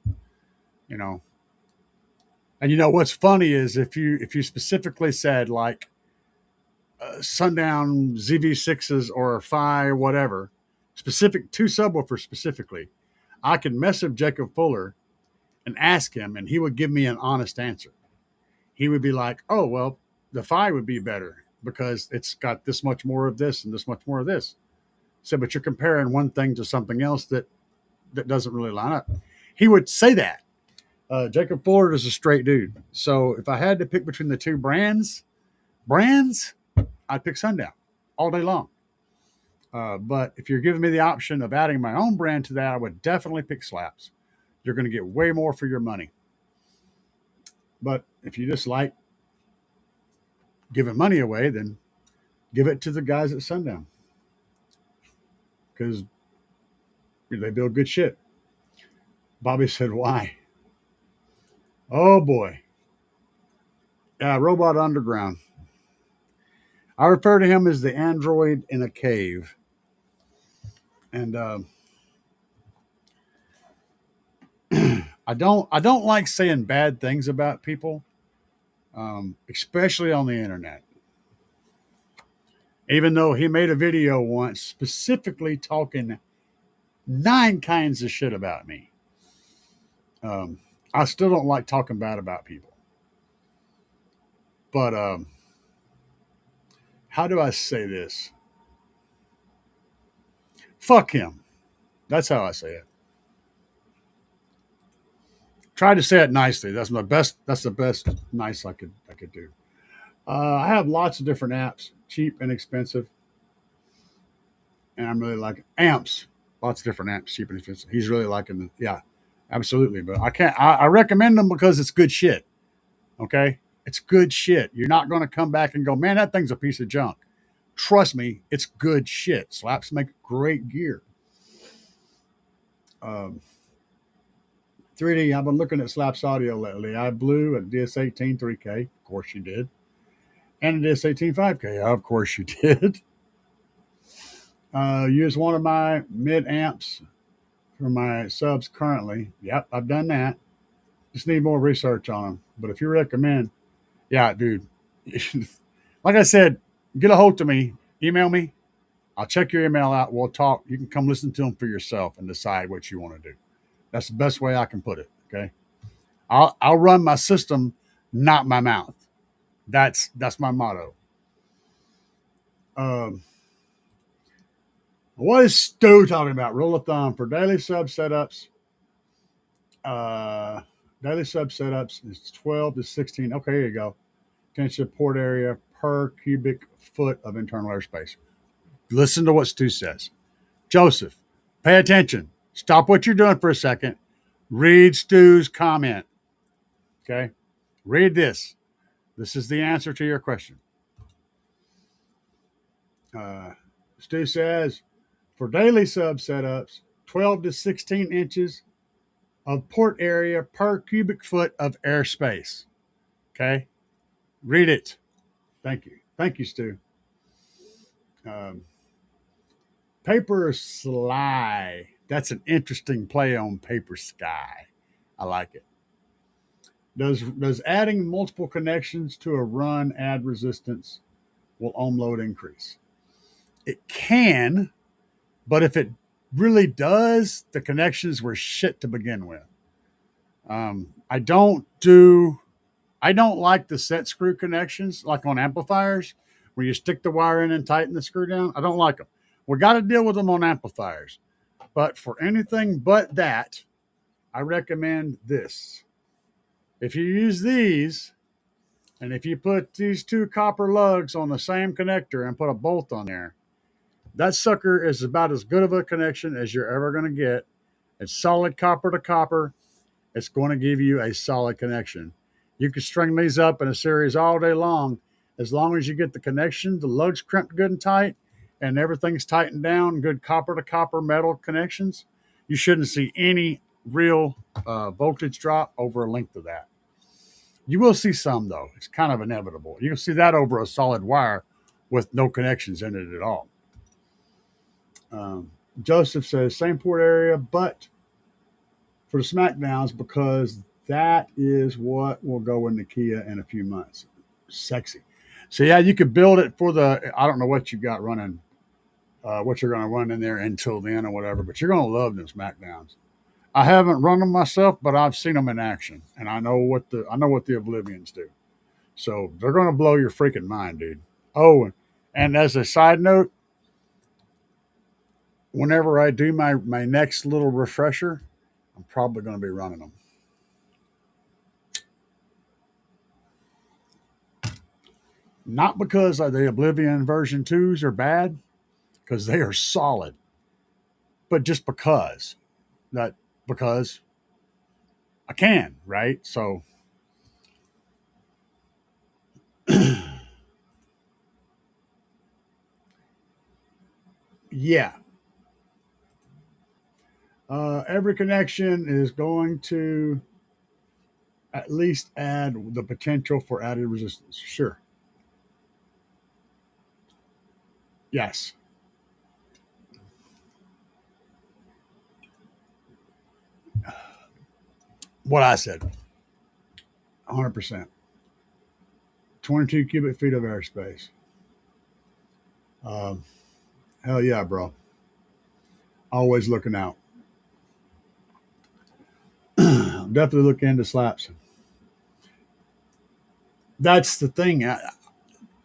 And what's funny is if you specifically said like Sundown ZV6s or Phi whatever, specific to subwoofer specifically, I could message Jacob Fuller and ask him, and he would give me an honest answer. He would be like, "Oh well, the Phi would be better because it's got this much more of this and this much more of this." So, but you're comparing one thing to something else that doesn't really line up. He would say that. Jacob Fuller is a straight dude. So if I had to pick between the two brands, I'd pick Sundown all day long. But if you're giving me the option of adding my own brand to that, I would definitely pick Slaps. You're going to get way more for your money. But if you just like giving money away, then give it to the guys at Sundown. Because they build good shit. Bobby said, why? Oh boy. Yeah, Robot Underground. I refer to him as the android in a cave. And I don't like saying bad things about people, especially on the internet. Even though he made a video once specifically talking 9 kinds of shit about me. I still don't like talking bad about people. But how do I say this? Fuck him. That's how I say it. Try to say it nicely. That's my best. That's the best nice I could do. I have lots of different apps, cheap and expensive, and I'm really liking amps. Lots of different apps, cheap and expensive. He's really liking them. Yeah, absolutely. But I can't. I recommend them because it's good shit. Okay, it's good shit. You're not going to come back and go, man, that thing's a piece of junk. Trust me, it's good shit. Slaps make great gear. 3D, I've been looking at Slaps audio lately. I blew a DS18 3K. Of course you did. And a DS18 5K. Of course you did. Use one of my mid amps for my subs currently. Yep, I've done that. Just need more research on them. But if you recommend, yeah, dude. Like I said, get a hold of me. Email me. I'll check your email out. We'll talk. You can come listen to them for yourself and decide what you want to do. That's the best way I can put it. Okay. I'll run my system, not my mouth. That's my motto. What is Stu talking about? Rule of thumb for daily sub setups. Daily sub setups is 12 to 16. Okay, here you go. Tension port area per cubic foot of internal airspace. Listen to what Stu says. Joseph, pay attention. Stop what you're doing for a second. Read Stu's comment. Okay? Read this. This is the answer to your question. Stu says, for daily sub setups, 12 to 16 inches of port area per cubic foot of airspace. Okay? Read it. Thank you. Thank you, Stu. Paper Sly. That's an interesting play on Paper Sky. I like it. Does adding multiple connections to a run add resistance? Will ohm load increase? It can, but if it really does, the connections were shit to begin with. I don't like the set screw connections like on amplifiers where you stick the wire in and tighten the screw down. I don't like them. We got to deal with them on amplifiers. But for anything but that, I recommend this. If you use these, and if you put these two copper lugs on the same connector and put a bolt on there, that sucker is about as good of a connection as you're ever going to get. It's solid copper to copper. It's going to give you a solid connection. You can string these up in a series all day long. As long as you get the connection, the lugs crimped good and tight, and everything's tightened down, good copper to copper metal connections, you shouldn't see any real voltage drop over a length of that. You will see some, though. It's kind of inevitable. You can see that over a solid wire with no connections in it at all. Joseph says, same port area, but for the SmackDowns, because that is what will go in the Kia in a few months. Sexy. So, yeah, you could build it for I don't know what you got running, what you're going to run in there until then or whatever, but you're going to love them SmackDowns. I haven't run them myself, but I've seen them in action, and I know what the Oblivions do. So they're going to blow your freaking mind, dude. Oh, and as a side note, whenever I do my next little refresher, I'm probably going to be running them. Not because the Oblivion version 2s are bad, because they are solid, but just because I can, right? So yeah. Every connection is going to at least add the potential for added resistance. Sure. Yes. What I said. 100%. 22 cubic feet of airspace. Hell yeah, bro. Always looking out. Definitely look into slaps. That's the thing.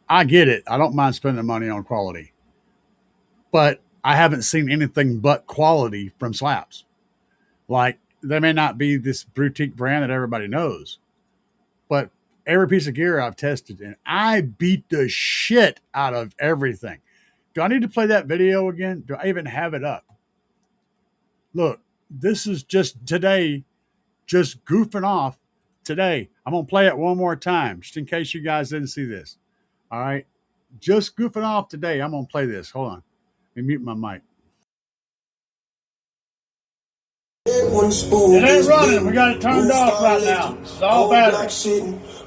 I get it. I don't mind spending money on quality. But I haven't seen anything but quality from Slaps. Like, they may not be this boutique brand that everybody knows, but every piece of gear I've tested, and I beat the shit out of everything. Do I need to play that video again? Do I even have it up? Look, this is just today, just goofing off today. I'm going to play it one more time, just in case you guys didn't see this. All right. Just goofing off today. I'm going to play this. Hold on. Let me mute my mic. It ain't running. We got it turned off right now. It's all battery.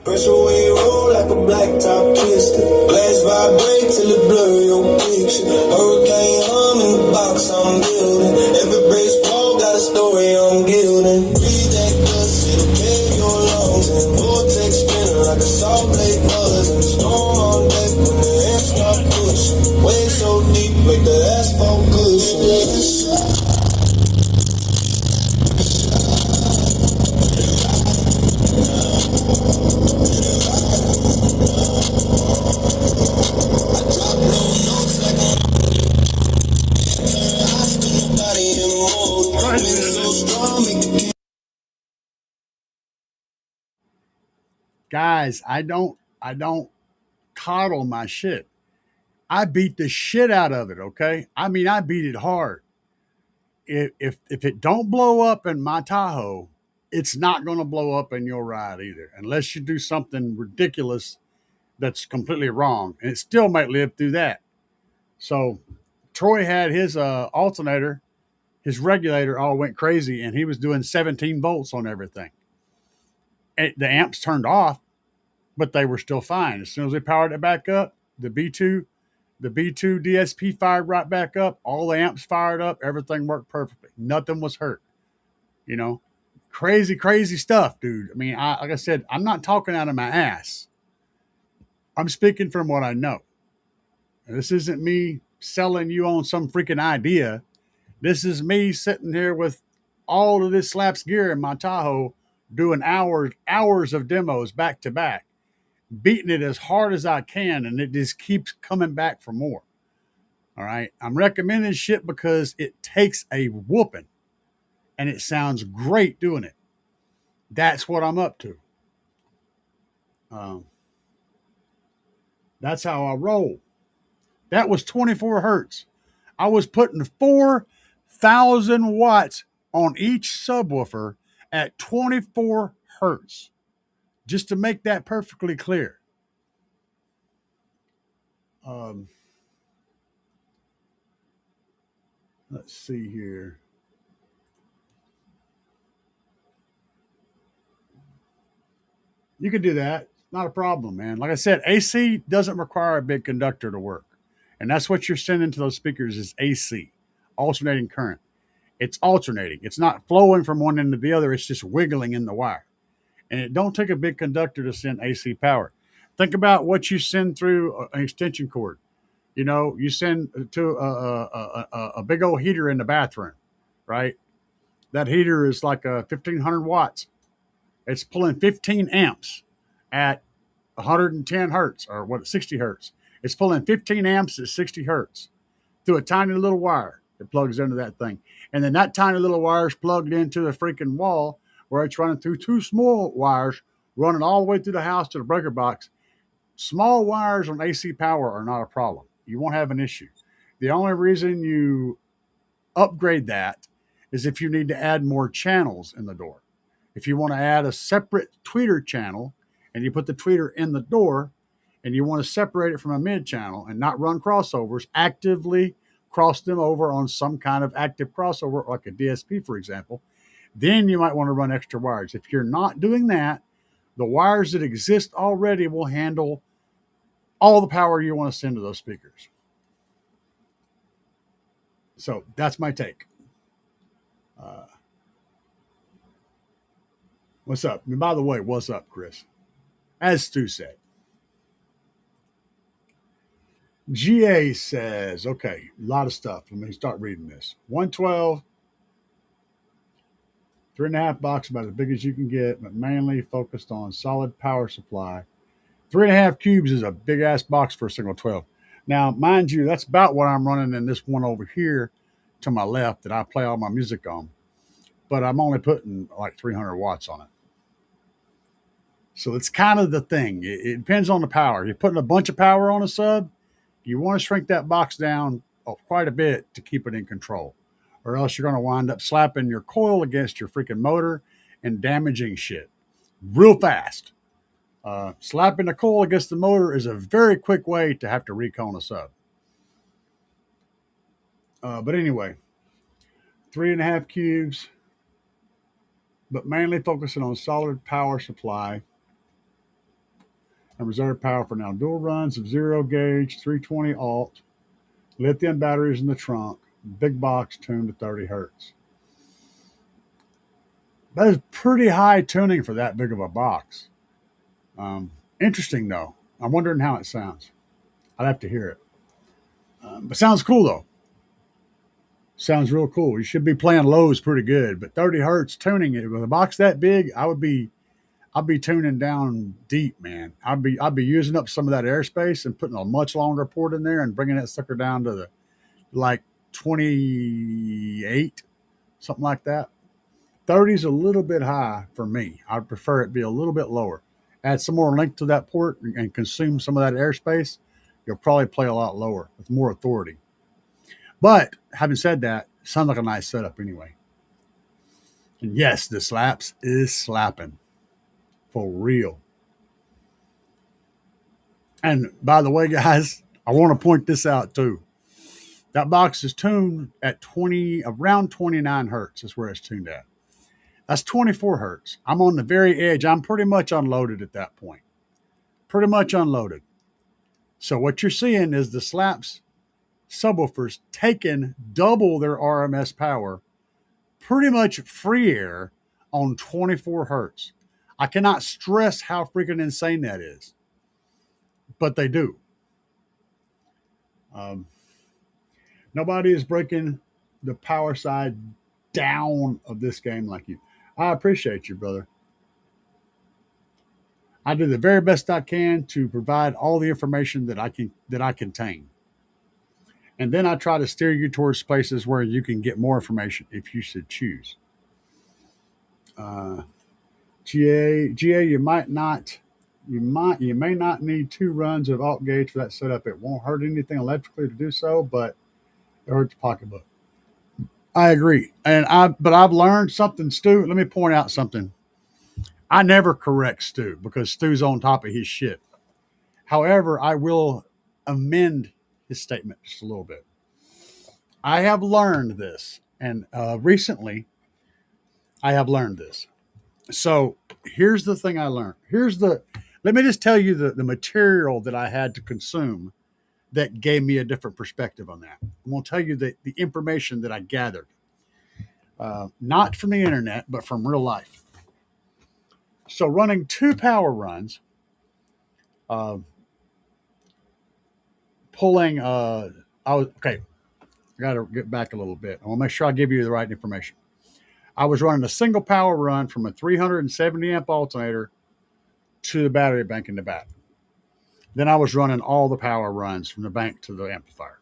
Press away, roll like a blacktop twister. Glass vibrate till it blur your picture. Hurricane hum in the box I'm building. Every brace ball got a story I'm gilding. Breathe that dust, it'll cave your lungs. And vortex spinning like a saw blade buzz. And storm on deck when the air start pushing. Waves so deep, make the asphalt cushion. Guys, I don't coddle my shit. I beat the shit out of it, okay? I mean, I beat it hard. If it don't blow up in my Tahoe, it's not going to blow up in your ride either, unless you do something ridiculous that's completely wrong, and it still might live through that. So Troy had his alternator, his regulator all went crazy, and he was doing 17 volts on everything. The amps turned off, but they were still fine. As soon as they powered it back up, the B2 DSP fired right back up. All the amps fired up. Everything worked perfectly. Nothing was hurt. You know, crazy, crazy stuff, dude. I mean, like I said, I'm not talking out of my ass. I'm speaking from what I know. And this isn't me selling you on some freaking idea. This is me sitting here with all of this Slaps gear in my Tahoe, doing hours of demos back to back, beating it as hard as I can, and it just keeps coming back for more. All right. I'm recommending shit because it takes a whooping and it sounds great doing it. That's what I'm up to. That's how I roll. That was 24 hertz. I was putting 4,000 watts on each subwoofer at 24 hertz, just to make that perfectly clear. Let's see here. You can do that. Not a problem, man. Like I said, AC doesn't require a big conductor to work. And that's what you're sending to those speakers is AC, alternating current. It's alternating. It's not flowing from one end to the other. It's just wiggling in the wire. And it don't take a big conductor to send AC power. Think about what you send through an extension cord. You know, you send to a big old heater in the bathroom, right? That heater is like 1,500 watts. It's pulling 15 amps at 110 hertz or 60 hertz. It's pulling 15 amps at 60 hertz through a tiny little wire that plugs into that thing. And then that tiny little wire is plugged into the freaking wall where it's running through two small wires running all the way through the house to the breaker box. Small wires on AC power are not a problem. You won't have an issue. The only reason you upgrade that is if you need to add more channels in the door. If you want to add a separate tweeter channel and you put the tweeter in the door and you want to separate it from a mid channel and not run crossovers, actively cross them over on some kind of active crossover, like a DSP, for example, then you might want to run extra wires. If you're not doing that, the wires that exist already will handle all the power you want to send to those speakers. So that's my take. What's up? And by the way, what's up, Chris? As Stu said. GA says, okay, a lot of stuff. Let me start reading this. 112, 3.5 box, about as big as you can get, but mainly focused on solid power supply. 3.5 cubes is a big ass box for a single 12. Now, mind you, that's about what I'm running in this one over here to my left that I play all my music on. But I'm only putting like 300 watts on it. So it's kind of the thing. It depends on the power. You're putting a bunch of power on a sub, you want to shrink that box down quite a bit to keep it in control, or else you're going to wind up slapping your coil against your freaking motor and damaging shit real fast. Slapping the coil against the motor is a very quick way to have to recone a sub. But anyway, 3.5 cubes, but mainly focusing on solid power supply and reserve power for now. Dual runs of 0 gauge, 320 alt, lithium batteries in the trunk, big box tuned to 30 hertz. That is pretty high tuning for that big of a box. Interesting though. I'm wondering how it sounds. I'd have to hear it. But sounds cool though. Sounds real cool. You should be playing lows pretty good, but 30 hertz tuning it with a box that big, I'd be tuning down deep, man. I'd be using up some of that airspace and putting a much longer port in there and bringing that sucker down to the like 28, something like that. 30 is a little bit high for me. I'd prefer it be a little bit lower. Add some more length to that port and consume some of that airspace. You'll probably play a lot lower with more authority. But having said that, sounds like a nice setup anyway. And yes, the slaps is slapping for real. And by the way, guys, I want to point this out too. That box is tuned at around 29 hertz is where it's tuned at. That's 24 hertz. I'm on the very edge. I'm pretty much unloaded at that point. Pretty much unloaded. So what you're seeing is the slaps subwoofers taking double their RMS power, pretty much free air on 24 hertz. I cannot stress how freaking insane that is, but they do. Nobody is breaking the power side down of this game like you. I appreciate you, brother. I do the very best I can to provide all the information that I contain. And then I try to steer you towards places where you can get more information if you should choose. GA, you may not need 2 runs of alt gauge for that setup. It won't hurt anything electrically to do so, but it hurts the pocketbook. I agree. But I've learned something, Stu. Let me point out something. I never correct Stu because Stu's on top of his shit. However, I will amend his statement just a little bit. I have learned this, and recently I have learned this. So here's the thing I learned. Let me just tell you the material that I had to consume that gave me a different perspective on that. I'm going to tell you the information that I gathered, not from the internet, but from real life. So running 2 power runs, pulling, I got to get back a little bit. I want to make sure I give you the right information. I was running a single power run from a 370 amp alternator to the battery bank in the back. Then I was running all the power runs from the bank to the amplifier.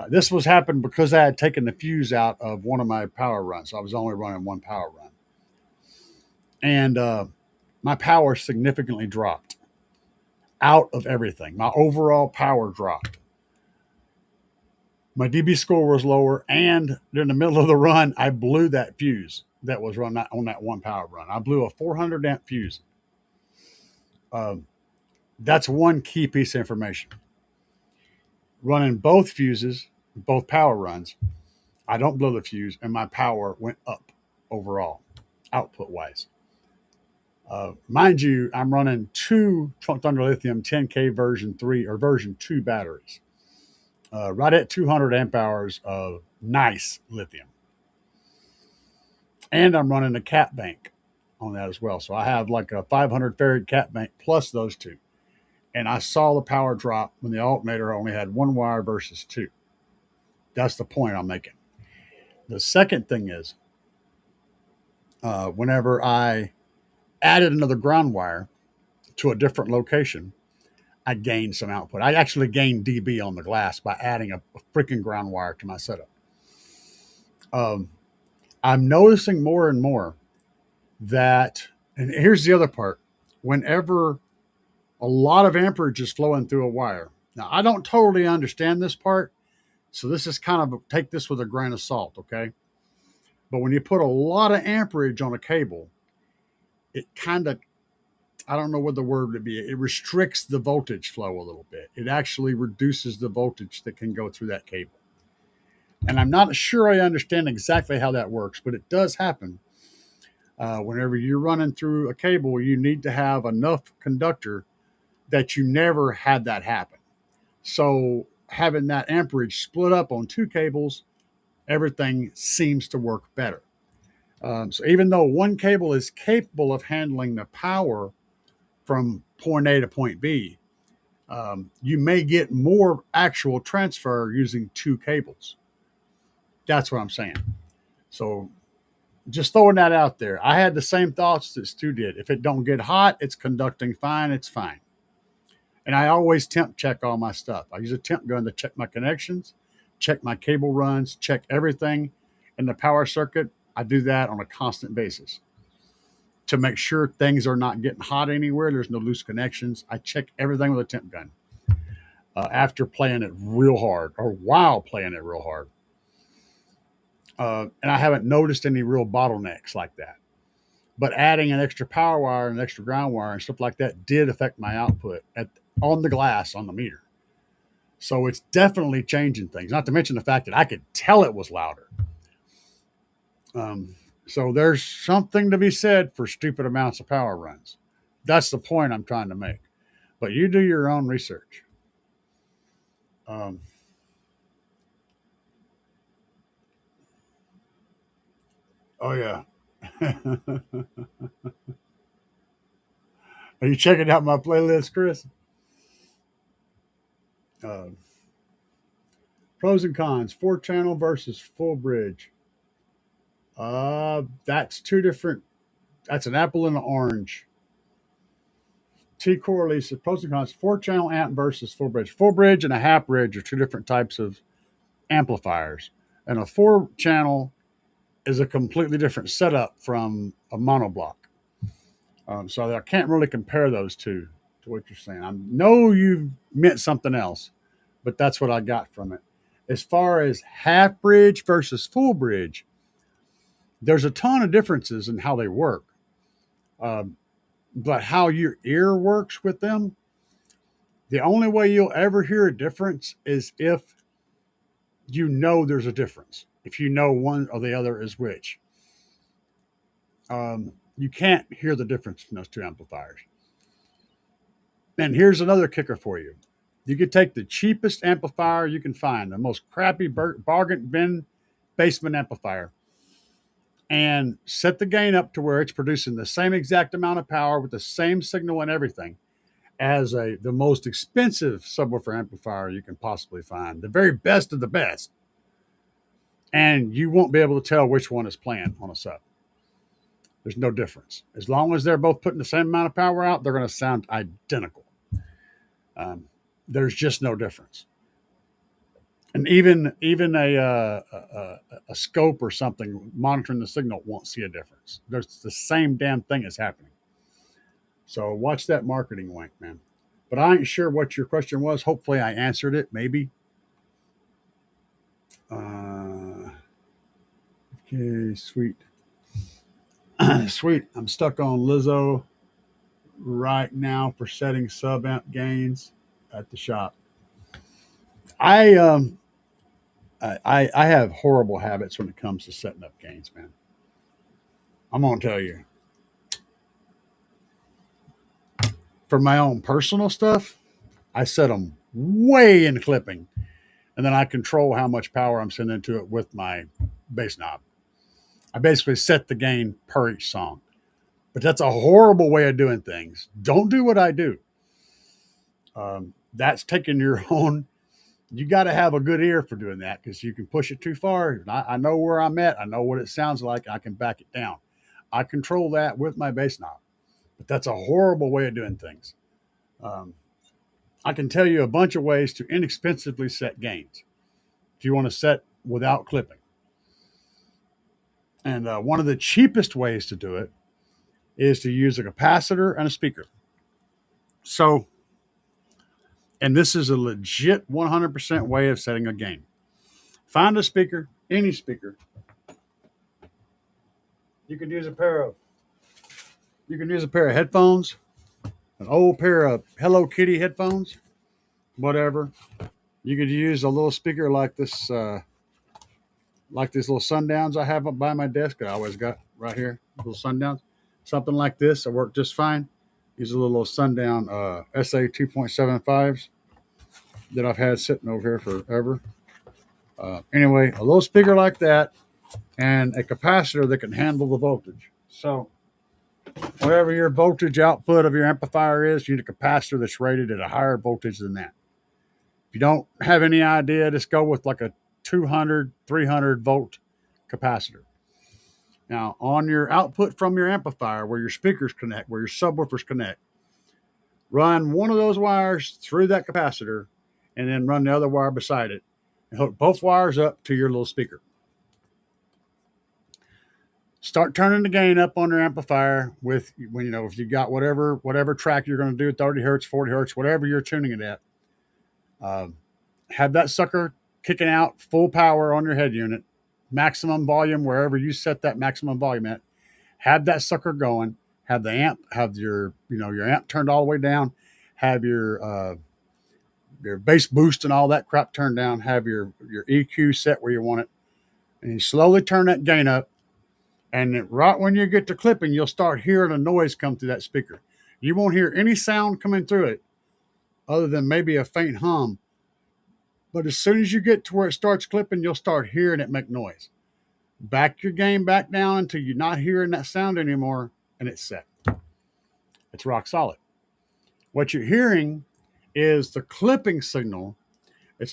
This was happened because I had taken the fuse out of one of my power runs. So I was only running 1 power run. And my power significantly dropped out of everything. My overall power dropped. My dB score was lower, and during the middle of the run, I blew that fuse that was run on that 1 power run. I blew a 400 amp fuse. That's one key piece of information. Running both fuses, both power runs, I don't blow the fuse, and my power went up overall, output-wise. Mind you, I'm running 2 Trunk Thunder Lithium 10K version 3 or version 2 batteries. Right at 200 amp hours of nice lithium. And I'm running a cap bank on that as well. So I have like a 500 farad cap bank plus those 2. And I saw the power drop when the alternator only had 1 wire versus 2. That's the point I'm making. The second thing is, whenever I added another ground wire to a different location, I gained some output. I actually gained dB on the glass by adding a freaking ground wire to my setup. I'm noticing more and more that, and here's the other part, whenever a lot of amperage is flowing through a wire. Now, I don't totally understand this part, so this is kind of, take this with a grain of salt, okay? But when you put a lot of amperage on a cable, it kind of, I don't know what the word would be, it restricts the voltage flow a little bit. It actually reduces the voltage that can go through that cable. And I'm not sure I understand exactly how that works, but it does happen. Whenever you're running through a cable, you need to have enough conductor that you never had that happen. So having that amperage split up on two cables, everything seems to work better. So even though one cable is capable of handling the power from point A to point B, you may get more actual transfer using two cables. That's what I'm saying. So just throwing that out there. I had the same thoughts that Stu did. If it don't get hot, it's conducting fine, it's fine. And I always temp check all my stuff. I use a temp gun to check my connections, check my cable runs, check everything in the power circuit. I do that on a constant basis to make sure things are not getting hot anywhere. There's no loose connections. I check everything with a temp gun after playing it real hard or while playing it real hard. And I haven't noticed any real bottlenecks like that. But adding an extra power wire and an extra ground wire and stuff like that did affect my output on the glass on the meter. So it's definitely changing things, not to mention the fact that I could tell it was louder. So there's something to be said for stupid amounts of power runs. That's the point I'm trying to make. But you do your own research. Oh, yeah. Are you checking out my playlist, Chris? Pros and cons, 4-channel versus full bridge. That's two different, that's an apple and an orange. T. Corley says pros and cons, 4-channel amp versus full bridge. Full bridge and a half bridge are two different types of amplifiers. And a 4-channel is a completely different setup from a monoblock. So I can't really compare those two to what you're saying. I know you meant something else, but that's what I got from it. As far as half bridge versus full bridge, there's a ton of differences in how they work. But how your ear works with them, the only way you'll ever hear a difference is if you know there's a difference. If you know one or the other is which. You can't hear the difference in those two amplifiers. And here's another kicker for you. You could take the cheapest amplifier you can find, the most crappy bargain bin basement amplifier, and set the gain up to where it's producing the same exact amount of power with the same signal and everything as the most expensive subwoofer amplifier you can possibly find, the very best of the best. And you won't be able to tell which one is playing on a sub. There's no difference. As long as they're both putting the same amount of power out, they're going to sound identical. There's just no difference. And even a scope or something monitoring the signal won't see a difference. There's the same damn thing is happening. So watch that marketing wink, man. But I ain't sure what your question was. Hopefully I answered it, maybe. Okay, sweet. Sweet. I'm stuck on Lizzo right now for setting sub amp gains at the shop. I have horrible habits when it comes to setting up gains, man. I'm gonna tell you. For my own personal stuff, I set them way in clipping, and then I control how much power I'm sending to it with my bass knob. I basically set the gain per each song. But that's a horrible way of doing things. Don't do what I do. That's taking your own. You got to have a good ear for doing that because you can push it too far. I know where I'm at. I know what it sounds like. I can back it down. I control that with my bass knob. But that's a horrible way of doing things. I'm I can tell you a bunch of ways to inexpensively set gains if you want to set without clipping. And one of the cheapest ways to do it is to use a capacitor and a speaker. So, and this is a legit 100% way of setting a gain. Find a speaker, any speaker. You can use a pair of headphones, an old pair of Hello Kitty headphones, whatever. You could use a little speaker like this little Sundowns I have up by my desk. I always got right here, little Sundowns. Something like this will work just fine. Use a little Sundown SA 2.75s that I've had sitting over here forever. Anyway, a little speaker like that and a capacitor that can handle the voltage. So whatever your voltage output of your amplifier is, you need a capacitor that's rated at a higher voltage than that. If you don't have any idea, just go with like a 200, 300 volt capacitor. Now, on your output from your amplifier, where your speakers connect, where your subwoofers connect, run one of those wires through that capacitor and then run the other wire beside it and hook both wires up to your little speaker. Start turning the gain up on your amplifier with, when you know, if you got whatever track you're going to do, 30 hertz, 40 hertz, whatever you're tuning it at. Have that sucker kicking out full power on your head unit, maximum volume wherever you set that maximum volume at. Have that sucker going. Have the amp, have your amp turned all the way down. Have your bass boost and all that crap turned down. Have your EQ set where you want it, and you slowly turn that gain up. And right when you get to clipping, you'll start hearing a noise come through that speaker. You won't hear any sound coming through it other than maybe a faint hum. But as soon as you get to where it starts clipping, you'll start hearing it make noise. Back your gain back down until you're not hearing that sound anymore, and it's set. It's rock solid. What you're hearing is the clipping signal.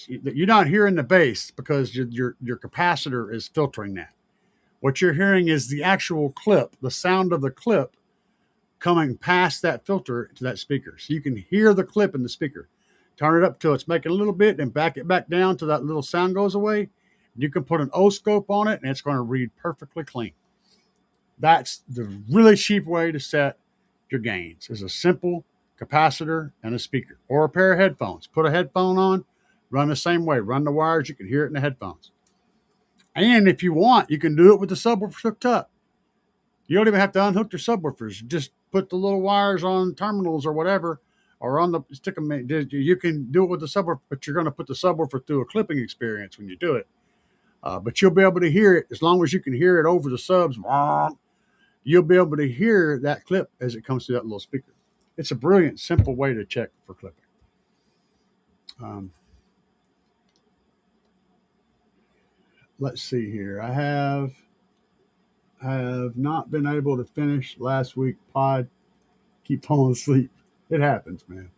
You're not hearing the bass because your capacitor is filtering that. What you're hearing is the actual clip, the sound of the clip coming past that filter to that speaker. So you can hear the clip in the speaker. Turn it up till it's making a little bit and back it back down till that little sound goes away. You can put an O-scope on it and it's going to read perfectly clean. That's the really cheap way to set your gains, is a simple capacitor and a speaker or a pair of headphones. Put a headphone on, run the same way. Run the wires, you can hear it in the headphones. And if you want, you can do it with the subwoofers hooked up. You don't even have to unhook your subwoofers. Just put the little wires on terminals or whatever, or on the stick them. You can do it with the subwoofer, but you're going to put the subwoofer through a clipping experience when you do it. But you'll be able to hear it as long as you can hear it over the subs. You'll be able to hear that clip as it comes through that little speaker. It's a brilliant, simple way to check for clipping. Let's see here. I have not been able to finish last week's pod. Keep falling asleep. It happens, man.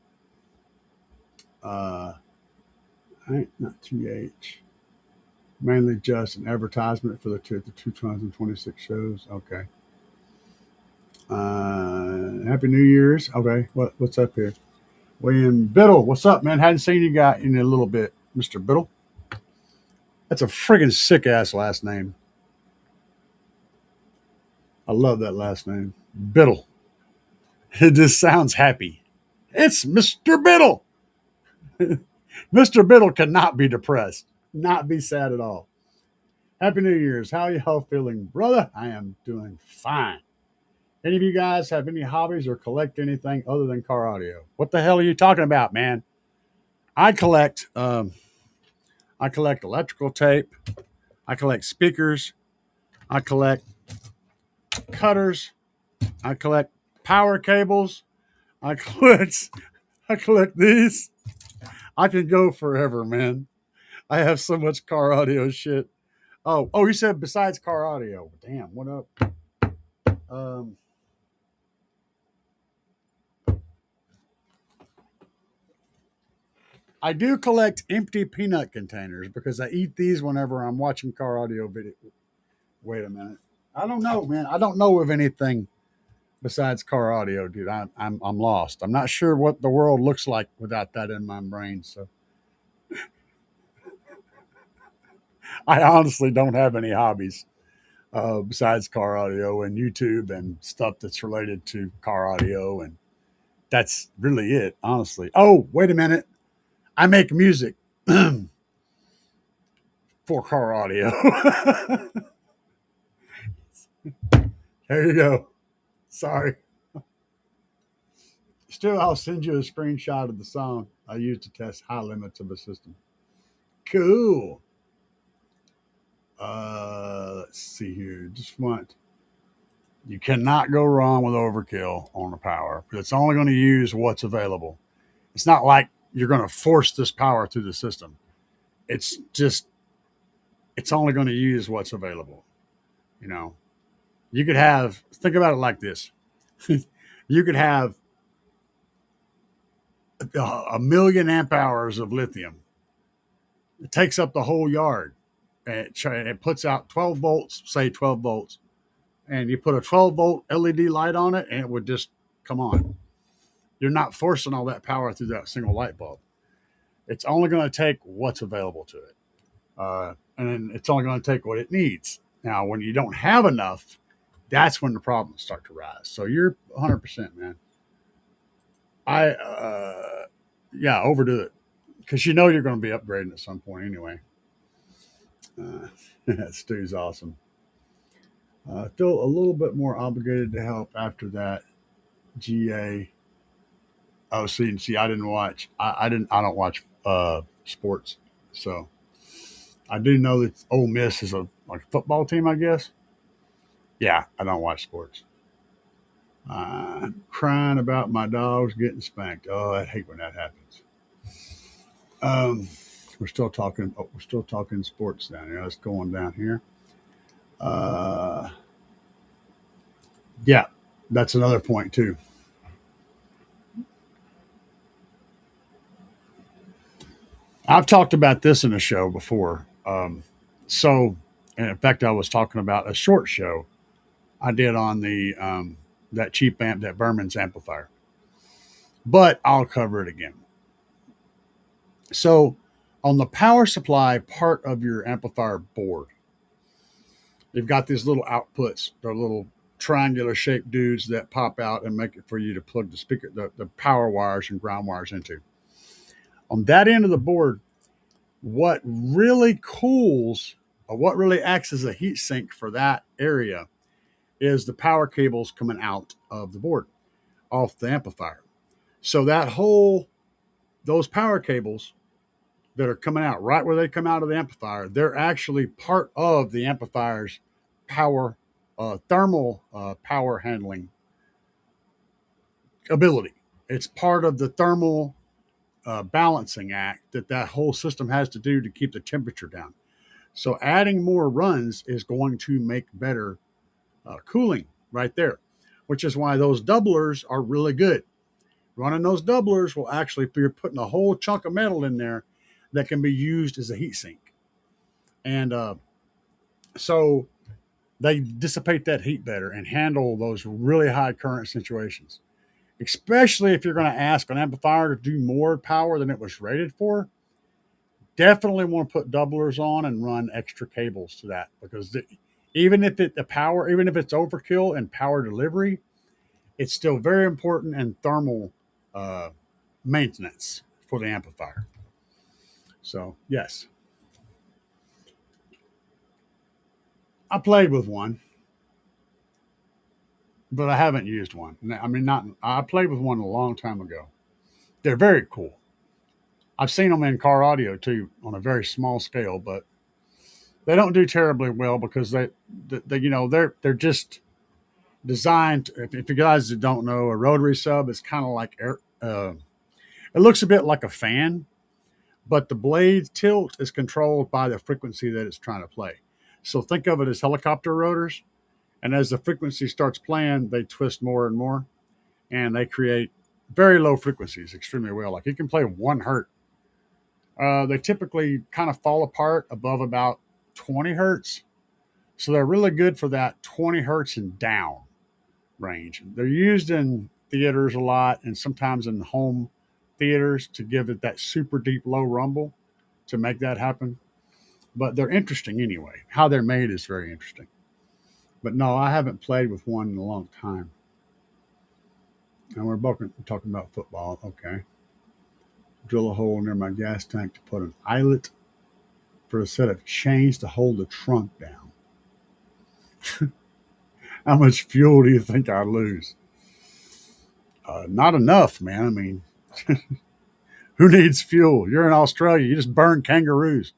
Not TH. Mainly just an advertisement for the 2026 shows. Okay. Happy New Year's. Okay. What's up here? William Biddle. What's up, man? Hadn't seen you guy in a little bit, Mr. Biddle. That's a friggin' sick ass last name. I love that last name. Biddle. It just sounds happy. It's Mr. Biddle. Mr. Biddle cannot be depressed, not be sad at all. Happy New Year's. How y'all feeling, brother? I am doing fine. Any of you guys have any hobbies or collect anything other than car audio? What the hell are you talking about, man? I collect electrical tape. I collect speakers. I collect cutters. I collect power cables. I collect these. I can go forever, man. I have so much car audio shit. Oh, you said besides car audio. Damn, what up? I do collect empty peanut containers because I eat these whenever I'm watching car audio video. Wait a minute. I don't know, man. I don't know of anything besides car audio, dude. I'm lost. I'm not sure what the world looks like without that in my brain. So I honestly don't have any hobbies besides car audio and YouTube and stuff that's related to car audio, and that's really it, honestly. Oh, wait a minute. I make music for car audio. There you go. Sorry. Still, I'll send you a screenshot of the song I used to test high limits of a system. Cool. Let's see here. Just want you cannot go wrong with overkill on the power, but it's only going to use what's available. It's not like you're going to force this power through the system. It's just it's only going to use what's available. You know, you could have think about it like this. You could have a million amp hours of lithium. It takes up the whole yard. And it puts out 12 volts, say 12 volts, and you put a 12-volt LED light on it, and it would just come on. You're not forcing all that power through that single light bulb. It's only going to take what's available to it. And then it's only going to take what it needs. Now, when you don't have enough, that's when the problems start to rise. So you're 100%, man. Yeah, overdo it because you know you're going to be upgrading at some point anyway. Stu's awesome. I feel a little bit more obligated to help after that. GA. Oh, see, I didn't watch. I don't watch sports, so I do know that Ole Miss is a like football team. I guess. Yeah, I don't watch sports. Crying about my dogs getting spanked. Oh, I hate when that happens. Um, we're still talking. Oh, we're still talking sports down here. Let's go on down here. Uh, yeah, that's another point too. I've talked about this in a show before. So, and in fact, I was talking about a short show I did on the that cheap amp, that Berman's amplifier. But I'll cover it again. So, on the power supply part of your amplifier board, you've got these little outputs. They're little triangular shaped dudes that pop out and make it for you to plug the speaker, the power wires and ground wires into. On that end of the board, what really cools or what really acts as a heat sink for that area is the power cables coming out of the board off the amplifier. So those power cables that are coming out right where they come out of the amplifier, they're actually part of the amplifier's power, thermal power handling ability. It's part of the thermal balancing act that whole system has to do to keep the temperature down. So adding more runs is going to make better cooling right there, which is why those doublers are really good. Running those doublers will actually, you're putting a whole chunk of metal in there that can be used as a heat sink. And so they dissipate that heat better and handle those really high current situations. Especially if you're going to ask an amplifier to do more power than it was rated for, definitely want to put doublers on and run extra cables to that because even if it's overkill in power delivery, it's still very important in thermal maintenance for the amplifier. So yes, I played with one, but I haven't used one. I mean, not I played with one a long time ago. They're very cool. I've seen them in car audio too on a very small scale, but they don't do terribly well because they're just designed. If you guys don't know, a rotary sub is kind of like it looks a bit like a fan, but the blade tilt is controlled by the frequency that it's trying to play. So think of it as helicopter rotors, and as the frequency starts playing, they twist more and more, and they create very low frequencies extremely well. Like you can play 1 hertz. They typically kind of fall apart above about 20 hertz. So they're really good for that 20 hertz and down. range. They're used in theaters a lot and sometimes in home theaters to give it that super deep low rumble to make that happen. But they're interesting anyway. How they're made is very interesting. But no, I haven't played with one in a long time. And we're both talking about football. Okay. Drill a hole near my gas tank to put an eyelet for a set of chains to hold the trunk down. How much fuel do you think I lose? Not enough, man. I mean, who needs fuel? You're in Australia. You just burn kangaroos.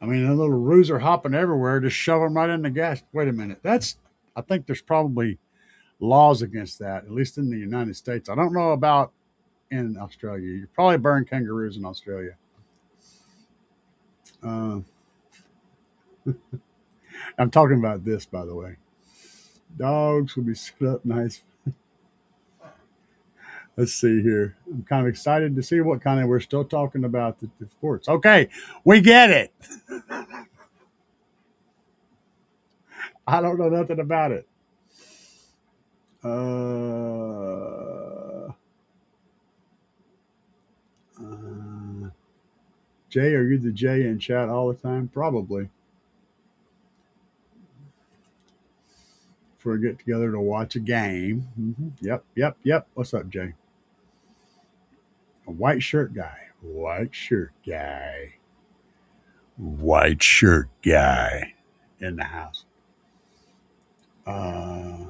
I mean, the little roos are hopping everywhere. Just shove them right in the gas. Wait a minute. I think there's probably laws against that, at least in the United States. I don't know about in Australia. You probably burn kangaroos in Australia. Uh, I'm talking about this, by the way. Dogs will be set up nice. Let's see here. I'm kind of excited to see what kind of we're still talking about the sports. Okay, we get it. I don't know nothing about it. Jay, are you the Jay in chat all the time? Probably. For a get together to watch a game. Yep. What's up, Jay? A white shirt guy. White shirt guy. White shirt guy in the house. The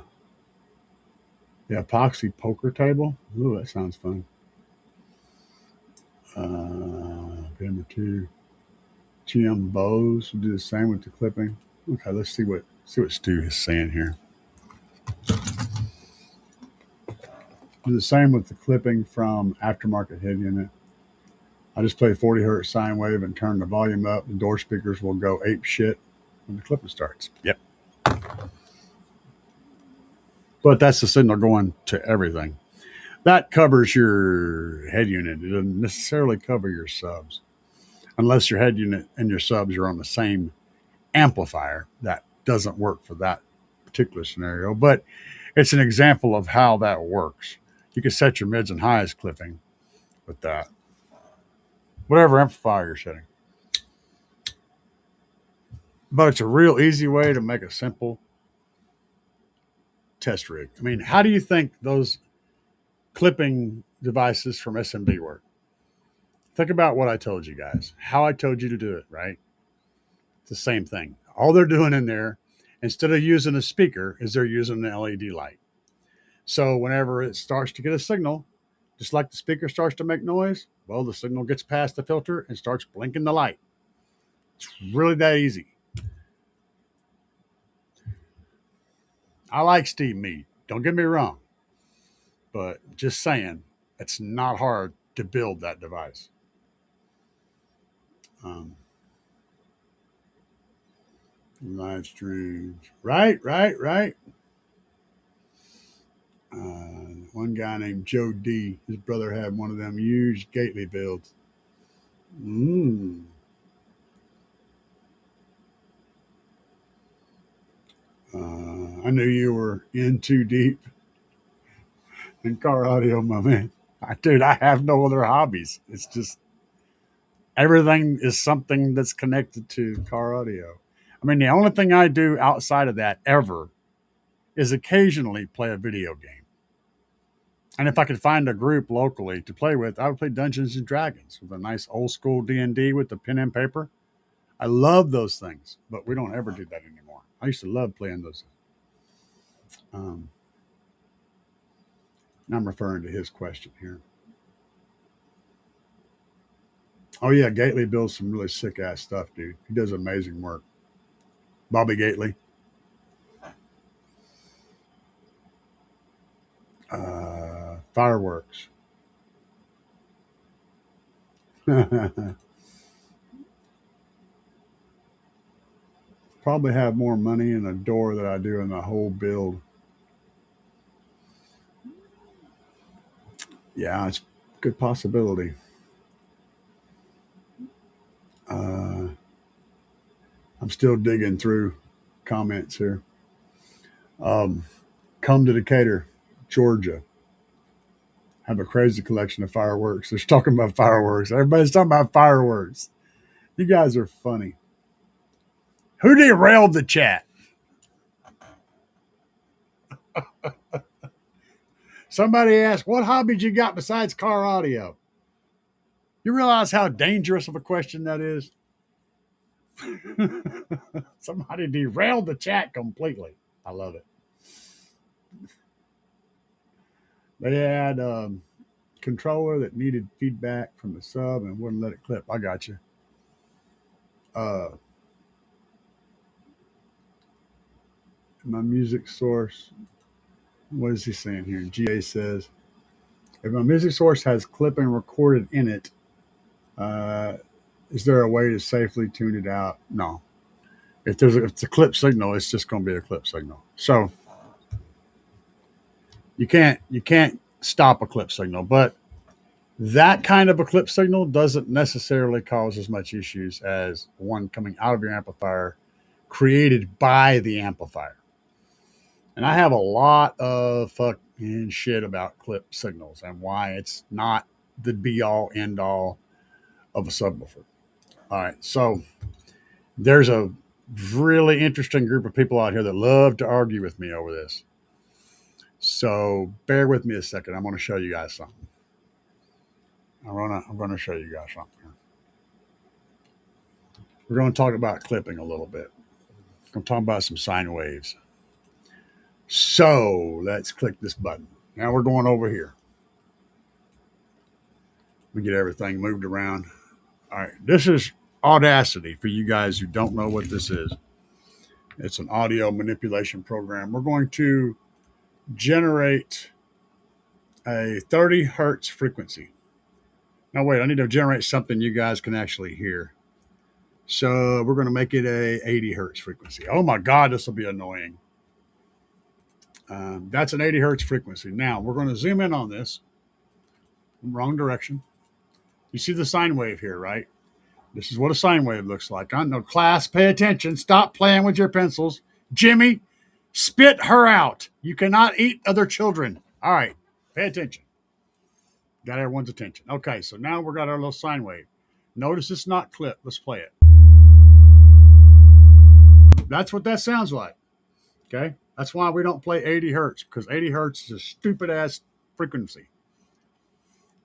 epoxy poker table. Ooh, that sounds fun. Number 2. GM bows. We'll do the same with the clipping. Okay, let's see what Stu is saying here. Do the same with the clipping from aftermarket head unit. I just play 40 hertz sine wave and turn the volume up. The door speakers will go ape shit when the clipping starts. Yep. But that's the signal going to everything. That covers your head unit. It doesn't necessarily cover your subs. Unless your head unit and your subs are on the same amplifier. That doesn't work for that particular scenario. But it's an example of how that works. You can set your mids and highs clipping with that. Whatever amplifier you're setting. But it's a real easy way to make a simple test rig. I mean, how do you think those clipping devices from SMB work? Think about what I told you guys, how I told you to do it, right? It's the same thing. All they're doing in there, instead of using a speaker, is they're using an LED light. So whenever it starts to get a signal, just like the speaker starts to make noise, well, the signal gets past the filter and starts blinking the light. It's really that easy. I like Steve Mead. Don't get me wrong. But just saying, it's not hard to build that device. Live streams. Right. One guy named Joe D. His brother had one of them huge Gately builds. I knew you were in too deep in car audio, my man. Dude, I have no other hobbies. It's just everything is something that's connected to car audio. I mean, the only thing I do outside of that ever is occasionally play a video game. And if I could find a group locally to play with, I would play Dungeons and Dragons with a nice old school D&D with the pen and paper. I love those things, but we don't ever do that anymore. I used to love playing those. And I'm referring to his question here. Oh yeah, Gately builds some really sick ass stuff, dude. He does amazing work. Bobby Gately. Fireworks. Probably have more money in a door than I do in the whole build. Yeah, it's a good possibility. I'm still digging through comments here. Come to Decatur, Georgia. Have a crazy collection of fireworks. They're talking about fireworks. Everybody's talking about fireworks. You guys are funny. Who derailed the chat? Somebody asked, what hobbies you got besides car audio? You realize how dangerous of a question that is? Somebody derailed the chat completely. I love it. They had controller that needed feedback from the sub and wouldn't let it clip. I got you. My music source. What is he saying here? GA says, if my music source has clipping recorded in it, is there a way to safely tune it out? No. If it's a clip signal, it's just going to be a clip signal. So you can't stop a clip signal, but that kind of a clip signal doesn't necessarily cause as much issues as one coming out of your amplifier created by the amplifier. And I have a lot of fucking shit about clip signals and why it's not the be all end all of a subwoofer. All right. So there's a really interesting group of people out here that love to argue with me over this. So bear with me a second. I'm going to show you guys something. I'm going to show you guys something. We're going to talk about clipping a little bit. I'm talking about some sine waves. So let's click this button. Now we're going over here. Let me get everything moved around. All right. This is Audacity for you guys who don't know what this is. It's an audio manipulation program. We're going to generate a 30 hertz frequency. Now, wait, I need to generate something you guys can actually hear. So we're going to make it a 80 hertz frequency. Oh my God, this will be annoying. That's an 80 hertz frequency. Now we're going to zoom in on this. Wrong direction. You see the sine wave here, right? This is what a sine wave looks like. I know, class, pay attention. Stop playing with your pencils. Jimmy, spit her out. You cannot eat other children. All right, pay attention. Got everyone's attention. Okay, so now we've got our little sine wave. Notice it's not clipped. Let's play it. That's what that sounds like. Okay, that's why we don't play 80 hertz, because 80 hertz is a stupid ass frequency.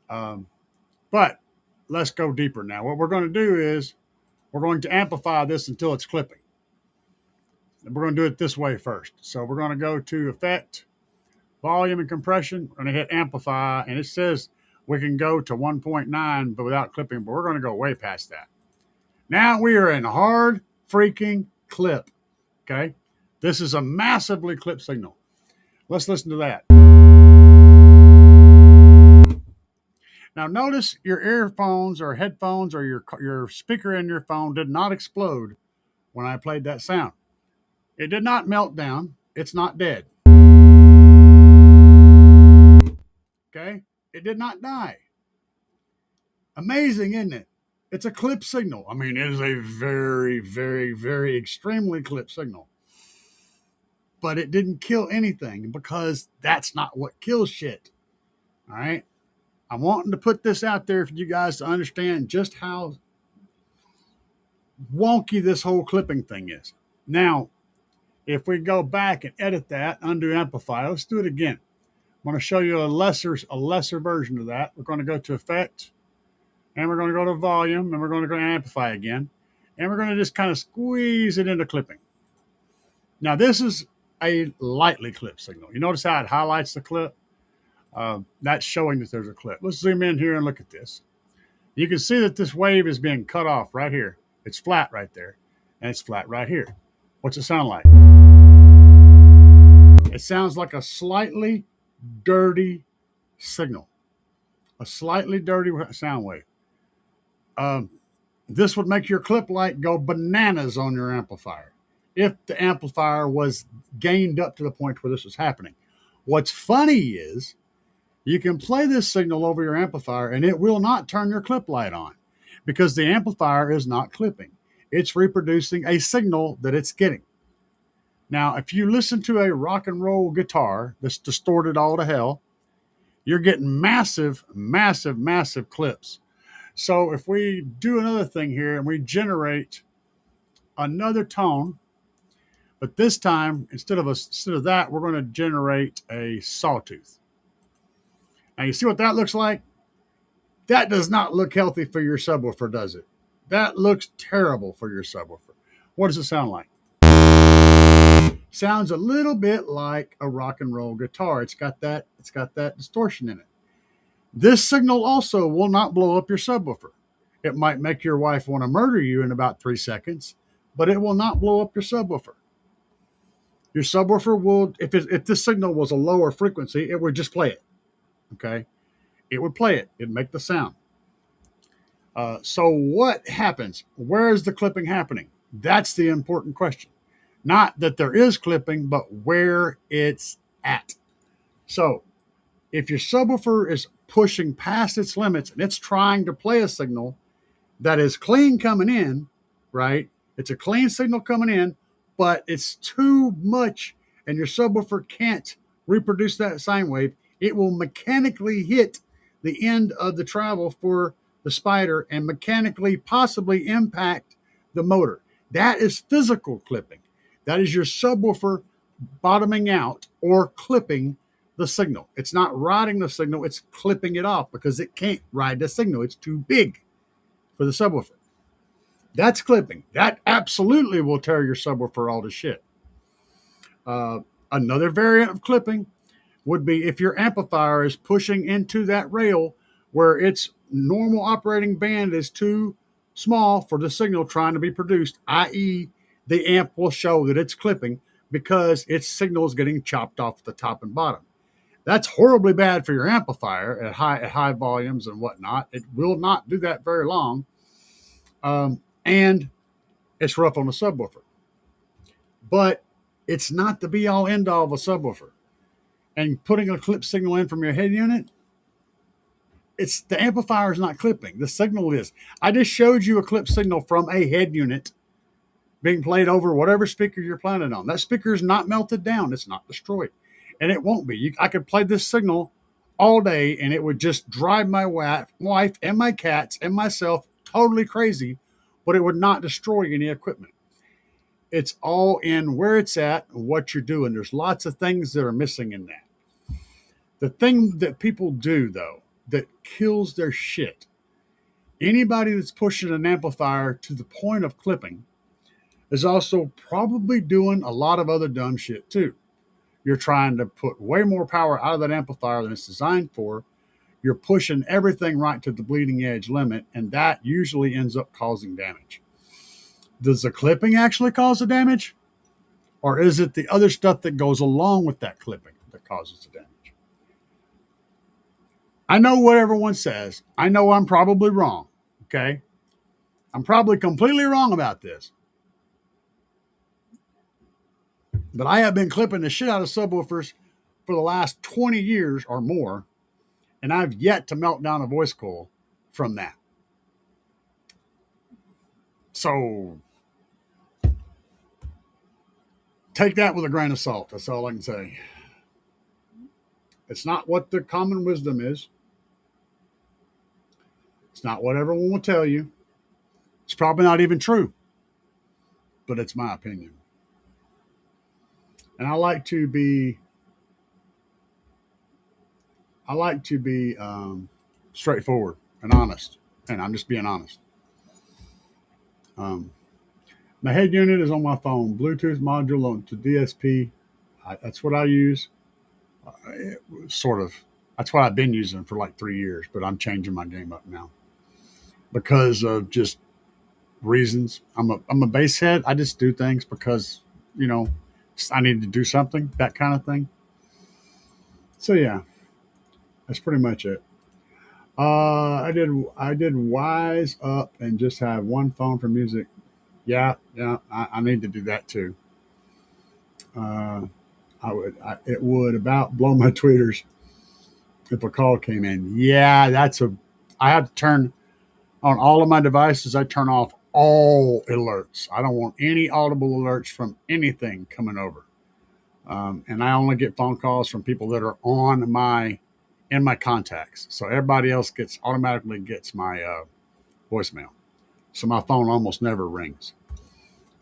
But let's go deeper now. What we're going to do is we're going to amplify this until it's clipping. And we're going to do it this way first. So we're going to go to Effect, Volume and Compression. We're going to hit Amplify, and it says we can go to 1.9 but without clipping, but we're going to go way past that. Now we are in hard freaking clip. Okay? This is a massively clip signal. Let's listen to that. Now notice your earphones or headphones or your speaker in your phone did not explode when I played that sound. It did not melt down. It's not dead. Okay? It did not die. Amazing, isn't it? It's a clip signal. I mean, it is a very, very, very extremely clip signal. But it didn't kill anything because that's not what kills shit. All right? I'm wanting to put this out there for you guys to understand just how wonky this whole clipping thing is. Now, if we go back and edit that, undo amplify, let's do it again. I'm going to show you a lesser version of that. We're going to go to Effect, and we're going to go to Volume, and we're going to go to Amplify again, and we're going to just kind of squeeze it into clipping. Now, this is a lightly clipped signal. You notice how it highlights the clip? That's showing that there's a clip. Let's zoom in here and look at this. You can see that this wave is being cut off right here. It's flat right there, and it's flat right here. What's it sound like? It sounds like a slightly dirty signal, a slightly dirty sound wave. This would make your clip light go bananas on your amplifier if the amplifier was gained up to the point where this was happening. What's funny is you can play this signal over your amplifier and it will not turn your clip light on because the amplifier is not clipping. It's reproducing a signal that it's getting. Now, if you listen to a rock and roll guitar that's distorted all to hell, you're getting massive, massive, massive clips. So if we do another thing here and we generate another tone, but this time instead of that, we're going to generate a sawtooth. Now you see what that looks like? That does not look healthy for your subwoofer, does it? That looks terrible for your subwoofer. What does it sound like? Sounds a little bit like a rock and roll guitar. It's got that distortion in it. This signal also will not blow up your subwoofer. It might make your wife want to murder you in about 3 seconds, but it will not blow up your subwoofer. Your subwoofer will, if this signal was a lower frequency, it would just play it. Okay? It would play it. It'd make the sound. So what happens? Where is the clipping happening? That's the important question. Not that there is clipping, but where it's at. So if your subwoofer is pushing past its limits and it's trying to play a signal that is clean coming in, right? It's a clean signal coming in, but it's too much and your subwoofer can't reproduce that sine wave. It will mechanically hit the end of the travel for the spider and mechanically possibly impact the motor. That is physical clipping. That is your subwoofer bottoming out or clipping the signal. It's not riding the signal, it's clipping it off because it can't ride the signal. It's too big for the subwoofer. That's clipping. That absolutely will tear your subwoofer all to shit. Another variant of clipping would be if your amplifier is pushing into that rail where its normal operating band is too small for the signal trying to be produced, i.e., the amp will show that it's clipping because its signal is getting chopped off at the top and bottom. That's horribly bad for your amplifier at high volumes and whatnot. It will not do that very long. And it's rough on the subwoofer. But it's not the be-all, end-all of a subwoofer. And putting a clip signal in from your head unit, it's the amplifier is not clipping. The signal is. I just showed you a clip signal from a head unit being played over whatever speaker you're playing on. That speaker is not melted down. It's not destroyed. And it won't be. I could play this signal all day and it would just drive my wife and my cats and myself totally crazy, but it would not destroy any equipment. It's all in where it's at and what you're doing. There's lots of things that are missing in that. The thing that people do, though, that kills their shit, anybody that's pushing an amplifier to the point of clipping is also probably doing a lot of other dumb shit too. You're trying to put way more power out of that amplifier than it's designed for. You're pushing everything right to the bleeding edge limit, and that usually ends up causing damage. Does the clipping actually cause the damage? Or is it the other stuff that goes along with that clipping that causes the damage? I know what everyone says. I know I'm probably wrong, okay? I'm probably completely wrong about this. But I have been clipping the shit out of subwoofers for the last 20 years or more, and I've yet to melt down a voice coil from that. So take that with a grain of salt. That's all I can say. It's not what the common wisdom is. It's not what everyone will tell you. It's probably not even true, but it's my opinion. And I like to be straightforward and honest, and I'm just being honest. My head unit is on my phone, Bluetooth module on to DSP. That's what I use. Sort of. That's what I've been using for like 3 years, but I'm changing my game up now because of just reasons. I'm a bass head. I just do things because, I need to do something, that kind of thing. So yeah, that's pretty much it. I did Wise Up and just have one phone for music. Yeah, I need to do that too. It would about blow my tweeters if a call came in. Yeah, I have to turn on all of my devices. I turn off all alerts. I don't want any audible alerts from anything coming over. And I only get phone calls from people that are in my contacts. So everybody else automatically gets my voicemail. So my phone almost never rings.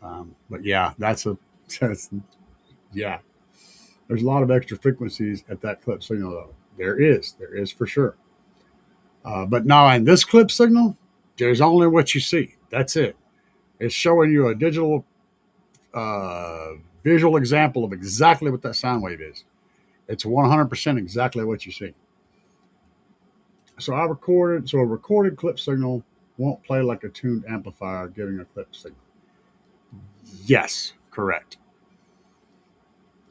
But yeah, yeah. There's a lot of extra frequencies at that clip signal though. There is for sure. But now in this clip signal, there's only what you see. That's it. It's showing you a digital visual example of exactly what that sound wave is. It's 100% exactly what you see. So a recorded clip signal won't play like a tuned amplifier giving a clip signal. Yes, correct.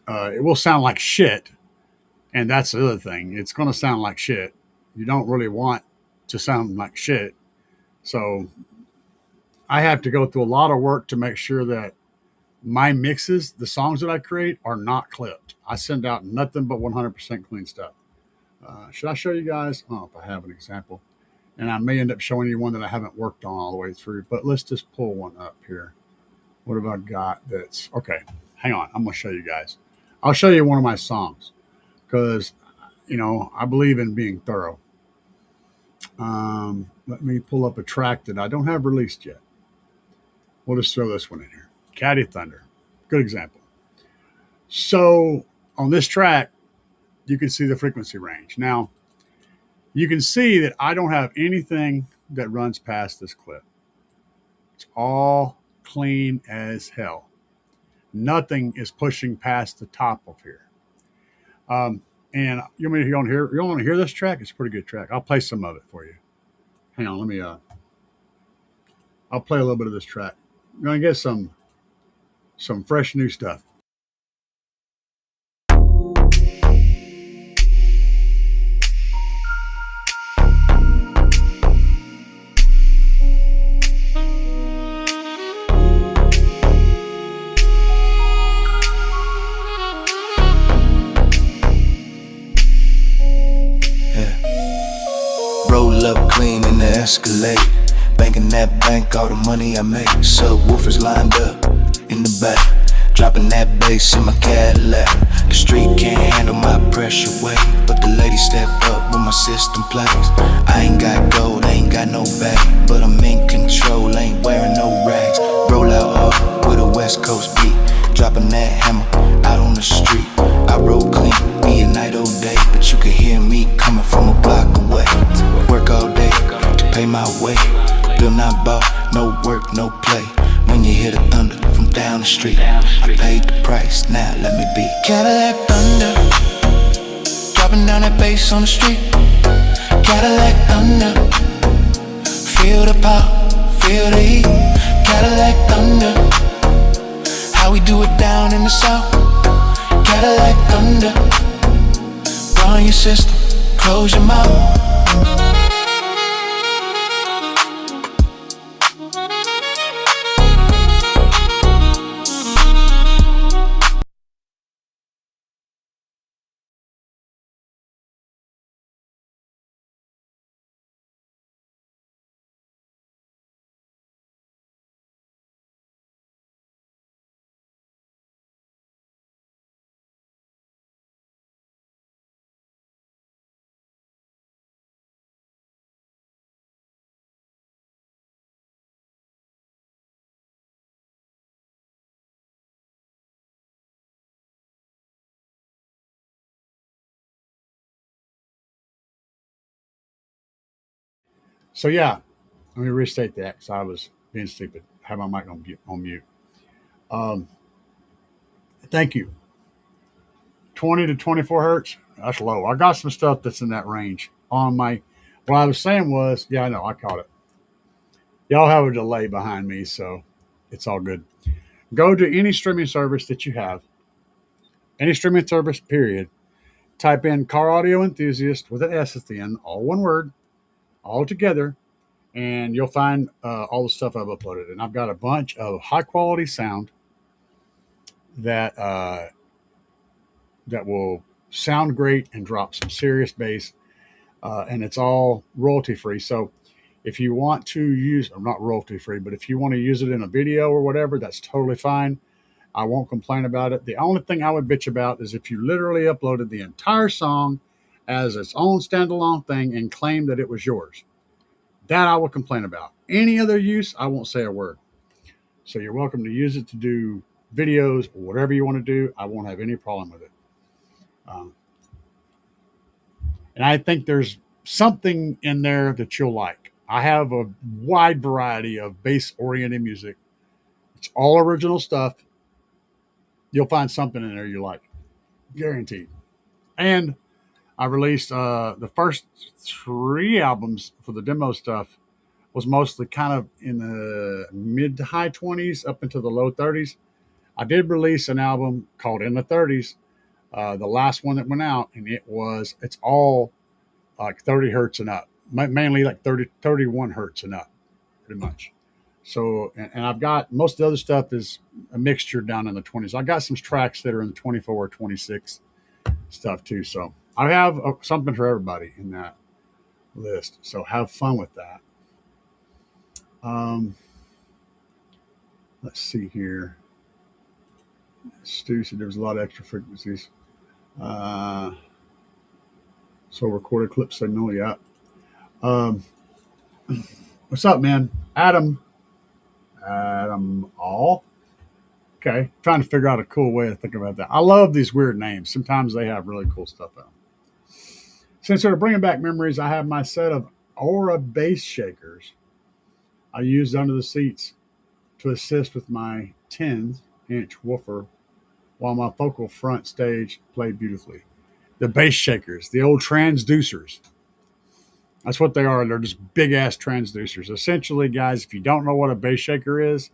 It will sound like shit, and that's the other thing. It's going to sound like shit. You don't really want to sound like shit. So I have to go through a lot of work to make sure that my mixes, the songs that I create, are not clipped. I send out nothing but 100% clean stuff. Should I show you guys? I don't know if I have an example. And I may end up showing you one that I haven't worked on all the way through, but let's just pull one up here. What have I got that's okay? Hang on. I'm going to show you guys. I'll show you one of my songs because, I believe in being thorough. Let me pull up a track that I don't have released yet. We'll just throw this one in here. Caddy Thunder. Good example. So on this track, you can see the frequency range. Now, you can see that I don't have anything that runs past this clip. It's all clean as hell. Nothing is pushing past the top of here. And you want to hear this track? It's a pretty good track. I'll play some of it for you. Hang on, I'll play a little bit of this track. I'm gonna get some fresh new stuff. Roll up clean in the Escalade. Banking that bank, all the money I make. Subwoofers lined up in the back. Dropping that bass in my Cadillac. The street can't handle my pressure weight, but the ladies step up when my system plays. I ain't got gold, I ain't got no bag, but I'm in control, ain't wearing no rags. Roll out hard with a West Coast beat. Dropping that hammer out on the street. I roll clean, be a night all day, but you can hear me coming from a block away. Work all day to pay my way. Bill not bought, no work, no play. When you hear the thunder from down the street, I paid the price, now let me be. Cadillac thunder, dropping down that bass on the street. Cadillac thunder, feel the power, feel the heat. Cadillac thunder, how we do it down in the south. Cadillac thunder, run your system, close your mouth. So yeah, let me restate that because I was being stupid. I have my mic on mute. Thank you. 20 to 24 hertz. That's low. I got some stuff that's in that range on my. What I was saying was, yeah, I know, I caught it. Y'all have a delay behind me, so it's all good. Go to any streaming service that you have, any streaming service, period. Type in Car Audio Enthusiast with an S at the end, all one word, all together, and you'll find all the stuff I've uploaded. And I've got a bunch of high quality sound that that will sound great and drop some serious bass, and it's all royalty free. So If you want to use, I'm not royalty free, but if you want to use it in a video or whatever, that's totally fine. I won't complain about it. The only thing I would bitch about is if you literally uploaded the entire song as its own standalone thing and claimed that it was yours. That I would complain about. Any other use, I won't say a word. So you're welcome to use it to do videos or whatever you want to do. I won't have any problem with it. And I think there's something in there that you'll like. I have a wide variety of bass-oriented music. It's all original stuff. You'll find something in there you like, guaranteed. And I released the first 3 albums for the demo stuff was mostly kind of in the mid to high 20s up into the low 30s. I did release an album called In the 30s, the last one that went out, and it's all like 30 hertz and up, mainly like 31 hertz and up, pretty much. So, and I've got most of the other stuff is a mixture down in the 20s. I got some tracks that are in the 24 or 26 stuff too. So I have something for everybody in that list. So have fun with that. Let's see here. Stu said there was a lot of extra frequencies. So recorded clip signal, yeah. What's up, man? Adam All. Okay, trying to figure out a cool way to think about that. I love these weird names. Sometimes they have really cool stuff out. Since they're bringing back memories, I have my set of Aura bass shakers I used under the seats to assist with my 10-inch woofer while my focal front stage played beautifully. The bass shakers, the old transducers. That's what they are. They're just big-ass transducers. Essentially, guys, if you don't know what a bass shaker is,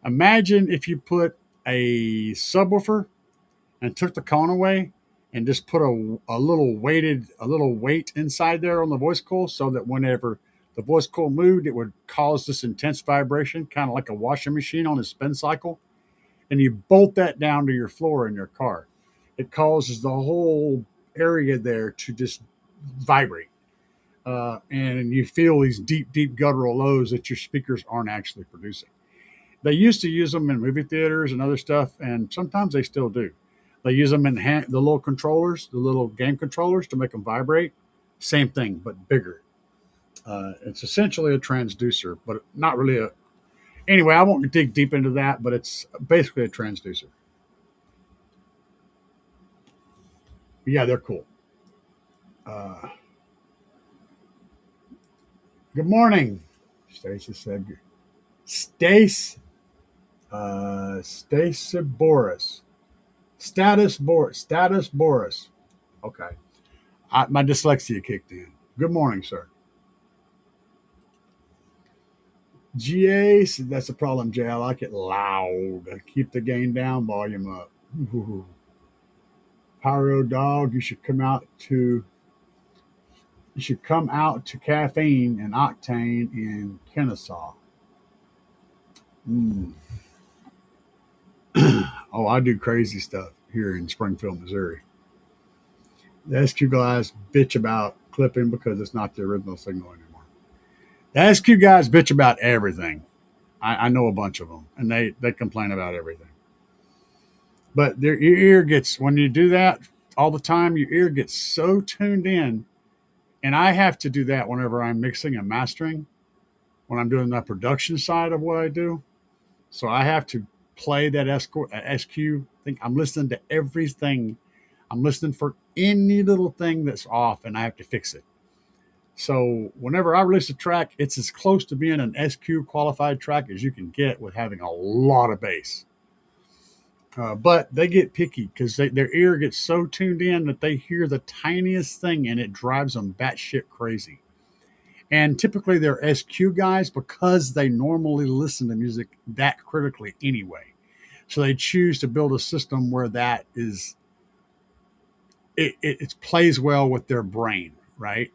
imagine if you put a subwoofer and took the cone away and just put a little weight inside there on the voice coil so that whenever the voice coil moved, it would cause this intense vibration, kind of like a washing machine on a spin cycle. And you bolt that down to your floor in your car. It causes the whole area there to just vibrate. And you feel these deep, deep guttural lows that your speakers aren't actually producing. They used to use them in movie theaters and other stuff, and sometimes they still do. They use them in the little controllers, the little game controllers to make them vibrate. Same thing, but bigger. It's essentially a transducer, but not really a... Anyway, I won't dig deep into that, but it's basically a transducer. But yeah, they're cool. Good morning, Stacy said. Stace Boris. Status Boris. Okay. My dyslexia kicked in. Good morning, sir. GA said that's a problem, Jay. I like it loud. Keep the gain down, volume up. Ooh. Pyro Dog, you should come out to caffeine and octane in Kennesaw. Oh, I do crazy stuff here in Springfield, Missouri. The SQ guys bitch about clipping because it's not the original signal anymore. The SQ guys bitch about everything. I know a bunch of them, and they complain about everything. But your ear gets, when you do that all the time, your ear gets so tuned in. And I have to do that whenever I'm mixing and mastering, when I'm doing the production side of what I do. So I have to play that SQ thing. I'm listening to everything. I'm listening for any little thing that's off, and I have to fix it. So whenever I release a track, it's as close to being an SQ qualified track as you can get with having a lot of bass. But they get picky because their ear gets so tuned in that they hear the tiniest thing and it drives them batshit crazy. And typically they're SQ guys because they normally listen to music that critically anyway. So they choose to build a system where that is, it plays well with their brain, right?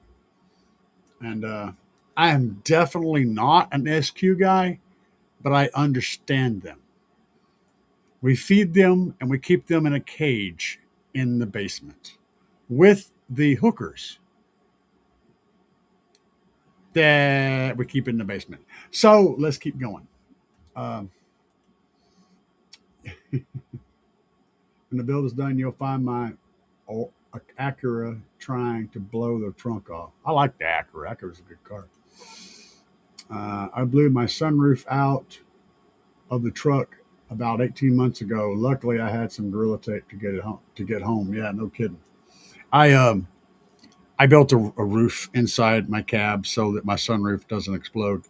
And I am definitely not an SQ guy, but I understand them. We feed them and we keep them in a cage in the basement with the hookers. that we keep in the basement. So let's keep going. Um, when the build is done, you'll find my Acura trying to blow the trunk off. I like the Acura. Acura's a good car. I blew my sunroof out of the truck about 18 months ago. Luckily, I had some Gorilla Tape to get it home. To get home, yeah, no kidding. I built a roof inside my cab so that my sunroof doesn't explode.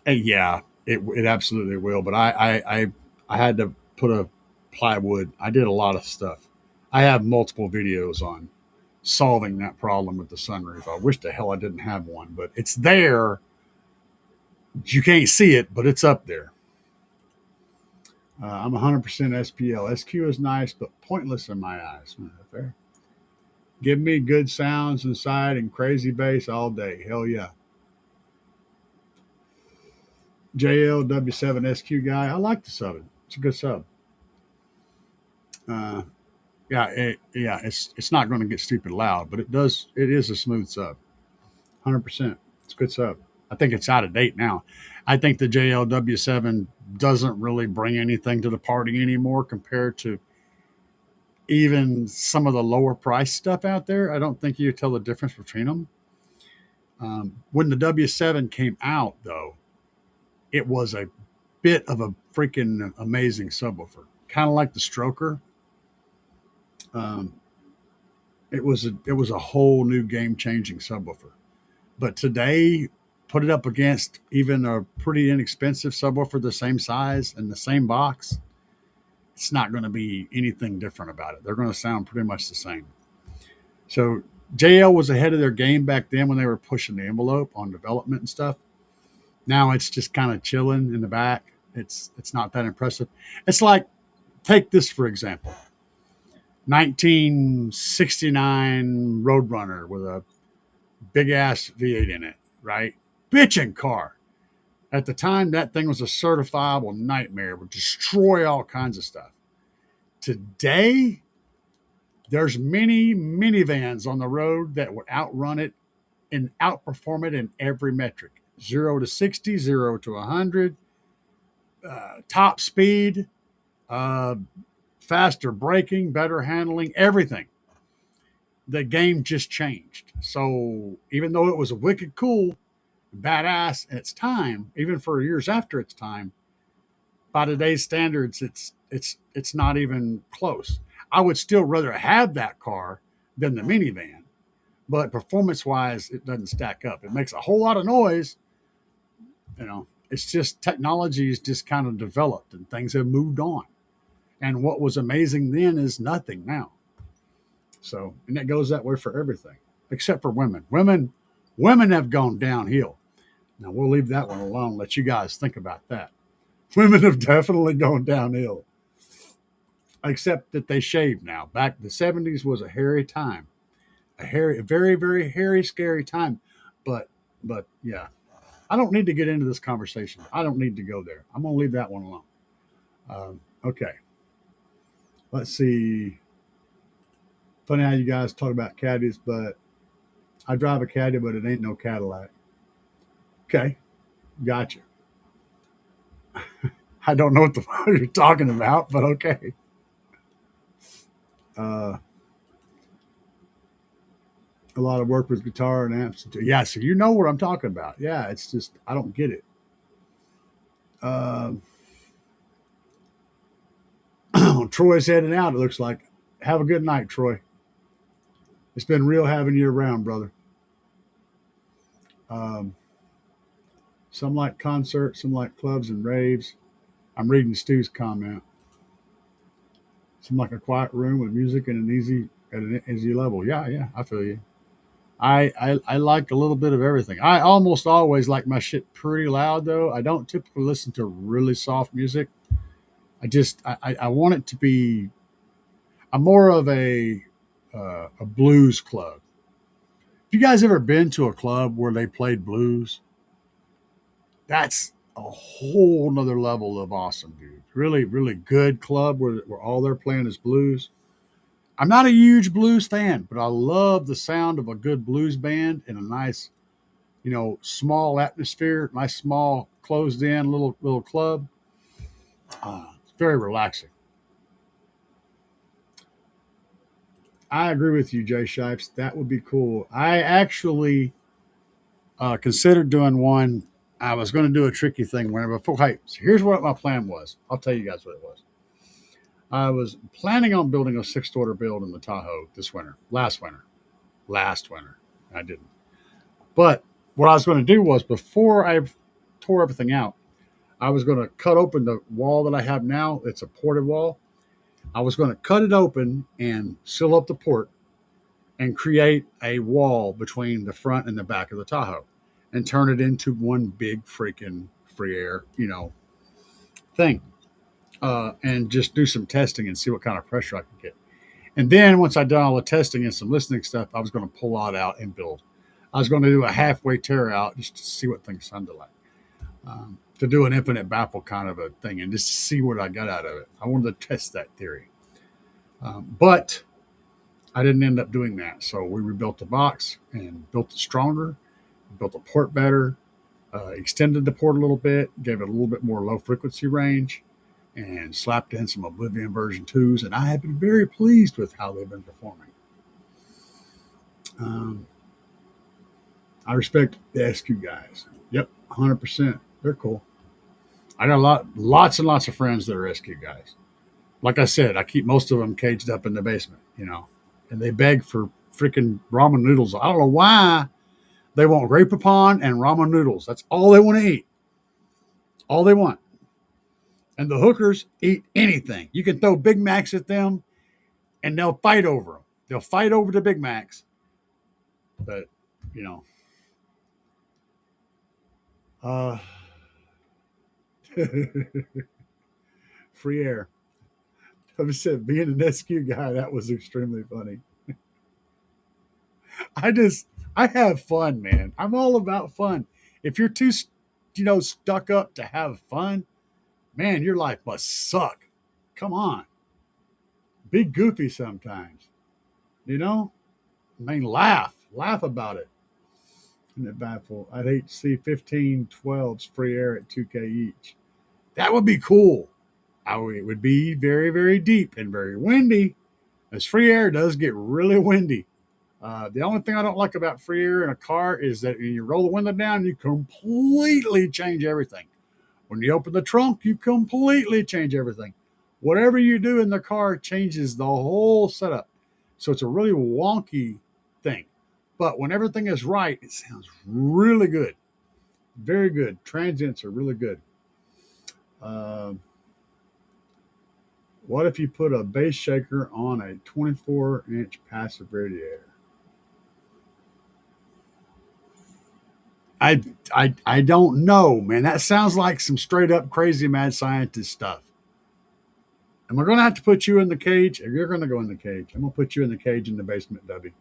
And yeah, it absolutely will. But I had to put a plywood. I did a lot of stuff. I have multiple videos on solving that problem with the sunroof. I wish the hell I didn't have one, but it's there. You can't see it, but it's up there. I'm 100% SPL. SQ is nice, but pointless in my eyes. Fair. Give me good sounds inside and crazy bass all day. Hell yeah. JLW7SQ guy. I like the sub. It's a good sub. Uh, yeah, it's not going to get stupid loud, but it does. It is a smooth sub. 100%. It's a good sub. I think it's out of date now. I think the JLW7 doesn't really bring anything to the party anymore compared to even some of the lower price stuff out there. I don't think you tell the difference between them. When the W7 came out, though, it was a bit of a freaking amazing subwoofer, kind of like the Stroker. Um, it was a whole new game changing subwoofer. But today, put it up against even a pretty inexpensive subwoofer the same size and the same box, it's not going to be anything different about it. They're going to sound pretty much the same. So JL was ahead of their game back then when they were pushing the envelope on development and stuff. Now it's just kind of chilling in the back. It's not that impressive. It's like, take this for example. 1969 Roadrunner with a big ass V8 in it, right? Bitchin' car. At the time, that thing was a certifiable nightmare, would destroy all kinds of stuff. Today, there's many minivans on the road that would outrun it and outperform it in every metric. 0 to 60, 0 to 100, top speed, uh, faster braking, better handling, everything. The game just changed. So even though it was wicked cool, badass at its time, even for years after its time, by today's standards, it's not even close. I would still rather have that car than the minivan, but performance wise, it doesn't stack up. It makes a whole lot of noise. It's just technology is just kind of developed and things have moved on. And what was amazing then is nothing now. So, and that goes that way for everything, except for women. Women have gone downhill. Now we'll leave that one alone. Let you guys think about that. Women have definitely gone downhill, except that they shave now. Back the 70s was a hairy time, a very, very hairy, scary time. But yeah, I don't need to get into this conversation. I don't need to go there. I'm going to leave that one alone. Okay. Let's see. Funny how you guys talk about caddies, but I drive a caddy, but it ain't no Cadillac. Okay. Gotcha. I don't know what the fuck you're talking about, but okay. Uh, a lot of work with guitar and amps. Yeah, so you know what I'm talking about. Yeah, it's just, I don't get it. Troy's heading out, it looks like. Have a good night, Troy. It's been real having you around, brother. Um, some like concerts, some like clubs and raves. I'm reading Stu's comment. Some like a quiet room with music and an easy level. Yeah, I feel you. I like a little bit of everything. I almost always like my shit pretty loud though. I don't typically listen to really soft music. I want it to be. I'm more of a blues club. Have you guys ever been to a club where they played blues? That's a whole nother level of awesome, dude. Really, really good club where all they're playing is blues. I'm not a huge blues fan, but I love the sound of a good blues band and a nice small atmosphere, nice small closed in little club. It's very relaxing. I agree with you, Jay Shipes. That would be cool. I actually considered doing one. I was going to do a tricky thing whenever. Hey, so here's what my plan was. I'll tell you guys what it was. I was planning on building a six-order build in the Tahoe this winter. Last winter. I didn't. But what I was going to do was, before I tore everything out, I was going to cut open the wall that I have now. It's a ported wall. I was going to cut it open and seal up the port and create a wall between the front and the back of the Tahoe and turn it into one big freaking free air, thing. And just do some testing and see what kind of pressure I could get. And then once I'd done all the testing and some listening stuff, I was going to pull it out and build. I was going to do a halfway tear out just to see what things sounded like. To do an infinite baffle kind of a thing and just see what I got out of it. I wanted to test that theory. But I didn't end up doing that. So we rebuilt the box and built it stronger, built the port better, extended the port a little bit, gave it a little bit more low frequency range, and slapped in some Oblivion version 2s. And I have been very pleased with how they've been performing. I respect the SQ guys. Yep, 100%. They're cool. I got lots and lots of friends that are SQ guys. Like I said, I keep most of them caged up in the basement, and they beg for freaking ramen noodles. I don't know why they want grape papan and ramen noodles. That's all they want to eat. All they want. And the hookers eat anything. You can throw Big Macs at them, and they'll fight over them. They'll fight over the Big Macs. But, free air. I said, being an SQ guy, that was extremely funny. I have fun, man. I'm all about fun. If you're too, stuck up to have fun, man, your life must suck. Come on. Be goofy sometimes. Laugh about it. Isn't it baffled? I'd hate to see 15 12s free air at 2K each. That would be cool. It would be very, very deep and very windy. As free air does get really windy. The only thing I don't like about free air in a car is that when you roll the window down, you completely change everything. When you open the trunk, you completely change everything. Whatever you do in the car changes the whole setup. So it's a really wonky thing. But when everything is right, it sounds really good. Very good. Transients are really good. What if you put a bass shaker on a 24-inch passive radiator? I don't know, man. That sounds like some straight up crazy mad scientist stuff. Am I going to have to put you in the cage? If you're going to go in the cage, I'm going to put you in the cage in the basement, Debbie.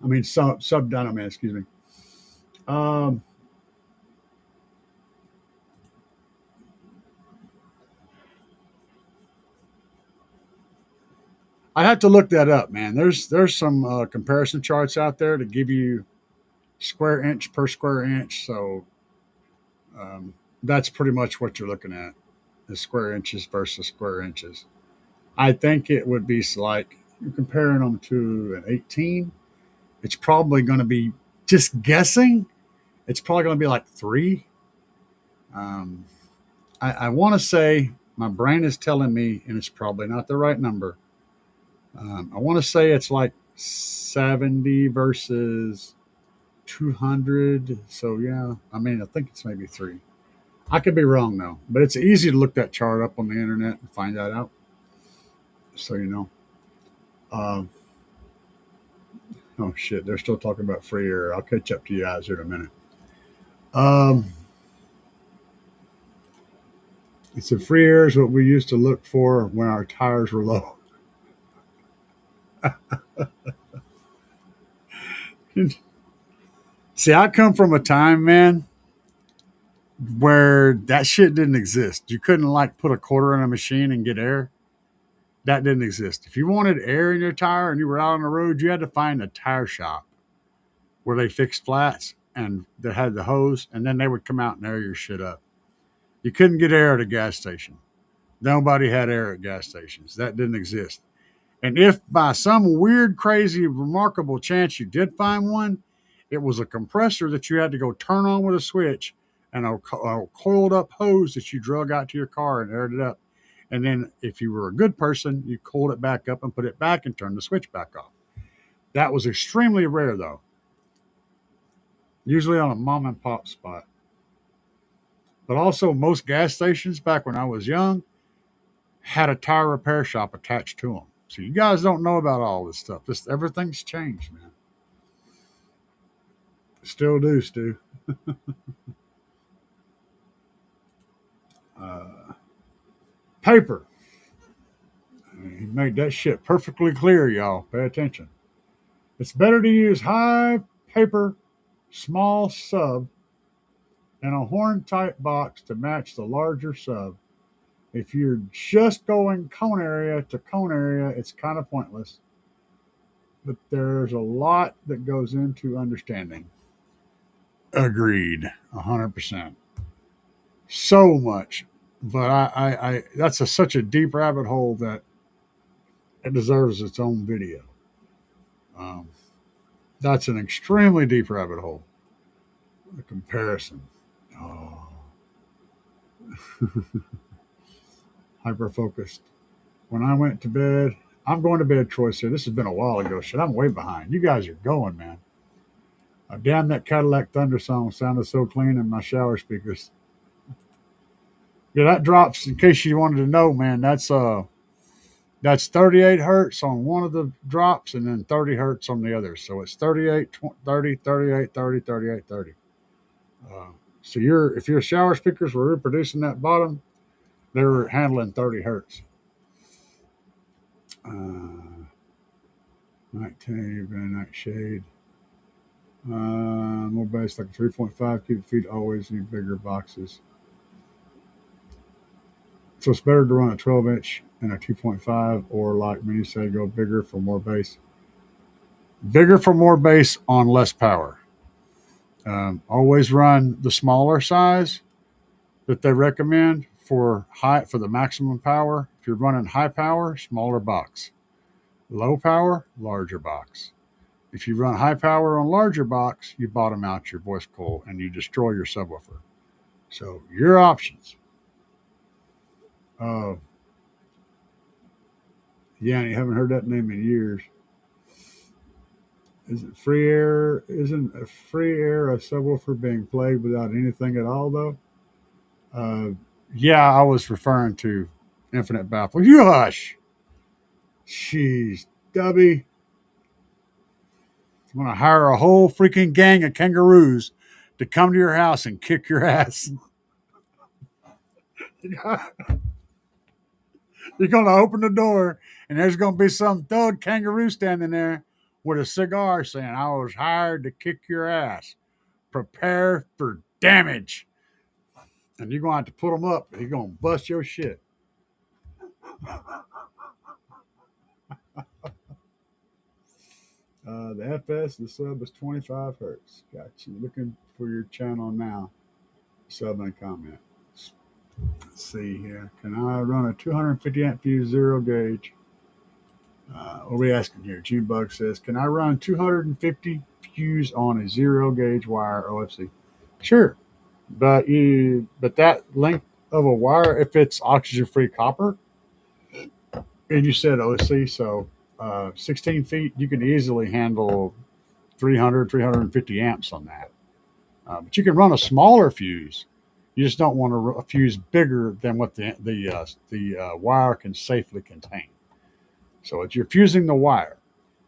I mean, sub Dynaman, excuse me. I'd have to look that up, man. There's some comparison charts out there to give you square inch per square inch. So that's pretty much what you're looking at, the square inches versus square inches. I think it would be like you're comparing them to an 18. It's probably going to be, just guessing, it's probably going to be like 3. I want to say, my brain is telling me, and it's probably not the right number. I want to say it's like 70 versus 200. So yeah, I think it's maybe 3. I could be wrong though, but it's easy to look that chart up on the internet and find that out. So oh shit, they're still talking about free air. I'll catch up to you guys here in a minute. It's a free air is what we used to look for when our tires were low. See, I come from a time, man, where that shit didn't exist. You couldn't put a quarter in a machine and get air. That didn't exist. If you wanted air in your tire and you were out on the road, you had to find a tire shop where they fixed flats and they had the hose, and then they would come out and air your shit up. You couldn't get air at a gas station. Nobody had air at gas stations. That didn't exist. And if by some weird, crazy, remarkable chance you did find one, it was a compressor that you had to go turn on with a switch and a coiled up hose that you drug out to your car and aired it up. And then if you were a good person, you coiled it back up and put it back and turned the switch back off. That was extremely rare, though. Usually on a mom and pop spot. But also, most gas stations back when I was young had a tire repair shop attached to them. So you guys don't know about all this stuff. Everything's changed, man. Still do, Stu. Paper. He made that shit perfectly clear, y'all. Pay attention. It's better to use high paper, small sub, and a horn type box to match the larger sub. If you're just going cone area to cone area, it's kind of pointless. But there's a lot that goes into understanding. Agreed, 100%. So much, but I that's such a deep rabbit hole that it deserves its own video. That's an extremely deep rabbit hole. A comparison. Oh. Hyper focused. When I went to bed, I'm going to bed, Troy said. This has been a while ago. Shit, I'm way behind. You guys are going, man. Damn, that Cadillac Thunder song sounded so clean in my shower speakers. Yeah, that drops, in case you wanted to know, man, that's 38 hertz on one of the drops and then 30 hertz on the other. So it's 38, 30, 38, 30, 38, 30. So if your shower speakers were reproducing that bottom, they were handling 30 hertz. Nighttime, nightshade. More base like 3.5 cubic feet, always need bigger boxes. So it's better to run a 12-inch and a 2.5, or like many say, go bigger for more bass. Bigger for more bass on less power. Always run the smaller size that they recommend for the maximum power. If you're running high power, smaller box. Low power, larger box. If you run high power on larger box, you bottom out your voice coil and you destroy your subwoofer. So your options. Yeah, you haven't heard that name in years. Isn't free air a subwoofer being played without anything at all, though? Yeah, I was referring to Infinite Baffle. You hush. Jeez, Dubby. I'm going to hire a whole freaking gang of kangaroos to come to your house and kick your ass. You're going to open the door, and there's going to be some thug kangaroo standing there with a cigar saying, I was hired to kick your ass. Prepare for damage. And you're going to have to put them up. He's going to bust your shit. The FS, the sub is 25 hertz. Got you. Looking for your channel now. Sub and comment. Let's see here. Can I run a 250 amp fuse 0 gauge? What are we asking here? G-Bug says, can I run 250 fuse on a 0 gauge wire OFC? Sure. But that length of a wire, if it's oxygen-free copper, and you said OFC, so 16 feet, you can easily handle 300, 350 amps on that. But you can run a smaller fuse. You just don't want a fuse bigger than what the wire can safely contain. So if you're fusing the wire,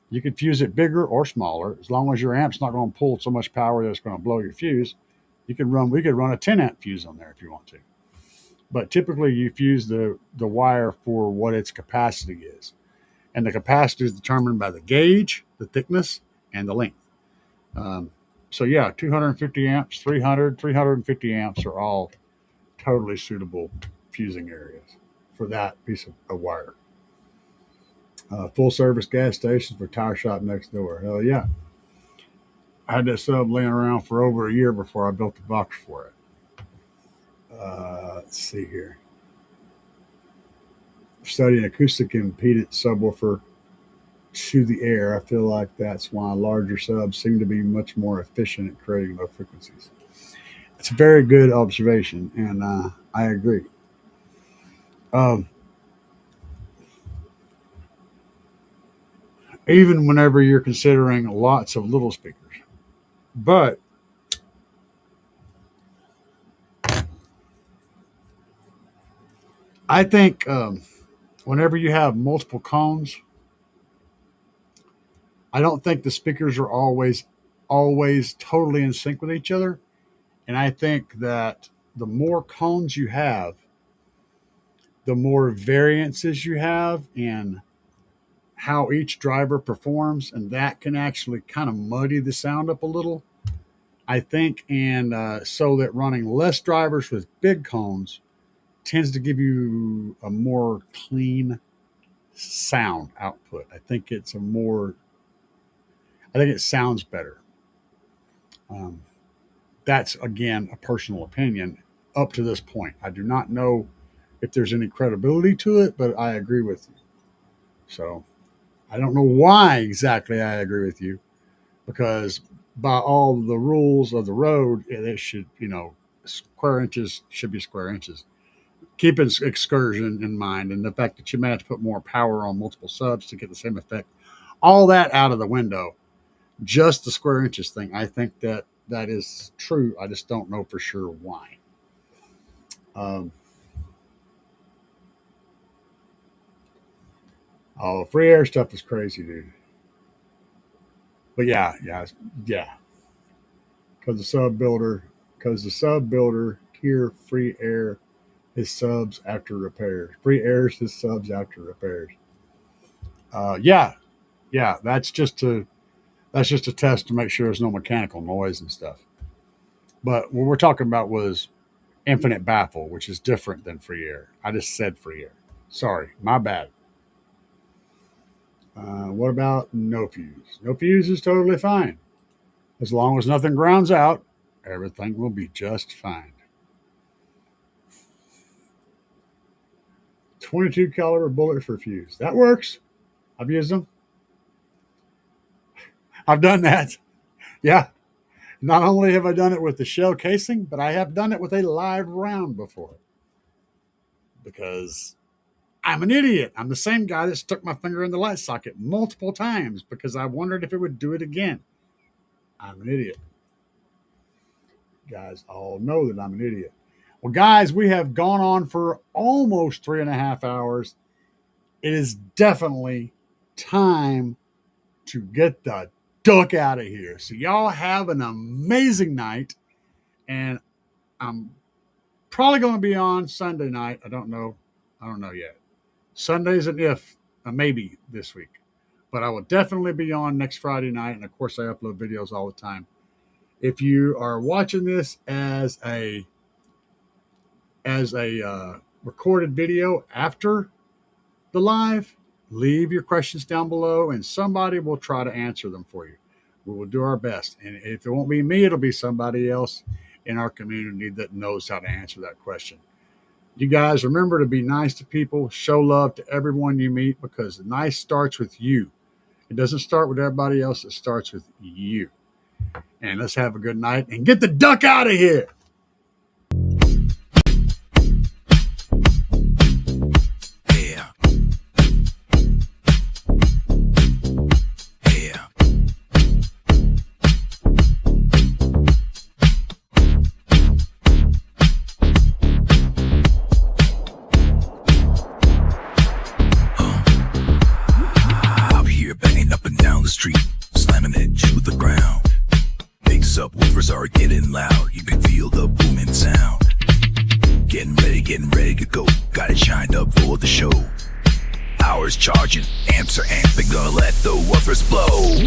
you can fuse it bigger or smaller, as long as your amp's not going to pull so much power that it's going to blow your fuse. We could run a 10 amp fuse on there if you want to. But typically you fuse the wire for what its capacity is. And the capacity is determined by the gauge, the thickness, and the length. So yeah, 250 amps, 300, 350 amps are all totally suitable fusing areas for that piece of wire. Full service gas stations for tire shop next door. Hell yeah. I had that sub laying around for over a year before I built the box for it. Let's see here. Studying acoustic impedance subwoofer to the air, I feel like that's why larger subs seem to be much more efficient at creating low frequencies. It's a very good observation, and I agree. Even whenever you're considering lots of little speakers. But I think whenever you have multiple cones, I don't think the speakers are always totally in sync with each other. And I think that the more cones you have, the more variances you have in how each driver performs, and that can actually kind of muddy the sound up a little, I think. And so that running less drivers with big cones tends to give you a more clean sound output. I think it sounds better. That's, again, a personal opinion up to this point. I do not know if there's any credibility to it, but I agree with you. So I don't know why exactly I agree with you, because by all the rules of the road, it should, square inches should be square inches. Keeping excursion in mind, and the fact that you may have to put more power on multiple subs to get the same effect, all that out of the window. Just the square inches thing, I think that is true. I just don't know for sure why. Free air stuff is crazy, dude. But yeah. Because the sub builder here, free air his subs after repairs. Free airs his subs after repairs. Yeah. That's just a test to make sure there's no mechanical noise and stuff. But what we're talking about was infinite baffle, which is different than free air. I just said free air. Sorry, my bad. What about no fuse? No fuse is totally fine. As long as nothing grounds out, everything will be just fine. 22 caliber bullet for fuse. That works. I've used them. I've done that. Yeah. Not only have I done it with the shell casing, but I have done it with a live round before. Because I'm an idiot. I'm the same guy that stuck my finger in the light socket multiple times because I wondered if it would do it again. I'm an idiot. You guys all know that I'm an idiot. Well, guys, we have gone on for almost 3.5 hours. It is definitely time to get the duck out of here. So y'all have an amazing night. And I'm probably going to be on Sunday night. I don't know yet. Sunday's an if, a maybe this week. But I will definitely be on next Friday night. And of course, I upload videos all the time. If you are watching this as a recorded video after the live, leave your questions down below and somebody will try to answer them for you. We will do our best. And if it won't be me, it'll be somebody else in our community that knows how to answer that question. You guys remember to be nice to people, show love to everyone you meet, because the nice starts with you. It doesn't start with everybody else. It starts with you. And let's have a good night and get the duck out of here. Subwoofers are getting loud. You can feel the booming sound. Getting ready to go. Got it shined up for the show. Hours charging, amps are amping. Gonna let the woofers blow.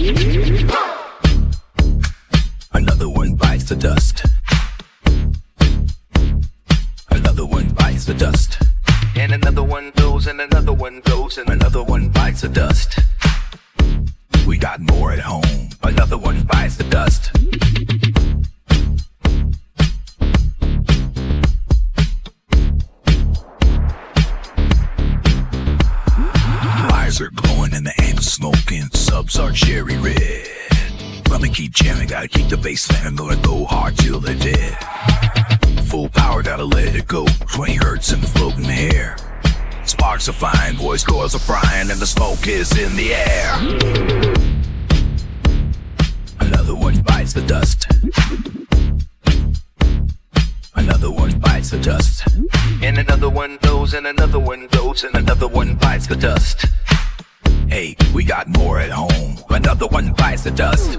Another one bites the dust. Another one bites the dust. And another one goes, and another one goes, and another one bites the dust. We got more at home. Another one bites the dust. Fires are glowing and the amps smoking. Subs are cherry red. Let me keep jamming, gotta keep the bass slamming. Gonna go hard till they're dead. Full power, gotta let it go. 20 hertz and the float in the air. Sparks are flying, voice coils are frying, and the smoke is in the air. Another one bites the dust. Another one bites the dust. And another one goes, and another one goes, and another one bites the dust. Hey, we got more at home. Another one bites the dust.